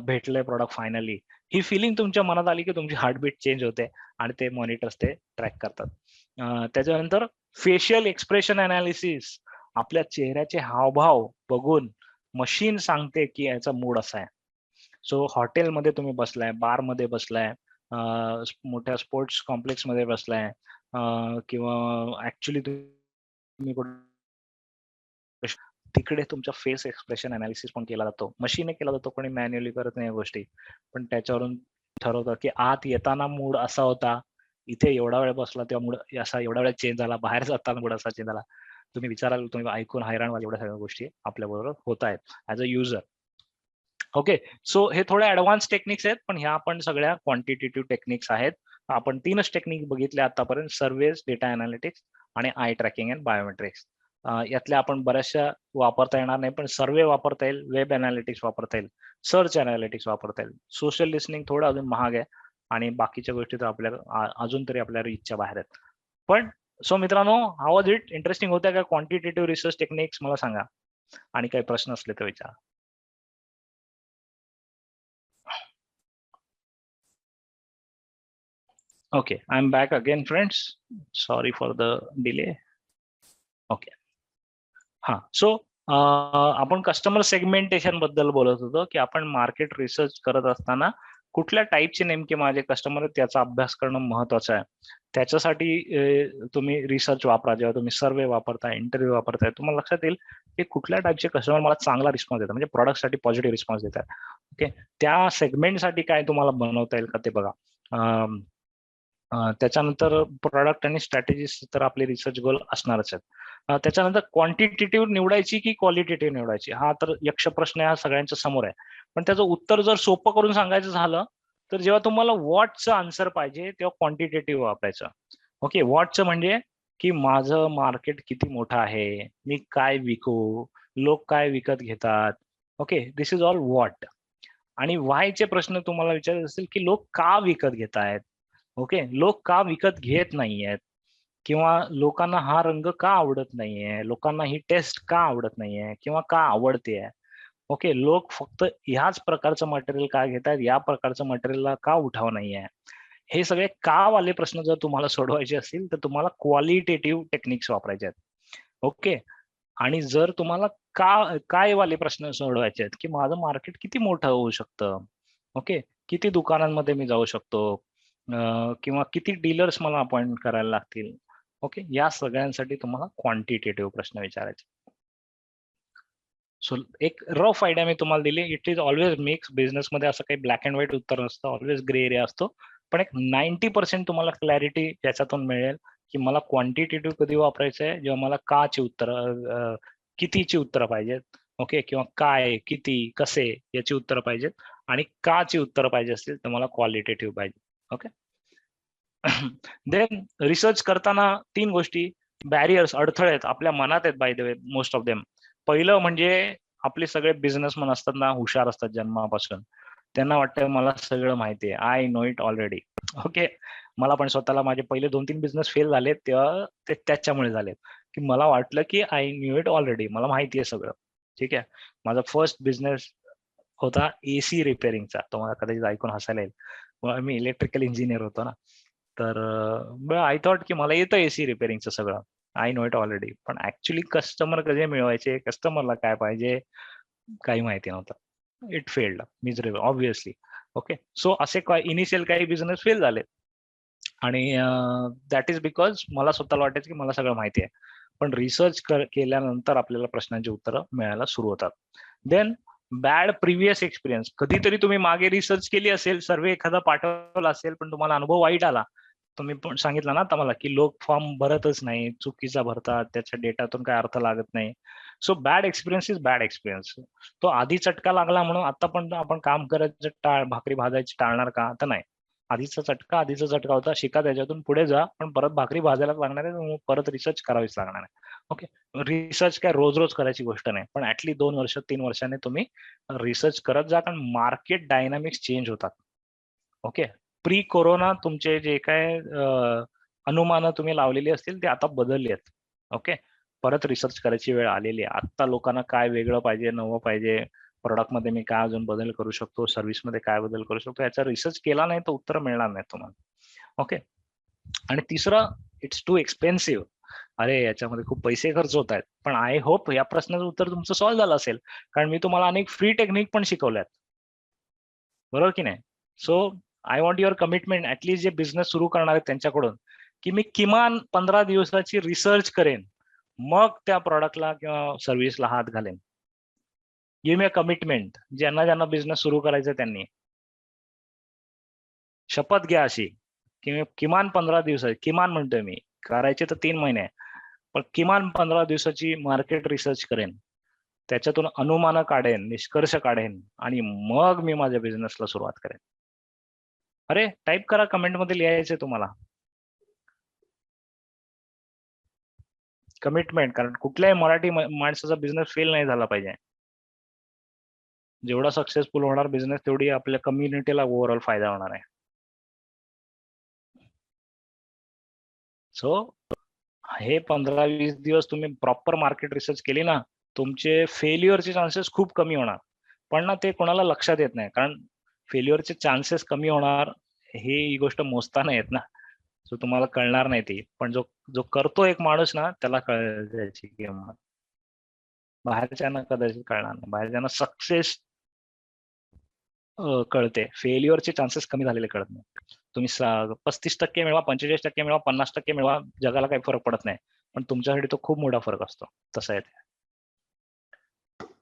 भेटलंय प्रॉडक्ट फायनली. ही फिलिंग तुमच्या मनात आली की तुमची हार्टबीट चेंज होते आणि ते मॉनिटर्स ते ट्रॅक करतात. त्याच्यानंतर फेशियल एक्सप्रेशन अनालिसिस. आपल्या चेहऱ्याचे हावभाव बघून मशीन सांगते की याचा मूड असा आहे. सो हॉटेलमध्ये तुम्ही बसलाय, बारमध्ये बसलाय, मोठ्या स्पोर्ट्स कॉम्प्लेक्स मध्ये बसलाय, किंवा ऍक्च्युली तुम्ही तिकडे तुमचा फेस एक्सप्रेशन अनालिसिस पण केला जातो. मशीने केला जातो, कोणी मॅन्युअली करत नाही या गोष्टी. पण त्याच्यावरून ठरवतं की आत येताना मूड असा होता, इथे एवढा वेळ बसला तेव्हा मूड असा एवढा वेळ चेंज झाला, बाहेर जाताना मूड असा चेंज झाला. तुम्ही विचाराल, तुम्ही ऐकून हैराण व्हाल, एवढ्या सगळ्या गोष्टी आपल्या बरोबर होत आहेत as a user. Okay. So हे थोडे ऍडव्हान्स टेक्निक्स आहेत, पण ह्या आपण सगळ्या क्वांटिटेटिव्ह टेक्निक्स आहेत. आपण 3च टेक्निक बघितले आतापर्यंत: सर्वेज, डेटा अनालिटिक्स आणि आय ट्रॅकिंग अँड बायोमेट्रिक्स. यातल्या आपण बऱ्याचशा वापरता येणार नाही, पण सर्वे वापरता येईल, वेब अनालिटिक्स वापरता येईल, सर्च अनालिटिक्स वापरता येईल. सोशल लिसनिंग थोडं अजून महाग आहे आणि बाकीच्या गोष्टी तर आपल्याला अजून तरी आपल्या रीचच्या बाहेर आहेत. पण सो मित्रांनो, हाऊ वॉज इट? इंटरेस्टिंग होत्या का क्वांटिटेटिव्ह रिसर्च टेक्निक्स? मला सांगा, आणि काही प्रश्न असले तर विचारा. Okay, I'm back again, friends. Sorry for the delay. Okay. हां. सो आपण कस्टमर सेगमेंटेशन बद्दल बोलत होतो, की आपण मार्केट रिसर्च करत असताना कुठल्या टाईपचे नेमके माझे कस्टमर आहेत त्याचा अभ्यास करणं महत्वाचं आहे. त्याच्यासाठी तुम्ही रिसर्च वापरा. जेव्हा तुम्ही सर्व्हे वापरताय, इंटरव्ह्यू वापरताय, तुम्हाला लक्षात येईल की कुठल्या टाईपचे कस्टमर मला चांगला रिस्पॉन्स देतात, म्हणजे प्रॉडक्टसाठी पॉझिटिव्ह रिस्पॉन्स देतात. ओके. त्या सेगमेंटसाठी काय तुम्हाला बनवता येईल का ते बघा. त्याच्यानंतर प्रॉडक्ट आणि स्ट्रॅटेजीज तर आपले रिसर्च गोल असणारच आहेत. त्याच्यानंतर क्वांटिटेटिव्ह निवडायची की क्वालिटेटिव्ह निवडायची, हा तर यक्ष प्रश्न हा सगळ्यांच्या समोर आहे. पण त्याचं उत्तर जर सोपं करून सांगायचं झालं, तर जेव्हा तुम्हाला व्हॉटचं आन्सर पाहिजे तेव्हा क्वांटिटेटिव्ह वापरायचं. ओके. व्हॉटचं म्हणजे की माझं मार्केट किती मोठं आहे, मी काय विकू, लोक काय विकत घेतात. Okay. This is all what. आणि व्हायचे प्रश्न तुम्हाला विचारायचे असतील की लोक का विकत घेत आहेत. ओके. लोक का विकत घेत नाहीयेत, किंवा लोकांना हा रंग का आवडत नाहीये, लोकांना ही टेस्ट का आवडत नाहीये किंवा का आवडतेय. ओके. लोक फक्त ह्याच प्रकारचं मटेरियल का घेतात, या प्रकारचं मटेरियलला का उठाव नाहीये. हे सगळे का वाले प्रश्न जर तुम्हाला सोडवायचे असतील तर तुम्हाला क्वालिटेटिव्ह टेक्निक्स वापरायचे आहेत. ओके. आणि जर तुम्हाला काय वाले प्रश्न सोडवायचे आहेत, की माझं मार्केट किती मोठं होऊ शकतं. ओके. किती दुकानांमध्ये मी जाऊ शकतो, किंवा किती डीलर्स मला अपॉइंट करायला लागतील. ओके. या सगळ्यांसाठी तुम्हाला क्वांटिटेटिव्ह प्रश्न विचारायचे. सो एक रफ आयडिया मी तुम्हाला दिली. It is always mix. बिझनेसमध्ये असं काही ब्लॅक अँड व्हाईट उत्तर नसतं, ऑलवेज ग्रे एरिया असतो. पण एक 90% तुम्हाला क्लॅरिटी याच्यातून मिळेल, की मला क्वांटिटेटिव्ह कधी वापरायचं आहे, जेव्हा मला काची उत्तर, कितीची उत्तरं पाहिजेत. ओके. किंवा काय, किती, कसे याची उत्तरं पाहिजेत. आणि काची उत्तरं पाहिजे असतील तर मला क्वालिटेटिव्ह पाहिजे. ओके. देन रिसर्च करताना 3 गोष्टी, बॅरियर्स, अडथळे आहेत आपल्या मनात आहेत, by the way, most of them. पहिलं म्हणजे आपले सगळे बिझनेसमन असतात ना, हुशार असतात जन्मापासून. त्यांना वाटतं मला सगळं माहिती आहे. I know it already. Okay. मला पण स्वतःला माझे पहिले 2-3 बिझनेस फेल झाले तेव्हा ते त्याच्यामुळे झालेत, की मला वाटलं की आय न्यू इट ऑलरेडी. मला माहिती आहे सगळं. ठीक आहे. माझा फर्स्ट बिझनेस होता एसी रिपेअरिंगचा. तुम्हाला कदाचित ऐकून हसायला येईल. मी इलेक्ट्रिकल इंजिनियर होतो ना. तर आय थॉट की मला येतं एसी रिपेअरिंगचं सगळं. I know it already. पण ऍक्च्युअली कस्टमर कसे मिळवायचे, कस्टमरला काय पाहिजे, काही माहिती नव्हतं. It failed miserable obviously. Okay. So असे इनिशियल काही बिझनेस फेल झाले. आणि दॅट इज बिकॉज मला स्वतःला वाटायचं की मला सगळं माहिती आहे. पण रिसर्च केल्यानंतर आपल्याला प्रश्नांची उत्तरं मिळायला सुरू होतात. Then bad previous experience. कधीतरी तुम्ही मागे रिसर्च केली असेल, सर्वे एखादा पाठवला असेल, पण तुम्हाला अनुभव वाईट आला. तुम्ही पण सांगितलं ना आता मला की लोक फॉर्म भरतच नाही, चुकीचा भरतात, त्याच्या डेटातून काय अर्थ लागत नाही. So bad experience is bad experience. तो आधी चटका लागला म्हणून आता पण आपण काम करायचं भाकरी भाजायची टाळणार का? तर नाही. आधीचा चटका होता, शिका त्याच्यातून पुढे जा, पण परत भाकरी भाजायलाच लागणार आहे, परत रिसर्च करावीच लागणार आहे. ओके. रिसर्च काय रोज रोज करायची गोष्ट नाही, पण ऍटलीस्ट 2 वर्ष 3 वर्षाने तुम्ही रिसर्च करत जा, कारण मार्केट डायनामिक्स चेंज होतात. ओके. प्री कोरोना तुमचे जे काय अनुमानं तुम्ही लावलेली असतील ते आता बदलली आहेत. ओके. परत रिसर्च करायची वेळ आलेली आहे. आता लोकांना काय वेगळं पाहिजे, नवं पाहिजे, प्रॉडक्टमध्ये मी काय अजून बदल करू शकतो, सर्व्हिसमध्ये काय बदल करू शकतो, याचा रिसर्च केला नाही तर उत्तर मिळणार नाही तुम्हाला. ओके. आणि तिसरं, इट्स टू एक्सपेन्सिव्ह. अरे याच्यामध्ये खूप पैसे खर्च होत आहेत. पण आय होप या प्रश्नाचं उत्तर तुमचं सॉल्व्ह झालं असेल, कारण मी तुम्हाला अनेक फ्री टेक्निक पण शिकवल्यात. बरोबर की नाही? So I want your commitment, at least जे बिझनेस सुरू करणार आहेत त्यांच्याकडून, की मी किमान 15 दिवसाची रिसर्च करेन, मग त्या प्रॉडक्टला किंवा सर्व्हिसला हात घालेन. Give me a commitment. ज्यांना ज्यांना बिझनेस सुरू करायचा त्यांनी शपथ घ्या अशी, की मी किमान 15 दिवसाची, किमान म्हणतोय मी, करायचे तर 3 महिने, पण किमान 15 दिवसाची मार्केट रिसर्च करेन. त्याच्यातून अनुमानं काढेन, निष्कर्ष काढेन आणि मग मी माझ्या बिझनेसला सुरुवात करेन. अरे टाइप करा, कमेंटमध्ये लिहायचंय तुम्हाला. कमिटमेंट, कारण कुठल्याही मराठी माणसाचा बिझनेस फेल नाही झाला पाहिजे. जेवढा सक्सेसफुल होणार बिझनेस, तेवढी आपल्या कम्युनिटीला ओव्हरऑल फायदा होणार आहे. सो हे 15-20 दिवस तुम्ही प्रॉपर मार्केट रिसर्च केली ना, तुमचे फेल्युअरचे चान्सेस खूप कमी होणार. पण ना ते कोणाला लक्षात येत नाही, कारण फेल्युअरचे चान्सेस कमी होणार ही गोष्ट मोजता नाही येत ना. सो तुम्हाला कळणार नाही ती. पण जो जो करतो एक माणूस ना, त्याला कळेल त्याची किंमत. बाहेरच्यांना कदाचित कळणार नाही. बाहेरच्यांना सक्सेस कळते. फेल्युअरचे चान्सेस कमी झालेले कळत नाही. तुम्ही 35% मिळवा, 45% मिळवा, 50% मिळवा, जगाला काही फरक पडत नाही. पण तुमच्यासाठी तो खूप मोठा फरक असतो. तसं आहे ते.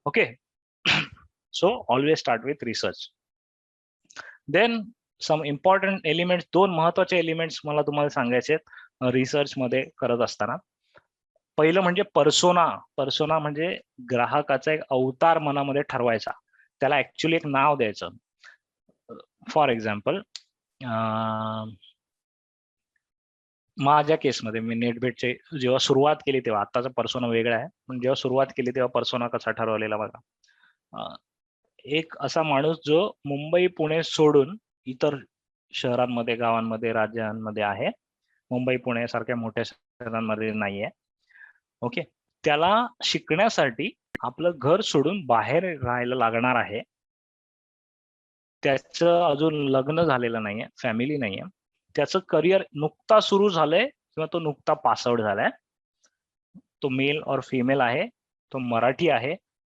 Okay. So always start with research. Then some important elements, 2 महत्वाचे एलिमेंट्स मला तुम्हाला सांगायचे आहेत रिसर्च मध्ये करत असताना. पहिलं म्हणजे पर्सोना. पर्सोना म्हणजे ग्राहकाचा एक अवतार मनामध्ये ठरवायचा. त्याला ऍक्च्युली एक नाव द्यायचं. फॉर एक्झाम्पल, माझ्या केसमध्ये मी नेटबेटचे जेव्हा सुरुवात केली तेव्हा, आताचा पर्सोना वेगळा आहे, पण जेव्हा सुरुवात केली तेव्हा पर्सोना कसा ठरवलेला बघा. एक असा माणूस जो मुंबई पुणे सोडून इतर शहरांमध्ये, गावांमध्ये, राज्यांमध्ये आहे. मुंबई पुणे सारख्या मोठ्या शहरांमध्ये नाहीये. ओके. त्याला शिकण्यासाठी आपलं घर सोडून बाहेर राहायला लागणार आहे. त्याचं अजून लग्न झालेलं नाहीये, फॅमिली नाहीये. त्याचं करिअर नुकता सुरू झालंय किंवा तो नुकता पास आउट झालाय. तो मेल और फिमेल आहे, तो मराठी आहे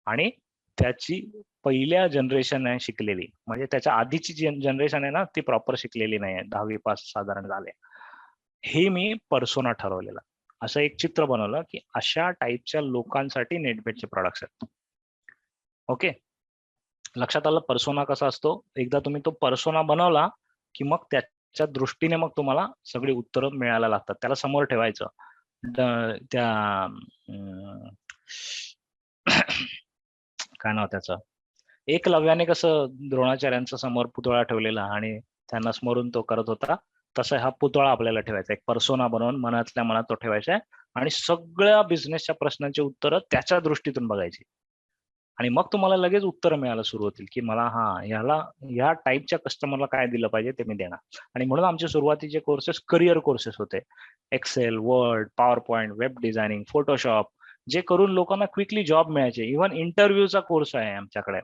आणि त्याची पहिल्या जनरेशन आहे शिकलेली. म्हणजे त्याच्या आधीची जनरेशन आहे ना, ती प्रॉपर शिकलेली नाहीये, 10वी पास साधारण झाले. हे मी पर्सोना ठरवलेला. असं एक चित्र बनवलं, की अशा टाईपच्या लोकांसाठी नेटबेटचे प्रॉडक्ट्स आहेत. ओके. लक्षात आलं पर्सोना कसा असतो? एकदा तुम्ही तो पर्सोना बनवला, की मग त्याच्या दृष्टीने मग तुम्हाला सगळी उत्तरं मिळायला लागतात. त्याला समोर ठेवायचं. त्या काय नाव त्याचं? एकलव्याने कसं द्रोणाचार्यांचा समोर पुतळा ठेवलेला आणि त्यांना स्मरून तो करत होता, तसा हा पुतळा आपल्याला ठेवायचा. एक पर्सोना बनवून मनातल्या मनात तो ठेवायचा आहे आणि सगळ्या बिझनेसच्या प्रश्नांची उत्तरं त्याच्या दृष्टीतून बघायची. आणि मग तुम्हाला लगेच उत्तरं मिळायला सुरू होतील, की मला ह्या टाइपच्या कस्टमरला काय दिलं पाहिजे ते मी देणार. आणि म्हणून आमचे सुरुवातीचे कोर्सेस करिअर कोर्सेस होते. Excel, Word, PowerPoint, web designing, Photoshop, जे करून लोकांना क्विकली जॉब मिळायचे. इव्हन इंटरव्ह्यूचा कोर्स आहे आमच्याकडे.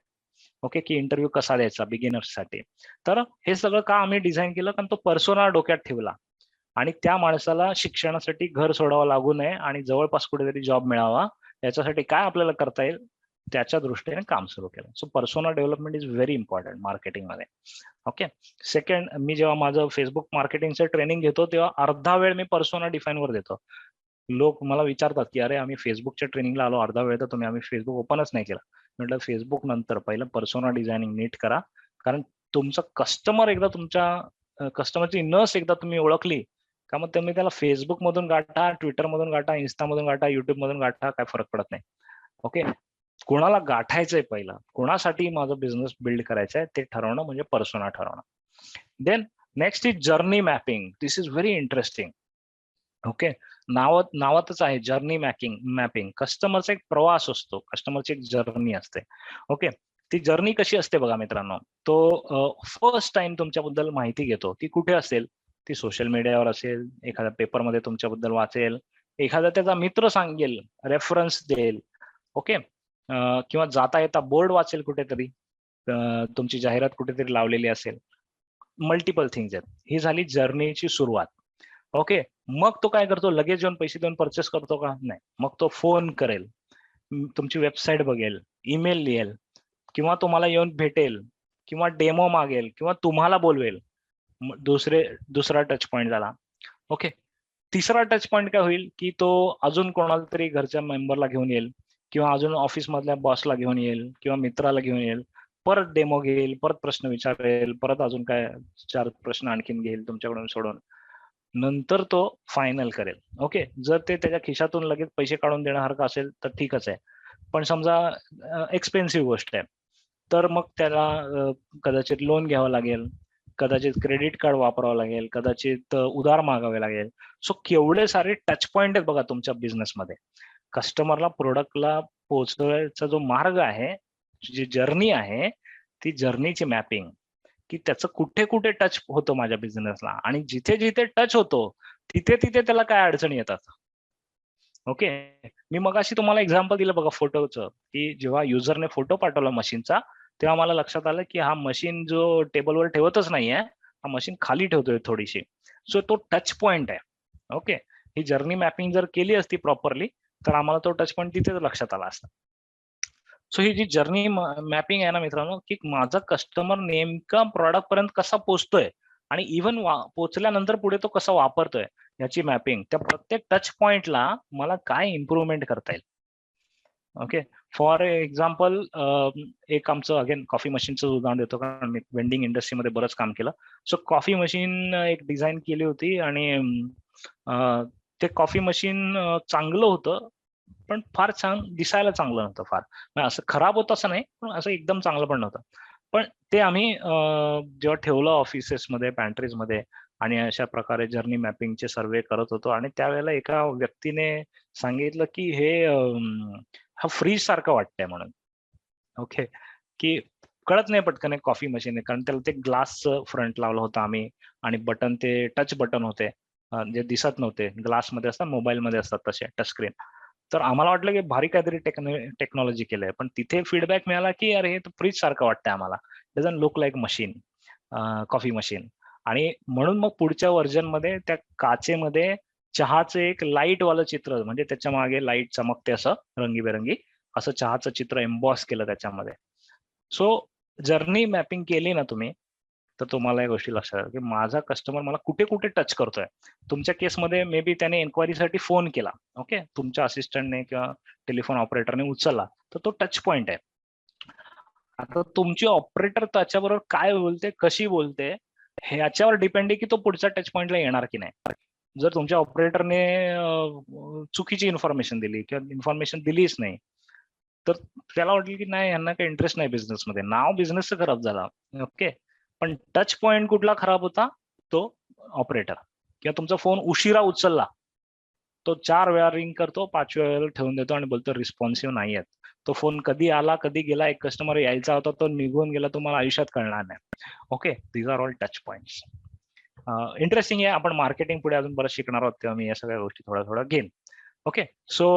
ओके, की इंटरव्ह्यू कसा द्यायचा बिगिनर्ससाठी. तर हे सगळं का आम्ही डिझाईन केलं, कारण तो पर्सोना डोक्यात ठेवला आणि त्या माणसाला शिक्षणासाठी घर सोडावं लागू नये आणि जवळपास कुठेतरी जॉब मिळावा, याच्यासाठी काय आपल्याला करता येईल त्याच्या दृष्टीने काम सुरू केलं. So persona development is very important मार्केटिंगमध्ये. ओके. सेकंड, मी जेव्हा माझं फेसबुक मार्केटिंगचं ट्रेनिंग घेतो तेव्हा अर्धा वेळ मी पर्सोना डिफाईन वर देतो. लोक मला विचारतात की अरे आम्ही फेसबुकच्या ट्रेनिंगला आलो, अर्धा वेळ तर आम्ही फेसबुक ओपनच नाही केला. म्हटलं फेसबुक नंतर पहिलं पर्सोना डिझायनिंग नीट करा, कारण तुमचा कस्टमर एकदा तुमच्या कस्टमरची नस एकदा तुम्ही ओळखली का मग तुम्ही त्याला फेसबुक मधून गाठा, ट्विटर मधून गाठा, इन्स्टा मधून गाठा, युट्यूब मधून गाठा, काय फरक पडत नाही. ओके, कोणाला गाठायचंय पहिला, कोणासाठी माझा बिझनेस बिल्ड करायचा आहे ते ठरवणं म्हणजे पर्सोना ठरवणं. Then next is journey mapping. This is very interesting. Okay, नावातच आहे जर्नी मॅपिंग. कस्टमरचा एक प्रवास असतो, कस्टमरची एक जर्नी असते. ओके, ती जर्नी कशी असते बघा मित्रांनो, तो फर्स्ट टाइम तुमच्याबद्दल माहिती घेतो. ती कुठे असेल? ती सोशल मीडियावर असेल, एखाद्या पेपरमध्ये तुमच्याबद्दल वाचेल, एखादा त्याचा मित्र सांगेल, रेफरन्स देईल. ओके, किंवा जाता येता बोर्ड वाचेल कुठेतरी, तुमची जाहिरात कुठेतरी लावलेली असेल. मल्टिपल थिंग्स आहेत. ही झाली जर्नीची सुरुवात. ओके, मग तो काय करतो? लगेच येऊन पैसे देऊन परचेस करतो का? नाही. मग तो फोन करेल, तुमची वेबसाईट बघेल, ईमेल लिहेल, किंवा तुम्हाला येऊन भेटेल, किंवा डेमो मागेल, किंवा तुम्हाला बोलवेल. दुसरा टच पॉइंट झाला. ओके, तिसरा टच पॉइंट काय होईल की तो अजून कोणाला तरी घरच्या मेंबरला घेऊन येईल, किंवा अजून ऑफिस मधल्या बॉसला घेऊन येईल, किंवा मित्राला घेऊन येईल, परत डेमो घेईल, परत प्रश्न विचारेल, परत अजून काय 4 प्रश्न आणखीन घेईल तुमच्याकडून सोडून, नंतर तो फायनल करेल. ओके, जर ते त्याच्या खिशातून लगेच पैसे काढून देण्यासारखं असेल तर ठीकच आहे. पण समजा एक्सपेन्सिव्ह गोष्ट आहे, तर मग त्याला कदाचित लोन घ्यावं लागेल, कदाचित क्रेडिट कार्ड वापरावं लागेल, कदाचित उधार मागावे लागेल. सो केवढे सारे टच पॉइंट आहेत बघा तुमच्या बिझनेसमध्ये. कस्टमरला प्रोडक्टला पोहोचवायचा जो मार्ग आहे, जी जर्नी आहे, ती जर्नीची मॅपिंग, की त्याचं कुठे कुठे टच होतो माझ्या बिझनेसला, आणि जिथे जिथे टच होतो तिथे तिथे त्याला काय अडचणी येतात. ओके, मी मगाशी तुम्हाला एक्झाम्पल दिलं बघा फोटोचं, की जेव्हा युजरने फोटो पाठवला मशीनचा, तेव्हा मला लक्षात आलं की हा मशीन जो टेबलवर ठेवतच नाहीये, हा मशीन खाली ठेवतोय थोडीशी. सो तो टच पॉइंट आहे. ओके, ही जर्नी मॅपिंग जर केली असती प्रॉपरली तर आम्हाला तो टच पॉइंट तिथेच लक्षात आला असता. सो ही जी जर्नी मॅपिंग आहे ना मित्रांनो, की माझा कस्टमर नेमका प्रॉडक्ट पर्यंत कसा पोहोचतोय, आणि इव्हन पोहोचल्यानंतर पुढे तो कसा वापरतोय, याची मॅपिंग. त्या प्रत्येक टच पॉइंटला मला काय इम्प्रुव्हमेंट करता येईल. ओके, फॉर एक्झाम्पल एक आमचं अगेन कॉफी मशीनचं उदाहरण देतो, कारण मी वेंडिंग इंडस्ट्रीमध्ये बरंच काम केलं. सो कॉफी मशीन एक डिझाईन केली होती, आणि ते कॉफी मशीन चांगलं होतं, पण फार छान दिसायला चांगलं नव्हतं फार. म्हणजे असं खराब होतं असं नाही, पण असं एकदम चांगलं पण नव्हतं. पण ते आम्ही जेव्हा ठेवलं ऑफिसेसमध्ये, पॅन्ट्रीजमध्ये, आणि अशा प्रकारे जर्नी मॅपिंगचे सर्वे करत होतो, आणि त्यावेळेला एका व्यक्तीने सांगितलं की हे हा फ्रीज सारखं वाटतंय म्हणून. ओके, की कळत नाही पटकन एक कॉफी मशीन आहे, कारण त्याला ते ग्लासचं फ्रंट लावलं होतं आम्ही, आणि बटन ते टच बटन होते, जे दिसत नव्हते, ग्लासमध्ये असतात, मोबाईलमध्ये असतात तसे टच स्क्रीन. तर आम्हाला वाटलं की भारी काहीतरी टेक्नॉलॉजी केलंय, पण तिथे फीडबॅक मिळाला की अरे हे फ्रीज सारखं वाटतंय आम्हाला, doesn't look like machine, coffee machine. आणि म्हणून मग पुढच्या व्हर्जनमध्ये त्या काचेमध्ये चहाचं एक लाईट वालं चित्र, म्हणजे त्याच्या मागे लाईट चमकते असं रंगीबेरंगी, असं चहाचं चित्र एम्बॉस केलं त्याच्यामध्ये. सो जर्नी मॅपिंग केली ना तुम्ही, तर तुम्हाला या गोष्टी लक्षात येईल की माझा कस्टमर मला कुठे कुठे टच करतोय. तुमच्या केसमध्ये मे बी त्याने एन्क्वायरीसाठी फोन केला, ओके, तुमच्या असिस्टंटने किंवा टेलिफोन ऑपरेटरने उचलला, तर तो टच पॉइंट आहे. आता तुमची ऑपरेटर त्याच्याबरोबर काय बोलते, कशी बोलते, ह्याच्यावर डिपेंड आहे की तो पुढच्या टच पॉइंटला येणार की नाही. जर तुमच्या ऑपरेटरने चुकीची इन्फॉर्मेशन दिली, किंवा इन्फॉर्मेशन दिलीच नाही, तर त्याला वाटलं की नाही, यांना काही इंटरेस्ट नाही बिझनेसमध्ये, नाव बिझनेसचं खराब झाला. ओके, पण टच पॉइंट कुठला खराब होता? तो ऑपरेटर. किंवा तुमचा फोन उशिरा उचलला, तो 4 वेळा रिंग करतो, 5व्या वेळेला ठेवून देतो आणि बोलतो रिस्पॉन्सिव्ह नाही आहेत. तो फोन कधी आला, कधी गेला, एक कस्टमर यायचा होता, तो निघून गेला, तुम्हाला आयुष्यात कळणार नाही. Okay, these are all touch points. Interesting आहे. आपण मार्केटिंग पुढे अजून बरं शिकणार आहोत, तेव्हा मी या सगळ्या गोष्टी थोड्या थोड्या घेईन. ओके, सो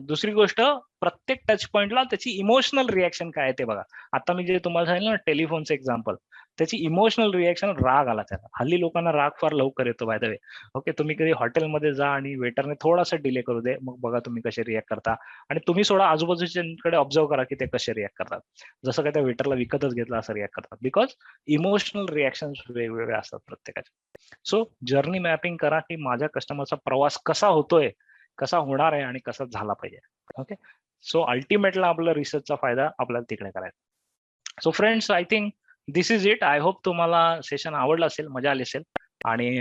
दुसरी गोष्ट, प्रत्येक टच पॉइंटला त्याची इमोशनल रिॲक्शन काय आहे ते बघा. आता मी जे तुम्हाला सांगितलं ना टेलिफोनचं एक्झाम्पल, त्याची इमोशनल रिॲक्शन, राग आला त्याला. हल्ली लोकांना राग फार लवकर येतो बाय द वे. ओके, तुम्ही कधी हॉटेलमध्ये जा आणि वेटरने थोडासा डिले करू दे, मग बघा तुम्ही कसे रिॲक्ट करता. आणि तुम्ही सोडा, आजूबाजूच्यांकडे ऑब्झर्व करा की ते कसे रिॲक्ट करतात. जसं काय त्या वेटरला विकतच घेतलं असं रिॲक्ट करतात, बिकॉज इमोशनल रिॲक्शन वेगवेगळे असतात प्रत्येकाचे. सो जर्नी मॅपिंग करा की माझ्या कस्टमरचा प्रवास कसा होतोय, कसा होणार आहे आणि कसा झाला पाहिजे. ओके, सो अल्टिमेटला आपला रिसर्चचा फायदा आपल्याला तिकडे करायचा. So friends, I think this is it. I hope तुम्हाला सेशन आवडलं असेल, मजा आली असेल. आणि